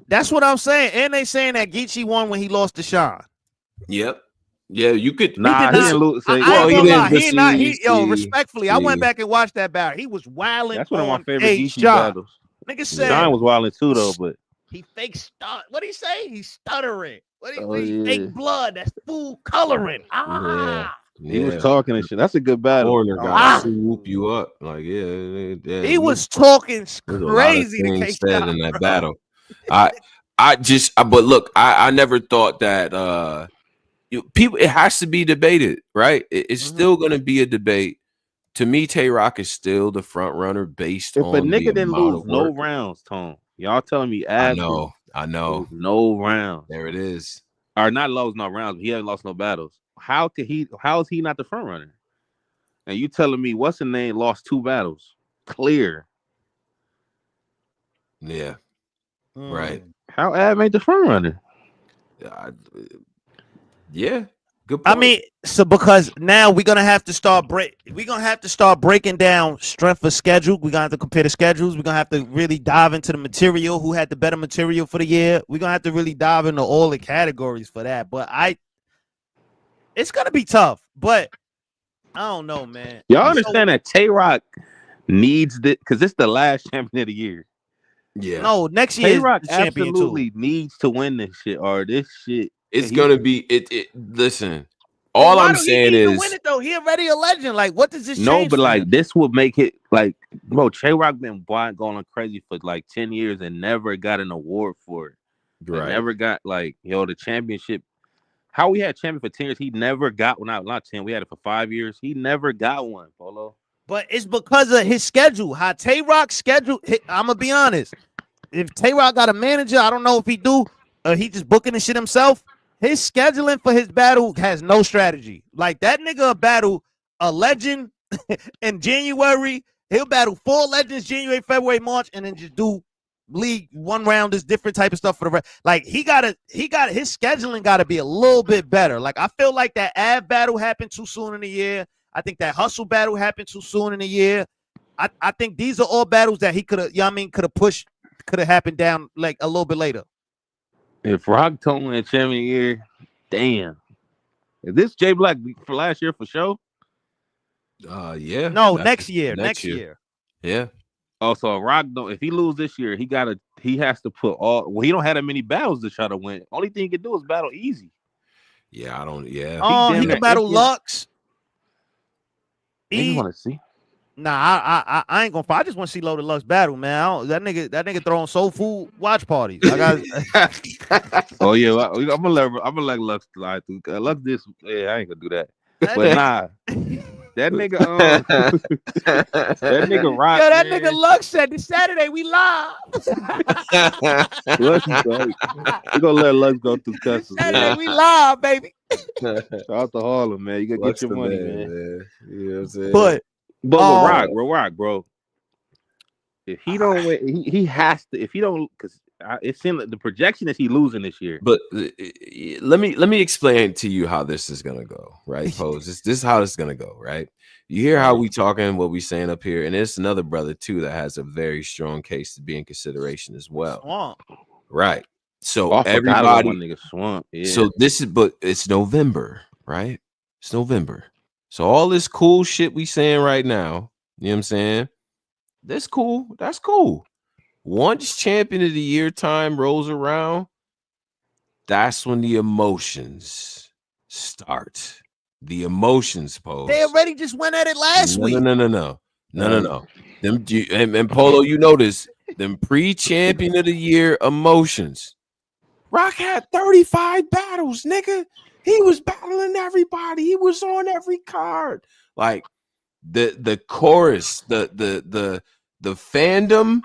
That's what I'm saying. And they saying that Geechi won when he lost to Sean. Yep. Yeah, you could. He didn't lose. Respectfully, I went back and watched that battle. He was wilding. That's one of my favorite Geechi battles. Nigga said Sean was wilding too, though. But he fake stutter. What he say? He's stuttering. He fake blood. That's food coloring. He was talking and shit. That's a good battle. Corner guy whoop you up. Like he was talking crazy to instead in that battle. But look, I never thought that people. It has to be debated, right? It's still going to be a debate. To me, Tay Rock is still the front runner based on. If a nigga didn't lose no rounds, Tom, y'all telling me average? I know. No rounds. There it is. Or not lost no rounds, but he hasn't lost no battles. How is he not the front runner? And you telling me what's the name lost 2 battles? Clear. Yeah. Right. How Ad made the front runner? Yeah. Good point. I mean, so because now we're gonna have to start breaking down strength of schedule. We're gonna have to compare the schedules. We're gonna have to really dive into the material. Who had the better material for the year? We're gonna have to really dive into all the categories for that. But it's gonna be tough. But I don't know, man. Y'all understand that Tay Rock needs this because it's the last champion of the year. Yeah. No, next year Tay Rock champion absolutely needs to win this shit, or this shit. It's gonna be it. Listen, all I'm saying is, win it though. He already a legend. Like, what does this? No, but like this would make it like, bro. Tay Rock been going crazy for like 10 years and never got an award for it. Right. Never got the championship. How we had champion for 10 years, he never got one. Not 10. We had it for 5 years. He never got one, Polo. But it's because of his schedule. How Tay Rock's schedule. I'm gonna be honest. If Tay Rock got a manager, I don't know if he do. He just booking the shit himself. His scheduling for his battle has no strategy. Like that nigga battle a legend in January. He'll battle 4 legends January, February, March, and then just do league 1 round, this different type of stuff for the rest. Like he got his scheduling got to be a little bit better. Like I feel like that Av battle happened too soon in the year. I think that Hustle battle happened too soon in the year. I think these are all battles that he could have pushed, could have happened down like a little bit later. If Rock don't win champion year, damn. Is this J Black for last year for sure? Yeah. No, next year. Yeah. Oh, so Rock don't. If he lose this year, he has to put all. Well, he don't have that many battles to try to win. Only thing he can do is battle easy. Yeah, I don't. Yeah. Oh, he can battle Lux. You want to see? Nah, I ain't gonna fight. I just want to see Loaded Lux battle, man. That nigga throwing soul food watch parties. Oh yeah, I'm gonna let Lux slide through. Lux this, yeah, I ain't gonna do that. But nah, That nigga, that nigga Rock. Yo, that man. nigga Lux said this Saturday we live. Lux is like, we gonna let Lux go through This customs, Saturday man. we live, baby. Shout out to Harlem, man. You gotta Lux get your the money, man. man. You know what I'm saying? But But Rock, bro. If he don't win, he has to. If he don't, because it seems like the projection is he losing this year. But let me explain to you how this is gonna go, right? Pose. This is how it's gonna go, right? You hear how we talking, what we saying up here, and there's another brother too that has a very strong case to be in consideration as well. Swamp. Right. So I forgot about my everybody, nigga Swamp. Yeah. so this is, but it's November, right? It's November. So all this cool shit we saying right now, you know what I'm saying? That's cool. That's cool. Once champion of the year time rolls around, that's when the emotions start. The emotions pose. They already just went at it last week. No. Them and Polo, you notice them pre-champion of the year emotions. Rock had 35 battles, nigga. He was battling everybody. He was on every card. Like the chorus, the fandom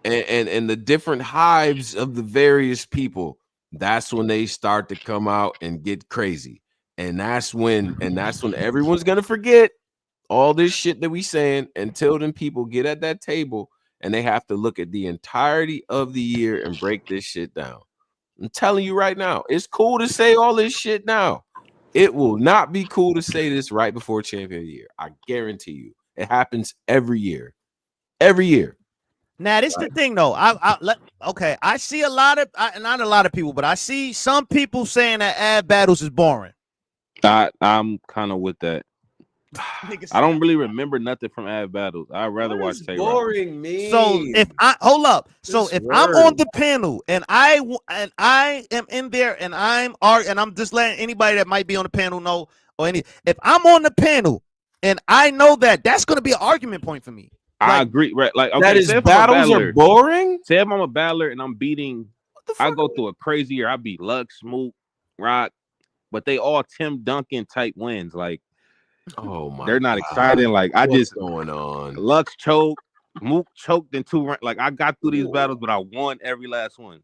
and the different hives of the various people. That's when they start to come out and get crazy. And that's when everyone's gonna forget all this shit that we saying until them people get at that table and they have to look at the entirety of the year and break this shit down. I'm telling you right now, it's cool to say all this shit now. It will not be cool to say this right before champion of the year. I guarantee you. It happens every year. Every year. Now, this the thing though. I see a lot of not a lot of people, but I see some people saying that ad battles is boring. I'm kind of with that. I don't really remember nothing from ad battles. I'd rather watch Tay Rock. Boring me. So if I hold up, so if I'm on the panel and I am in there and I'm just letting anybody that might be on the panel know if I'm on the panel and I know that's going to be an argument point for me. I agree, right? Like, okay, that is battles are boring. Say if I'm a battler and I'm beating, I go through a crazy year. I beat Lux, Smoot, Rock, but they all Tim Duncan type wins. Like, oh my, they're not exciting. Like, what's going on? Lux choked, Mook choked in 2 rounds. Like, I got through these battles, but I won every last one.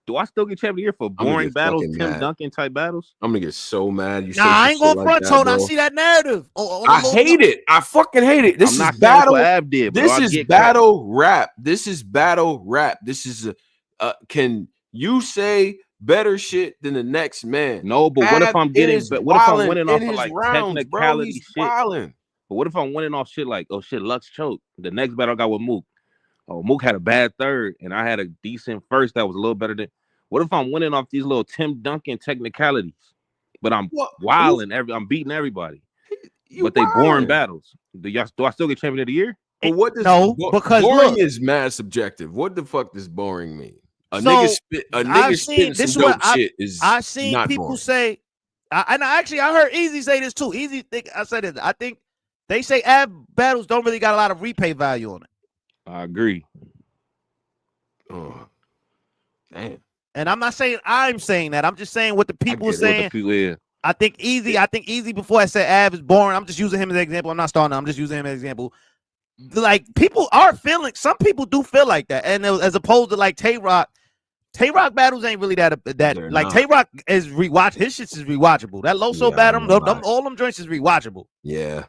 Do I still get champion of the year for boring battles, Tim Duncan type battles? I'm gonna get so mad. You I ain't going front tone. I see that narrative. I hate it. I fucking hate it. This is battle. This is battle rap. This is battle rap. This is can you say better shit than the next man? No, but what if I'm getting? What if I'm winning off of like technicality shit? But what if I'm winning off shit like, oh shit, Lux choked. The next battle I got with Mook. Oh, Mook had a bad third, and I had a decent first that was a little better than. What if I'm winning off these little Tim Duncan technicalities, but I'm wilding I'm beating everybody, but they boring battles? Do I still get champion of the year? But what does because boring is mad subjective. What the fuck does boring mean? A nigga spitting some dope shit is. I've seen people boring. Say, and I heard Easy say this too. Easy, I said it. I think they say ad battles don't really got a lot of replay value on it. I agree. Oh, damn. And I'm not saying I'm saying that. I'm just saying what the people are saying. I think Easy before I said Av is boring. I'm just using him as an example. I'm not starting. I'm just using him as an example. Like, people are feeling, some people do feel like that. And as opposed to like Tay Rock battles ain't really that like Tay Rock is rewatch. His shit is rewatchable. That Loso battle, all them joints is rewatchable. Yeah.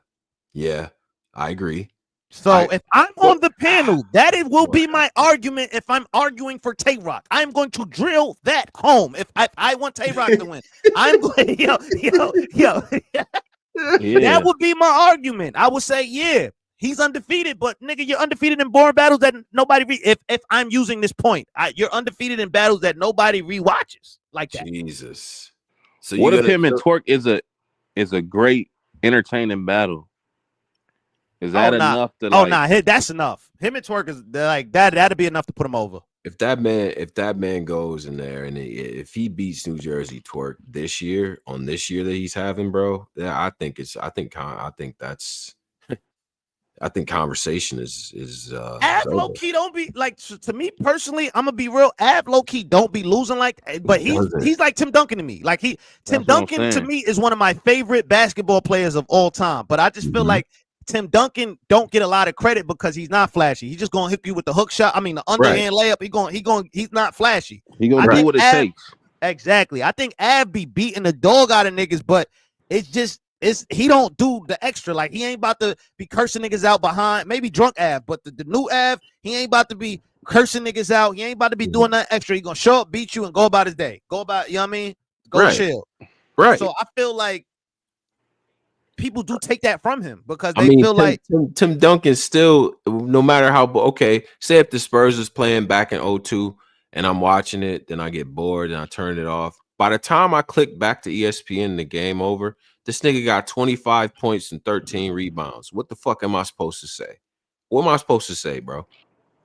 I agree. So if I'm on the panel, will be my argument. If I'm arguing for Tay Rock, I'm going to drill that home. If I want Tay Rock to win, I'm going, that would be my argument. I would say, yeah, he's undefeated, but nigga, you're undefeated in boring battles that nobody. If I'm using this point, you're undefeated in battles that nobody rewatches like that. Jesus. So what if him and Twerk is a great entertaining battle? Is that enough to that's enough. Him and Twerk is like that. That'd be enough to put him over. If that man goes in there and if he beats New Jersey Twerk this year that he's having, bro, I think that's I think conversation is Av low key don't be like, to me personally, I'm gonna be real. Av low key don't be losing like, but he's like Tim Duncan to me. Like Tim Duncan to me is one of my favorite basketball players of all time. But I just feel like Tim Duncan don't get a lot of credit because he's not flashy. He's just gonna hit you with the hook shot. I mean the underhand layup. He's not flashy. He gonna do what it takes. Exactly. I think Av be beating the dog out of niggas, but it's just. He don't do the extra. Like he ain't about to be cursing niggas out behind. Maybe drunk Av, but the new Av, he ain't about to be cursing niggas out. He ain't about to be doing that extra. He gonna show up, beat you, and go about his day. Go about, you know what I mean? Go chill. Right. So I feel like people do take that from him because they feel like Tim Duncan still, no matter how say if the Spurs is playing back in 02 and I'm watching it, then I get bored and I turn it off. By the time I click back to ESPN, the game over. This nigga got 25 points and 13 rebounds. What the fuck am I supposed to say? What am I supposed to say, bro?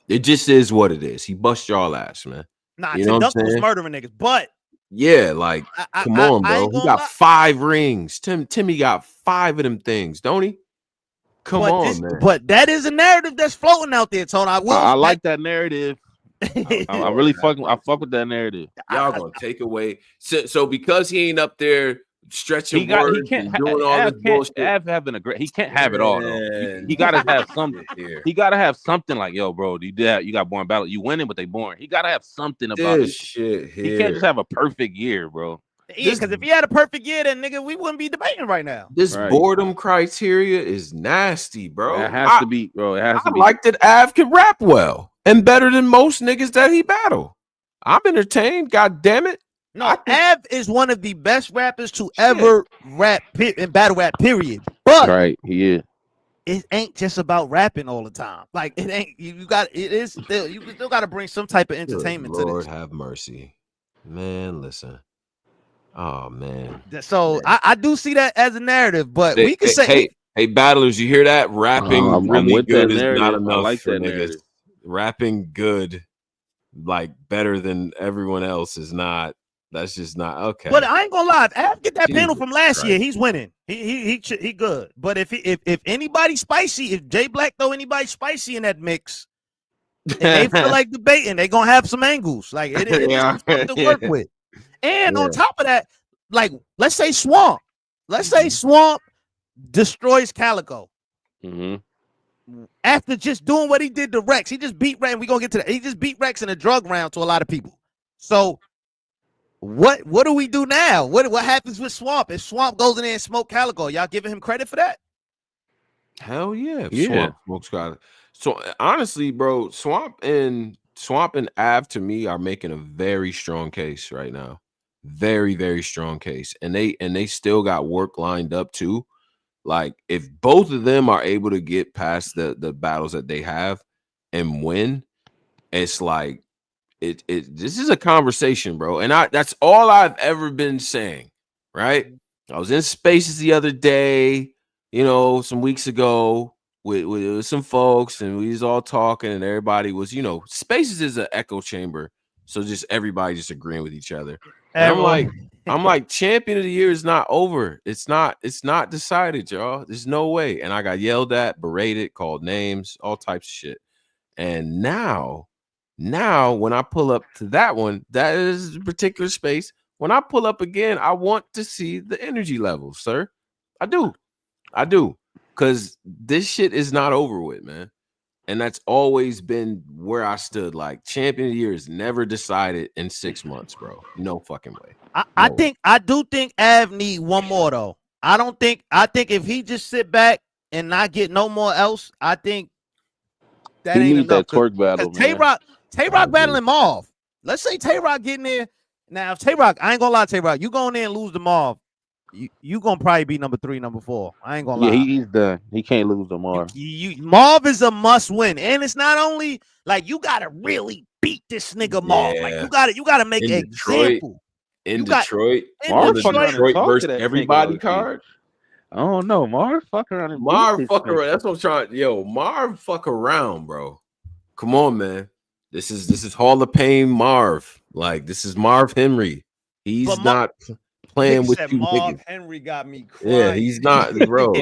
It just is what it is. He bust y'all ass, man. Nah, you know Tim Duncan was murdering niggas, but yeah, like come on, bro. He got 5 rings. Timmy got 5 of them things, don't he? Come on, man. But that is a narrative that's floating out there, Tony. I like that narrative. I really fuck with that narrative. Y'all gonna take away so because he ain't up there stretching words and doing all this bullshit. He can't have it all though. He gotta have something here. He gotta have something like, yo, bro, you got boring battle. You winning, but they boring. He gotta have something about this shit here. He can't just have a perfect year, bro. Yeah, because if he had a perfect year, then nigga, we wouldn't be debating right now. This boredom criteria is nasty, bro. It has to be, bro. It has to be. I like that Av can rap well and better than most niggas that he battle. I'm entertained. God damn it. No, Av is one of the best rappers to ever rap and battle rap, period. But he is. It ain't just about rapping all the time. Like it ain't. You still got to bring some type of entertainment to this. Lord have mercy, man. Listen, oh man. So I do see that as a narrative, but we can say, hey, battlers, you hear that? Rapping really good is not enough like for that niggas. narrative. Rapping good, like better than everyone else, is not. That's just not okay. But I ain't gonna lie. If Av get that panel from last year, he's winning. He good. But if anybody spicy, if Jay Black throw anybody spicy in that mix, and they feel like debating, they gonna have some angles. Like it is something to work with. And on top of that, like let's say Swamp destroys Calico. After just doing what he did to Rex, he just beat Rex. We gonna get to that. He just beat Rex in a drug round to a lot of people. So. What do we do now? What happens with Swamp? If Swamp goes in there and smoke Calico, y'all giving him credit for that? Hell yeah. Swamp smokes Calico. So honestly, bro, Swamp and Av to me are making a very strong case right now. Very, very strong case. And they still got work lined up too. Like if both of them are able to get past the battles that they have and win, it's like this is a conversation, bro. And that's all I've ever been saying, right? I was in Spaces the other day, some weeks ago with some folks, and we was all talking, and everybody was, Spaces is an echo chamber, so just everybody just agreeing with each other. And I'm like, champion of the year is not over. It's not decided, y'all. There's no way. And I got yelled at, berated, called names, all types of shit. And now, when I pull up to that one, that is a particular space. When I pull up again, I want to see the energy levels, sir. I do. Because this shit is not over with, man. And that's always been where I stood. Like, champion of the year is never decided in 6 months, bro. No fucking way. I do think Av need one more, though. I think if he just sit back and not get no more else, I think that ain't enough. That twerk battle, man. Tay-Rock battling Marv. Let's say Tay-Rock getting there. Now, if Tay-Rock, I ain't gonna lie, Tay-Rock, you go in there and lose to Marv, you gonna probably be number 3, number 4. I ain't gonna lie. Yeah, he's done. He can't lose to Marv. Marv is a must win, and it's not only like you gotta really beat this nigga Marv. Like you gotta make an example. In Detroit, Marv versus everybody card. I don't know. Marv fuck around. Marv fuck around. That's what I'm trying. Yo, Marv fuck around, bro. Come on, man. This is Hall of Fame Marv. Like, this is Marv Henry. He's not playing with said you Marv niggas. Henry got me crying. Yeah, he's not, bro.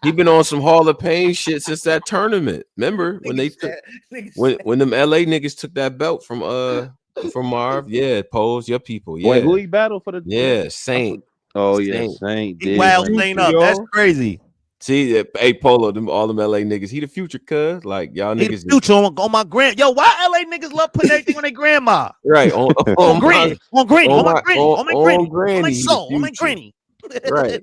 He been on some Hall of Pain shit since that tournament. Remember when they took when them LA niggas took that belt from Marv? Yeah, Pose, your people. Yeah. Wait, who he battled for the? Yeah, Saint. Oh yeah, Saint. Saint. He wild Saint up. That's crazy. See, hey Polo, all them LA niggas. He the future, cuz like y'all he niggas. The future on my grand. Yo, why LA niggas love putting everything on their grandma? Right on granny, on my granny, soul, on my granny. Right,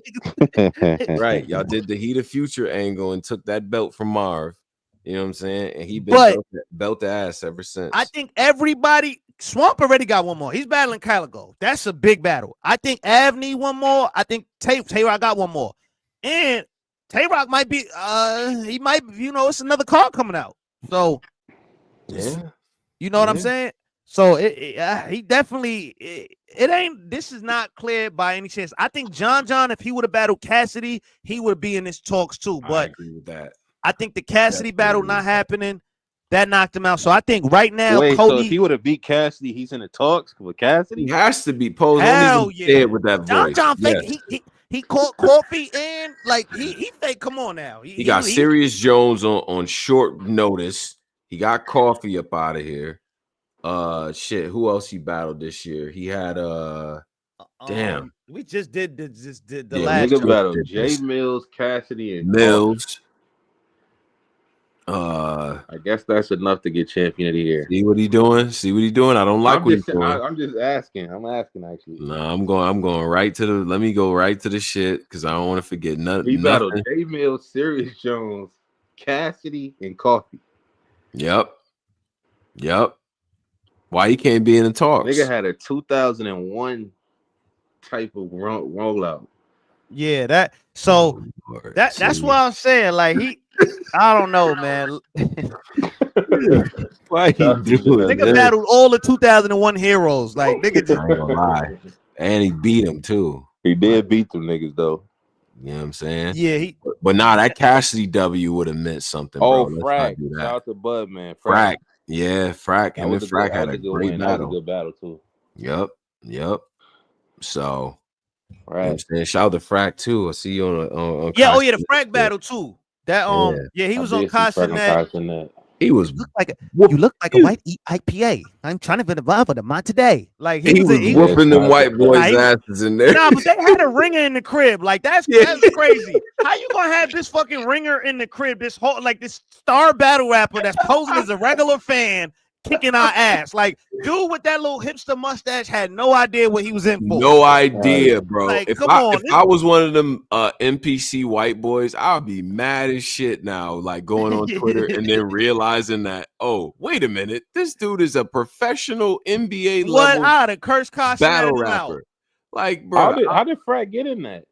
right. Y'all did the He the Future angle and took that belt from Marv. You know what I'm saying? And he been belt the ass ever since. I think everybody. Swamp already got one more. He's battling Calico. That's a big battle. I think Av need one more. I think Tay-Rock got one more. And Tay-Rock might be he might, it's another card coming out. So yeah. You know what I'm saying? So he definitely it ain't, this is not clear by any chance. I think John, if he would have battled Cassidy, he would be in his talks too. But I agree with that. I think the Cassidy battle not happening. That knocked him out. So I think right now, Wait, Cody, so if he would have beat Cassidy, he's in the talks with Cassidy? He has to be Posed. Hell yeah. With that voice. John fake. He caught Coffee and like he fake. Come on now. He got Sirius Jones on short notice. He got Coffee up out of here. Shit. Who else he battled this year? He had damn. We just did the last battle. Jay Mills, Cassidy, and Mills. I guess that's enough to get champion of the year. See what he doing? I don't like what he's doing. I'm just asking. I'm asking actually. No, I'm going right to the. Let me go right to the shit because I don't want to forget nothing. He battled Jay Mills, Sirius Jones, Cassidy, and Coffee. Yep. Why he can't be in the talks? Nigga had a 2001 type of rollout. Yeah, that's what I'm saying. Like I don't know, man. Why he doing Nigga battled all the 2001 heroes. Like nigga just I ain't gonna lie. And he beat him too. He did beat them niggas though. You know what I'm saying? Yeah, but that Cassidy W would have meant something. Oh, bro. Frack. Shout out to Bud, man. Frack. Yeah, Frack. Him and Frack had a great battle. That was a good battle too. Yep. So right. You know I'm saying? Shout out to Frack too. I see you on yeah, the Frack battle too. That he was on Castanet. He was you look like a white IPA. I'm trying to involve with them today. Like he was whooping them white boys' asses in there. Nah, but they had a ringer in the crib. Like that's crazy. How you gonna have this fucking ringer in the crib? This whole this star battle rapper that's posing as a regular fan kicking our ass. Like dude with that little hipster mustache had no idea what he was in for. No idea, bro. Like, if I was one of them NPC white boys, I would be mad as shit now, like going on Twitter and then realizing that, oh, wait a minute, this dude is a professional NBA level battle rapper. Like, bro, how did Frack get in that?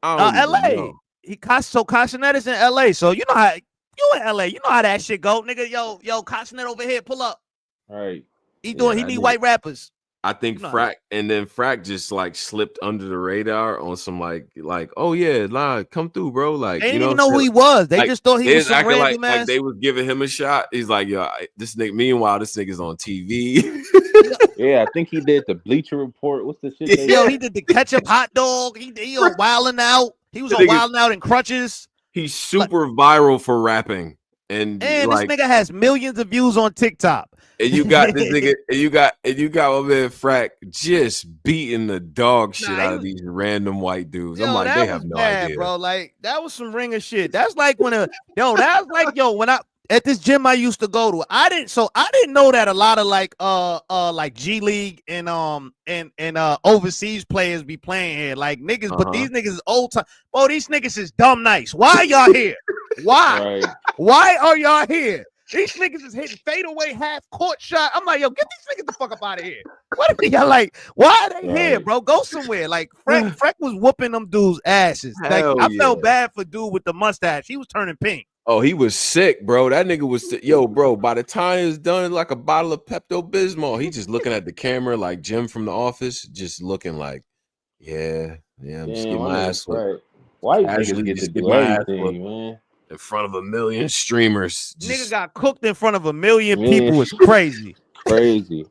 LA. Castanet is in LA, so you know how. You in LA, you know how that shit go, nigga. Yo, Castanet over here, pull up. All right. He need white rappers. I think Frack just like slipped under the radar on some like oh yeah, come through, bro. Like they didn't even know who he was. They just thought he was some random ass. Like they was giving him a shot. He's like, yo, this nigga. Meanwhile, this nigga's on TV. Yeah, I think he did the Bleacher Report. What's the shit? Yo, he did the ketchup hot dog. He on Wildin' Out. He was on Wildin' Out in crutches. He's super viral for rapping, and this nigga has millions of views on TikTok. And you got this nigga, and you got my man Frack just beating the dog shit out of these random white dudes. I'm like, they have no idea, bro. Like that was some ringer shit. That's like when when I at this gym I used to go to, I didn't know that a lot of like G League and overseas players be playing here, like niggas. But these niggas is old time. Bro, these niggas is dumb nice. Why are y'all here? Why? Right. Why are y'all here? These niggas is hitting fadeaway half court shot. I'm like, yo, get these niggas the fuck up out of here. What if y'all like? Why are they here, bro? Go somewhere. Like Frack was whooping them dudes' asses. Like I felt bad for dude with the mustache. He was turning pink. Oh, he was sick, bro. That nigga was bro. By the time it's done, like a bottle of Pepto-Bismol. He just looking at the camera like Jim from The Office, just looking like, I'm just getting my ass whipped. Why niggas get to do everything, man? In front of a million streamers. Nigga got cooked in front of a million people. It's crazy. Crazy.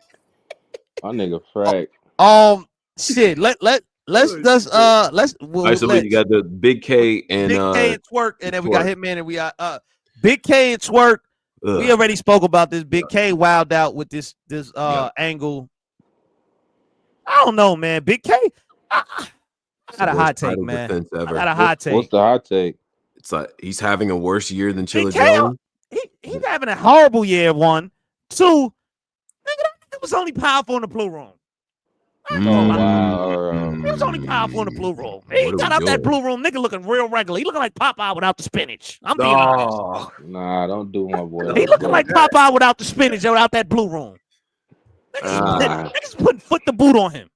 My nigga Frack. Shit. Let's All right, so let's you got the Big K and Big K and Twerk, and then we got Hitman, and we got Big K and Twerk. We already spoke about this. Big K wilded out with this angle. I don't know, man. Big K, I got a hot take, man. I got a hot take. What's the hot take? It's like he's having a worse year than Chilla Jones. He's having a horrible year. 1, 2, nigga, that was only powerful in the blue room. Oh wow! He was only powerful in the blue room. He got out that blue room, nigga, looking real regular. He looking like Popeye without the spinach. I'm being honest. Nah, don't do my boy. He looking like Popeye without the spinach, without that blue room. Niggas putting foot the boot on him.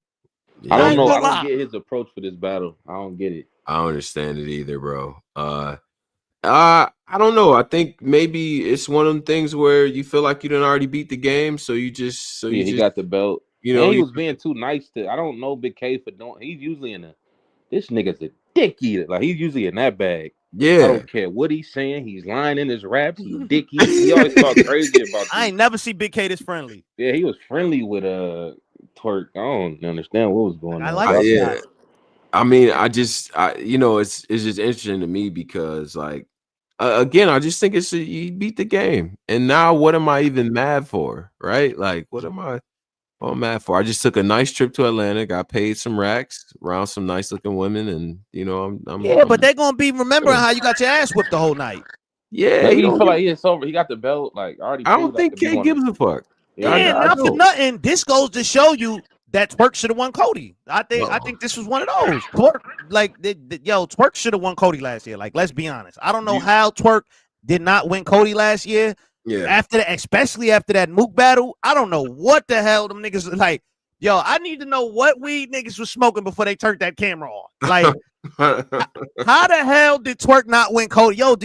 I don't know. I don't get his approach for this battle. I don't get it. I don't understand it either, bro. I don't know. I think maybe it's one of them things where you feel like you done already beat the game, so he got the belt. You know, he was being too nice to. I don't know Big K for doing. He's usually in this nigga's a dick eater. Like he's usually in that bag. Yeah, I don't care what he's saying. He's lying in his raps. He's dick eater. He always talk crazy about. I ain't never see Big K this friendly. Yeah, he was friendly with Twerk. I don't understand what was going on. I like yeah. I mean, you know, it's just interesting to me because like. Again, I just think he beat the game, and now what am I even mad for, right? Like, what am I mad for? I just took a nice trip to Atlanta, got paid some racks around some nice looking women, and you know, but they're gonna be remembering how you got your ass whipped the whole night. Yeah, maybe he feel like it's over. He got the belt. Like already. I don't think K gives a fuck. Yeah, not for nothing. This goes to show you that Twerk should have won Cody. I think this was one of those. Twerk, Twerk should have won Cody last year. Like, let's be honest. I don't know how Twerk did not win Cody last year. Yeah. After that, especially after that Mook battle, I don't know what the hell them niggas like. Yo, I need to know what weed niggas was smoking before they turned that camera on. Like, how the hell did Twerk not win Cody? Yo,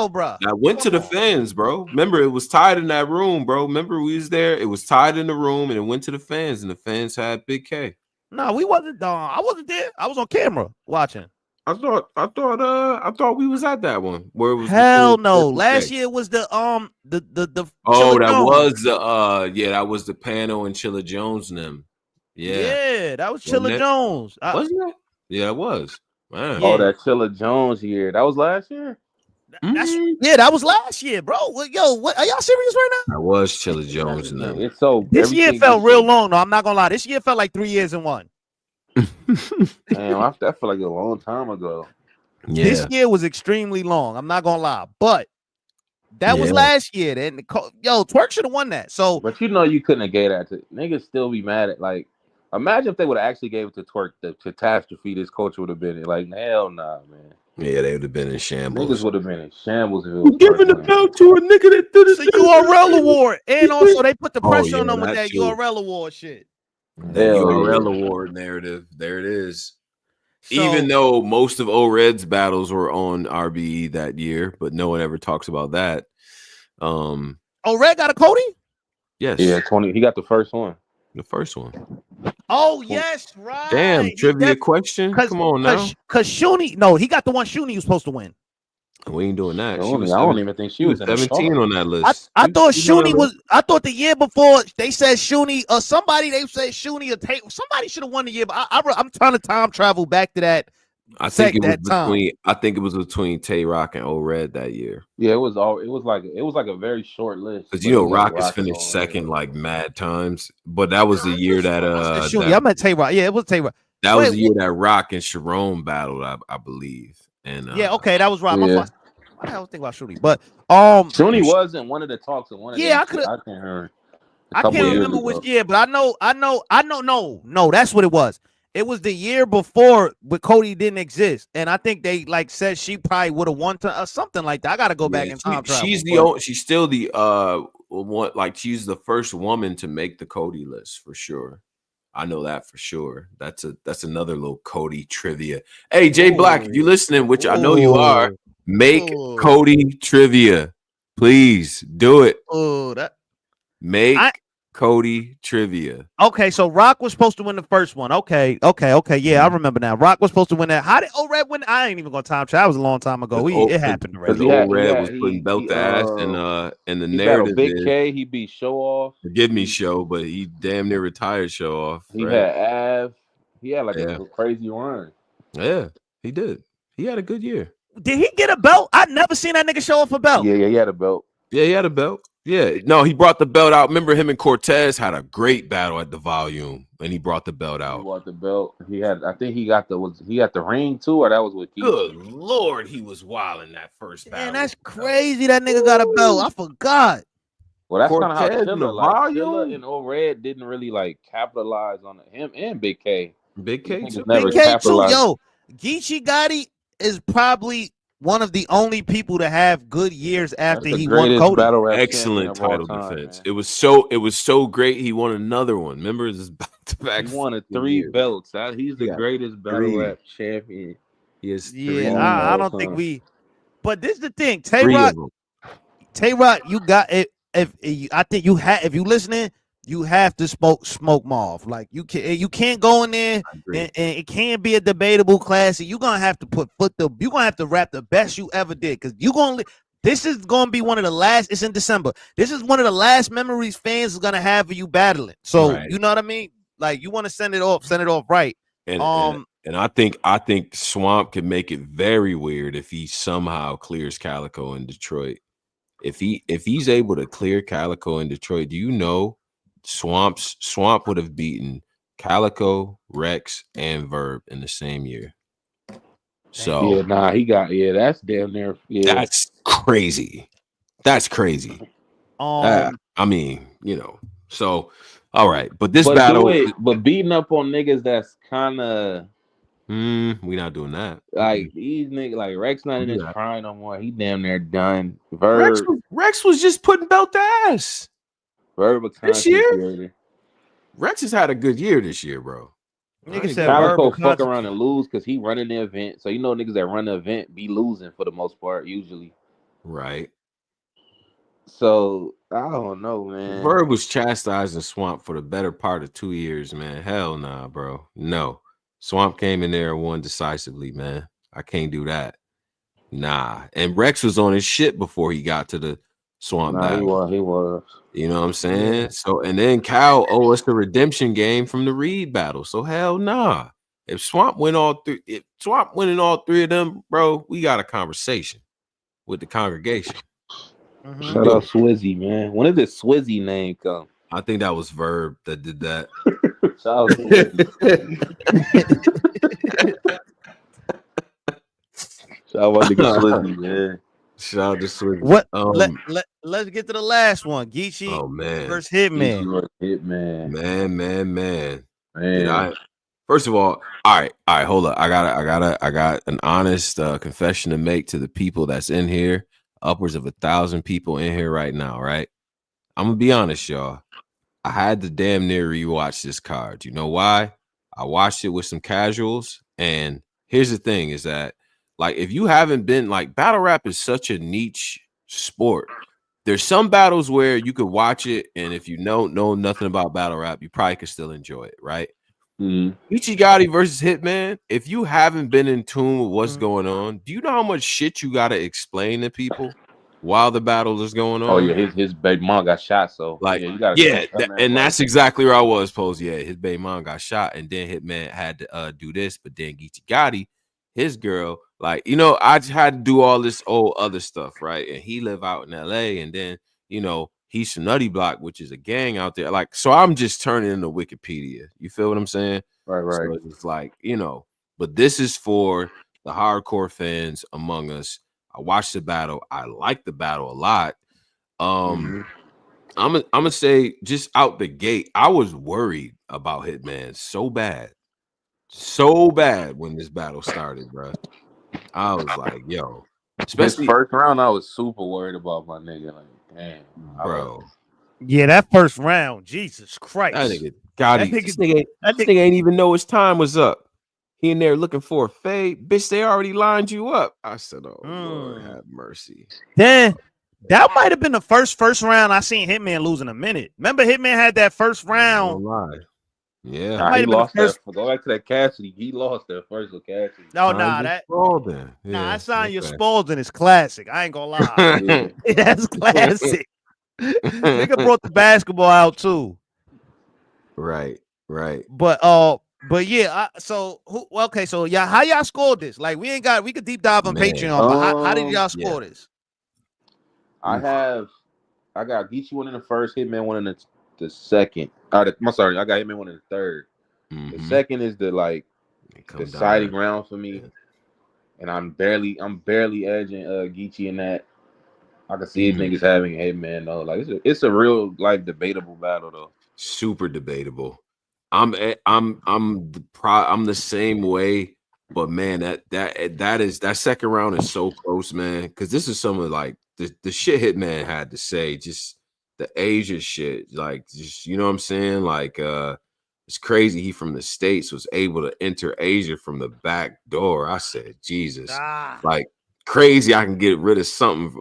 bro. I went to the fans, bro. Remember, it was tied in that room, bro. Remember, we was there. It was tied in the room, and it went to the fans, and the fans had Big K. No, we wasn't. I wasn't there. I was on camera watching. I thought we was at that one where it was. Hell no! Last year was the Oh, that was the panel and Chilla Jones and them. Yeah, that was Chilla Jones. Wasn't it? Yeah, it was. Man. Oh, that Chilla Jones year. That was last year? That was last year, bro. Yo, what are y'all serious right now? That was Chilla Jones and them. It's so this year felt real long, though. I'm not gonna lie. This year felt like 3 years in one. Damn, I feel like a long time ago. Yeah. This year was extremely long. I'm not gonna lie, but that was last year. Then Twerk should have won that. So, but you know, you couldn't have gave that to niggas. Still be mad at like. Imagine if they would have actually gave it to Twerk. The catastrophe this culture would have been in. Like hell nah, man. Yeah, they would have been in shambles. Niggas would have been in shambles. If it was giving the belt to a nigga that did it. The URL award, and also they put the pressure on them with that URL award shit. The URL award narrative. There it is. So, even though most of O-Red's battles were on RBE that year, but no one ever talks about that. O-Red got a Cody? Yes. Yeah, 20. He got the first one. The first one. Oh, yes, right. Damn, trivia question. Come on now. Because Shuni, no, he got the one Shuni was supposed to win. We ain't doing that. I don't even think she was 17 on that list. I thought Shuni was. I thought the year before they said Shuni or somebody. They said Shuni or somebody should have won the year. But I'm trying to time travel back to that. I think it was between Tay Rock and O-Red that year. Yeah, it was like a very short list. Because you know Rock has finished second like mad times, but that was the year that I meant Tay Rock. Yeah, it was Tay Rock. That was the year that Rock and Sharon battled, I believe. And okay, that was Rock. Yeah. I don't think about Shuni, but Shuni was in one of the talks of one of I can't remember which year, but I know. No, that's what it was. It was the year before, but Cody didn't exist, and I think they like said she probably would have won to something like that. I got to go back in time travel. She's still the one, like she's the first woman to make the Cody list for sure. I know that for sure. That's another little Cody trivia. Hey, Jay Black, if you listening, which I know you are, make Cody trivia, please do it. Cody trivia. Okay, so Rock was supposed to win the first one. Okay. Yeah, I remember now. Rock was supposed to win that. How did O-Red win? I ain't even gonna time travel. That was a long time ago. It happened already. O-Red was putting belt to ass, and the narrative. Big K, he beat Show Off. Forgive me, Show, but he damn near retired Show Off. He had Av. He had like Yeah. a crazy run. Yeah, he did. He had a good year. Did he get a belt? I never seen that nigga show off a belt. Yeah, he had a belt. Yeah, he had a belt. Yeah, no, he brought the belt out. Remember him and Cortez had a great battle at the Volume, and he brought the belt out. He brought the belt. He had, I think he got the ring too, or that was with Geechi? Good Lord, he was wild in that first battle. Man, that's crazy. That nigga got a belt. I forgot. Well, that's kind of how Cortez in the Chilla, like Volume? Chilla and Old Red didn't really like capitalize on it. Him and Big K. Big K too. Never Big K too. capitalized. Yo, Geechi Gotti is probably one of the only people to have good years after That's the he won greatest COTY. battle rap Excellent champion of title all time, defense. man. It was so great. He won another one. Remember this back-to-back. He won 3 belts. He's the greatest battle rap champion. He has 3. Yeah, I don't think we. But this is the thing, Tay-Rock, you got it. I think you have. If you listening, you have to smoke Marv. Like you can't go in there and it can't be a debatable classic. You're gonna have to you're gonna have to rap the best you ever did, because this is gonna be one of the last. It's in December. This is one of the last memories fans is gonna have of you battling. So you know what I mean? Like you want to send it off right. And I think Swamp can make it very weird if he somehow clears Calico in Detroit. If he's able to clear Calico in Detroit, do you know Swamp would have beaten Calico, Rex, and Verb in the same year. So that's damn near. Yeah. That's crazy. That's crazy. I mean, so all right, but battle, but beating up on niggas that's kind of. We not doing that. Like these niggas, like Rex not in his prime no more. He damn near done. Verb. Rex was just putting belt to ass. Verb this year. Rex has had a good year this year, bro. Nigga said Calico fuck around and lose because he running the event. So niggas that run the event be losing for the most part usually. Right. So I don't know, man. Verb was chastising Swamp for the better part of 2 years, man. Hell nah, bro. No. Swamp came in there and won decisively, man. I can't do that. Nah. And Rex was on his shit before he got to the Swamp battle. He was. You know what I'm saying? Yeah. So, and then Cal owed us the redemption game from the Reed battle. So hell nah. If Swamp winning all 3 of them, bro, we got a conversation with the congregation. Shout out Swizzy, man. When did this Swizzy name come? I think that was Verb that did that. Shout out Swizzy, man. Shout out to Swizzy. What? Let's get to the last one. Geechi versus Hitman. Man. First of all right, hold up. I got an honest confession to make to the people that's in here. Upwards of 1,000 people in here right now, right? I'm gonna be honest, y'all. I had to damn near rewatch this card. You know why? I watched it with some casuals, and here's the thing: is that like if you haven't been like battle rap is such a niche sport. There's some battles where you could watch it, and if you don't know nothing about battle rap, you probably could still enjoy it, right? Geechi Gotti versus Hitman. If you haven't been in tune with what's going on, do you know how much shit you got to explain to people while the battle is going on? Oh yeah, his baby mom got shot. So and that's exactly where I was. Posed. Yeah, his baby mom got shot, and then Hitman had to do this, but then Geechi Gotti, his girl, I just had to do all this old other stuff, right? And he live out in LA, and then he's from Nutty Block, which is a gang out there. Like, so I'm just turning into Wikipedia. You feel what I'm saying? Right. So it's like, but this is for the hardcore fans among us. I watched the battle. I like the battle a lot. I'm gonna say just out the gate, I was worried about Hitman so bad when this battle started, bro. I was like, yo, especially first round, I was super worried about my nigga. Like, damn, bro. Yeah, that first round, Jesus Christ. That nigga Gotti. This nigga ain't even know his time was up. He in there looking for a fade. Bitch, they already lined you up. I said, oh, Lord have mercy. Then that might have been the first round I seen Hitman lose in a minute. Remember Hitman had that first round. Yeah. He lost that. Go back to that Cassidy. He lost that first with Cassidy. I signed your Spalding is classic. I ain't gonna lie. That's classic. Nigga brought the basketball out too. Right. But But yeah, so okay, so yeah, how y'all scored this? Like we could deep dive on Patreon, but how did y'all score this? I got Geechi one in the first, Hitman one in the second. I'm sorry, I got Hitman one in the third. The second is the deciding round for me, and I'm barely edging Geechi in that. I can see niggas having Hitman though. Like it's a real debatable battle though. Super debatable. I'm the same way, but man, that second round is so close, man. Because this is some of the shit Hitman had to say, just the Asia shit, just you know what I'm saying, it's crazy. He from the States was able to enter Asia from the back door. I said, Jesus, crazy. I can get rid of something.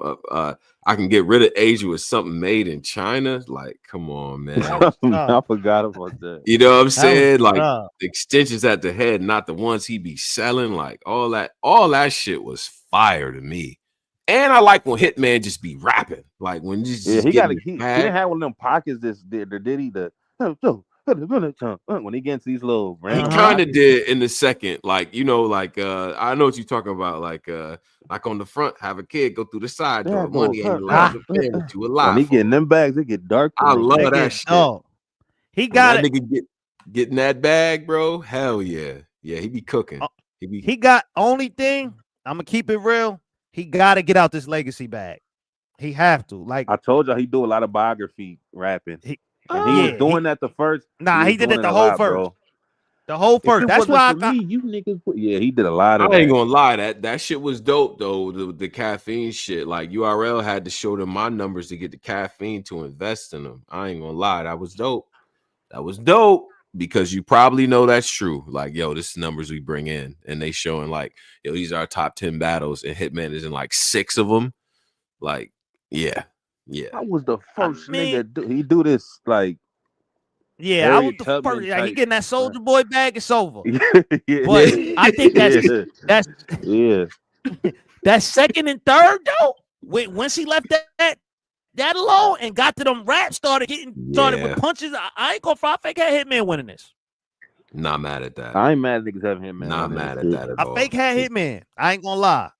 I can get rid of Asia with something made in China. Like, come on, man. I forgot about that. You know what I'm saying? The extensions at the head, not the ones he be selling. Like all that shit was fire to me. And I like when Hitman just be rapping. Like when he didn't have one of them pockets did he when he gets these little he kind of did in the second, I know what you're talking about, like on the front, have a kid go through the side door, money ain't allowed to pay what you alive. When he getting them bags, it get dark. I love that shit. Oh, he got it. Nigga getting that bag, bro. Hell yeah, he be cooking. He got only thing. I'm gonna keep it real. He got to get out this legacy bag. He have to. Like I told y'all, he do a lot of biography rapping. He was doing that the first. Nah, he did it the whole first. Bro. The whole first. That's why I got you niggas. He did a lot of. I ain't gonna lie, that shit was dope though. The caffeine shit. Like URL had to show them my numbers to get the caffeine to invest in them. I ain't gonna lie, that was dope. That was dope because you probably know that's true. Like, yo, this is numbers we bring in, and they showing like, yo, these are our top 10 battles, and Hitman is in like 6 of them. Like, yeah. I was the first nigga. He do this like. Yeah, I was the first. He getting that Soldier Boy bag. It's over. But I think that's that second and third though. Once he left that alone and got to them raps, started with punches. I ain't gonna front fake had Hitman winning this. Not mad at that. I ain't mad at niggas having Hitman. Not mad at that at all. I fake had Hitman. I ain't gonna lie.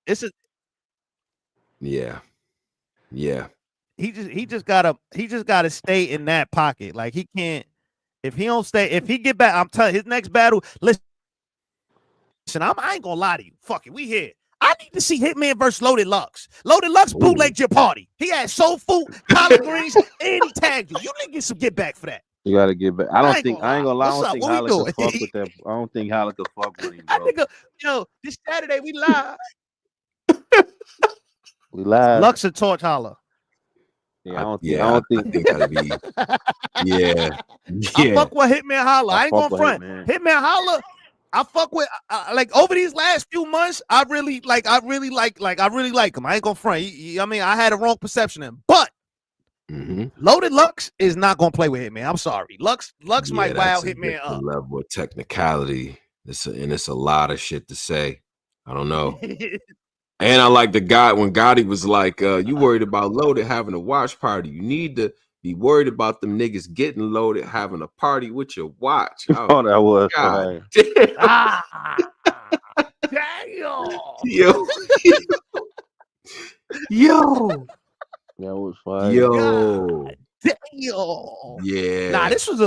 Yeah. He just gotta stay in that pocket. Like he can't. If he don't stay, if he get back, I'm telling you, his next battle. Listen, I ain't gonna lie to you. Fuck it, we here. I need to see Hitman versus Loaded Lux. Loaded Lux bootlegged your party. He had soul food, collard greens, and he tagged you. You didn't get some get back for that. You gotta get back. I ain't gonna lie. I don't think Holla can fuck with that. I don't think Holla can fuck with him, bro. Yo, this Saturday we live. We live. Lux and Torch Holla. Yeah, I don't think that'll be. Yeah. I fuck with Hitman Holla. I ain't gonna front. Hitman Holla. I fuck with like over these last few months. I really like him. I ain't gonna front. I mean, I had a wrong perception of him, but Loaded Lux is not gonna play with Hitman. I'm sorry. Lux might wow Hitman up. Level of technicality. It's a lot of shit to say. I don't know. And I like the guy when Gotti was like, you worried about Loaded having a watch party. You need to be worried about them niggas getting loaded, having a party with your watch. Oh, that was God damn. Damn. Yo. That was fire. Yo. Damn. Yeah. Nah, this was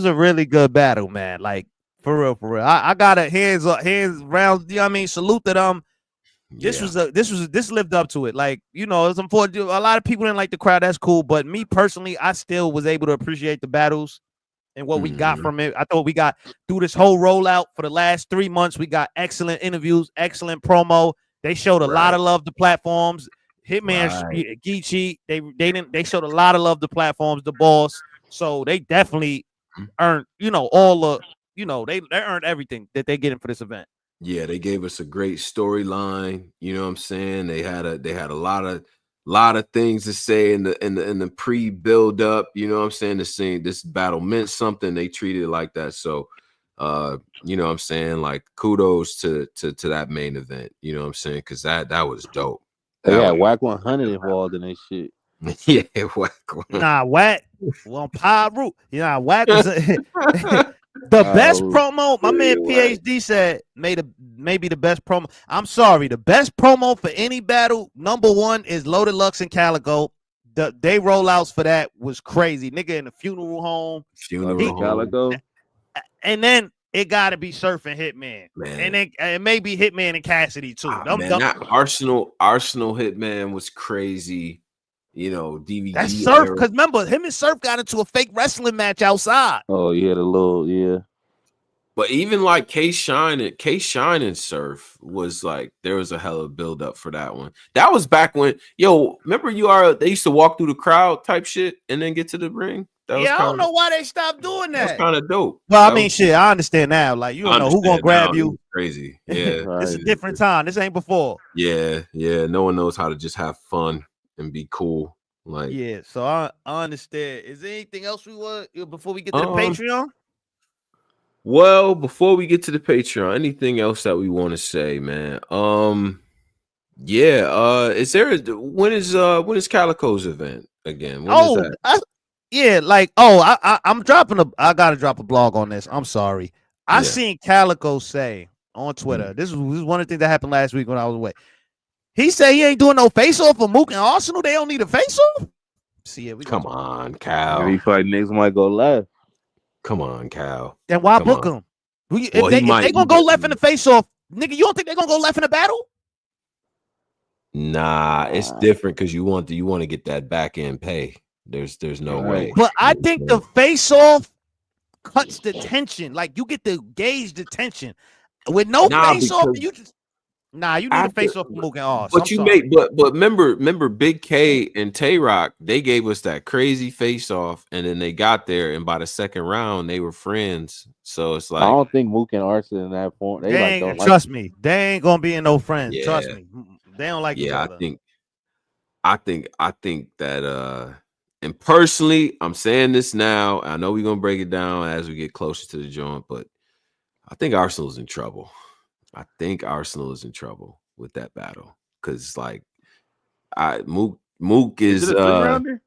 a really good battle, man. Like for real. I got a hands round. You know what I mean? Salute to them. This lived up to it. Like, you know, it's important. A lot of people didn't like the crowd. That's cool. But me personally, I still was able to appreciate the battles and what we got from it. I thought we got through this whole rollout for the last 3 months. We got excellent interviews, excellent promo. They showed a lot of love to platforms. Hitman, Geechi, they showed a lot of love to platforms, the boss. So they definitely earned, they earned everything that they getting for this event. Yeah, they gave us a great storyline. You know what I'm saying? They had a lot of things to say in the pre-build up. You know what I'm saying? This battle meant something. They treated it like that. So you know what I'm saying? Like kudos to that main event. You know what I'm saying? Because that was dope. Yeah, Whack 100 involved in this shit. Yeah, Whack. Nah, Whack. Well, Pyro. You know, Whack was The best promo, my man PhD said, maybe the best promo. I'm sorry, the best promo for any battle, number one, is Loaded Lux and Calico. The day rollouts for that was crazy. Nigga in the funeral home. Calico. And then it gotta be Surf and Hitman. Man. And then it may be Hitman and Cassidy too. That Arsenal Hitman was crazy. You know, DVD. That's Surf, because remember, him and Surf got into a fake wrestling match outside. Oh, yeah, But even like K Shine and Surf was like, there was a hell of a build up for that one. That was back when, remember they used to walk through the crowd type shit and then get to the ring. I don't know why they stopped doing that. That's kind of dope. Well, I mean, shit, I understand now. Like, you don't know who gonna grab you. Crazy. Yeah. It's a different time. This ain't before. Yeah. No one knows how to just have fun and be cool. Like, yeah, so I understand. Is there anything else we want before we get to the Patreon? Well, before we get to the Patreon, anything else that we want to say, man? Is there when is Calico's event again? When is that? I'm dropping I gotta drop a blog on this. I'm sorry. I seen Calico say on Twitter. This is one of the things that happened last week when I was away. He said he ain't doing no face-off for Mook and Arsenal. They don't need a face-off. See it. Come on, Cal. Maybe fight niggas might go left. Come on, Cal. Then why book him? If they gonna go left in the face-off, nigga, you don't think they're gonna go left in the battle? Nah, it's different because you want to get that back end pay. There's no way. But I think the face-off cuts the tension. Like, you get to gauge the tension. With no face-off, you just you need a face-off for Mook and Oz. But but remember Big K and Tay Rock, they gave us that crazy face-off, and then they got there, and by the second round, they were friends. So it's like, I don't think Mook and Arson in that point. Trust me, they ain't gonna be in no friends. Yeah. Trust me, they don't like each other. I think that and personally, I'm saying this now. I know we're gonna break it down as we get closer to the joint, but I think Arsenal's in trouble. I think Arsenal is in trouble with that battle because, like, Mook is it a three-rounder?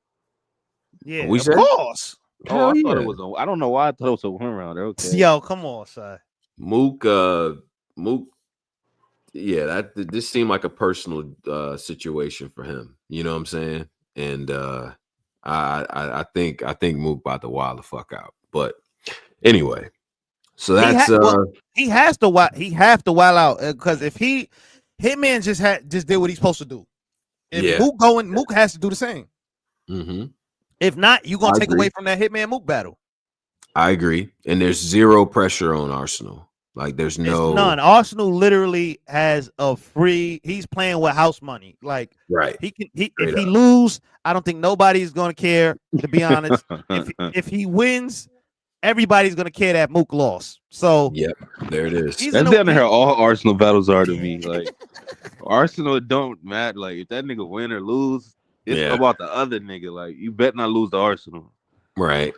Yeah, of course. Oh, I thought it was I don't know why I thought it was a one-rounder. Okay, yo, come on, son. Mook. Yeah, this seemed like a personal situation for him. You know what I'm saying? And I think Mook about to wild the fuck out. But anyway. So that's he has to wild out because if Hitman just did what he's supposed to do. If Mook has to do the same. Mm-hmm. If not, you're gonna take away from that Hitman Mook battle. I agree, and there's zero pressure on Arsenal. Like there's none. Arsenal literally has a free. He's playing with house money. Like he can. If he lose, I don't think nobody's gonna care. To be honest, if he wins. Everybody's gonna care that Mook lost. So there it is. That's down there. All Arsenal battles are to me. Like Arsenal don't matter. Like if that nigga win or lose, it's about the other nigga. Like you bet not lose to Arsenal. Right.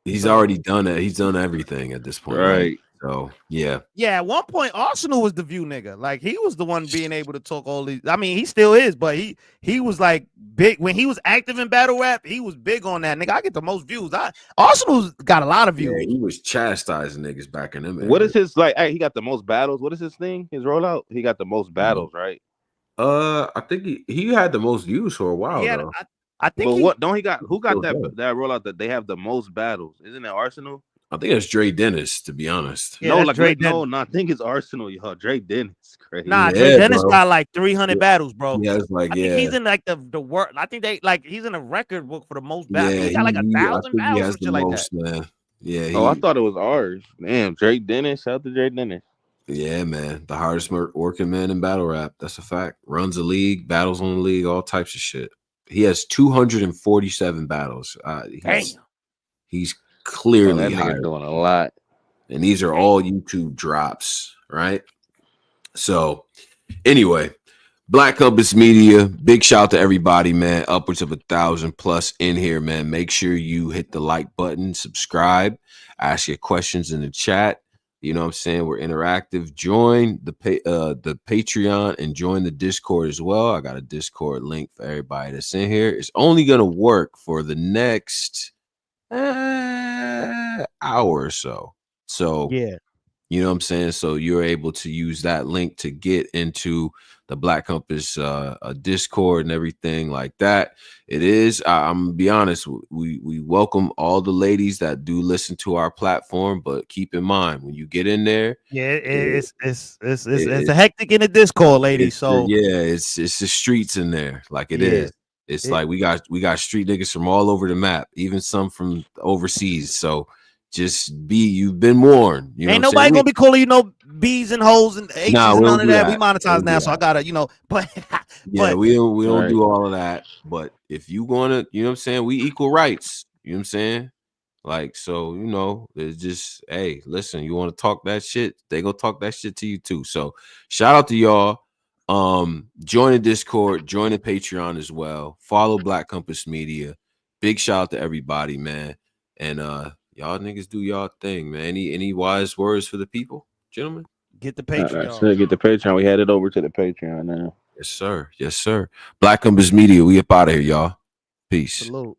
He's already done it. He's done everything at this point. Right. So yeah. At one point, Arsenal was the view nigga. Like he was the one being able to talk all these. I mean, he still is, but he was like big when he was active in battle rap. He was big on that nigga. I get the most views. Arsenal's got a lot of views. Yeah, he was chastising niggas back in them. What is his like? He got the most battles. What is his thing? His rollout? He got the most battles, right? I think he had the most views for a while. Though. I think. But what don't he got? Who got that rollout that they have the most battles? Isn't it Arsenal? I think it's Dre Dennis, to be honest. Yeah, I think it's Arsenal, y'all. Dre Dennis, crazy. Nah, Dre Dennis got like 300 battles, bro. Yeah, it's like he's in like the work. I think he's in a record book for the most battles. Yeah, he got like 1,000 battles, shit like that. Man. Yeah. I thought it was ours. Damn, Dre Dennis. Shout out to Dre Dennis. Yeah, man, the hardest working man in battle rap. That's a fact. Runs the league, battles on the league, all types of shit. He has 247 battles. He's clearly doing a lot, and these are all YouTube drops, right? So anyway, Black Compass Media, big shout to everybody, man. Upwards of 1,000+ in here, man. Make sure you hit the like button, subscribe, ask your questions in the chat. You know what I'm saying? We're interactive. Join the Patreon and join the Discord as well. I got a Discord link for everybody that's in here. It's only gonna work for the next hour or so. So yeah. you know what I'm saying? So you're able to use that link to get into the Black Compass Discord and everything like that. It is. I'm gonna be honest. We welcome all the ladies that do listen to our platform, but keep in mind when you get in there, Yeah, it's a hectic in the Discord, ladies. So it's the streets in there, like it yeah, is. It's like we got street niggas from all over the map, even some from overseas. So just you've been warned. You know ain't what I'm nobody saying? gonna be calling you no B's and hoes and H's Nah, and we none don't of do that. We that. monetize now, so I gotta, but Yeah, but we don't Right. do all of that. But if you gonna, you know what I'm saying, we equal rights. You know what I'm saying? Like, so, it's just, hey, listen, you want to talk that shit, they gonna talk that shit to you too. So shout out to y'all. Join the Discord, join the Patreon as well. Follow Black Compass Media. Big shout out to everybody, man. And y'all niggas do y'all thing, man. Any wise words for the people, gentlemen? get the I Patreon. said get the Patreon. We had it over to the Patreon now. Yes, sir. Yes, sir. Black Compass Media, we up out of here, y'all. Peace. Salute.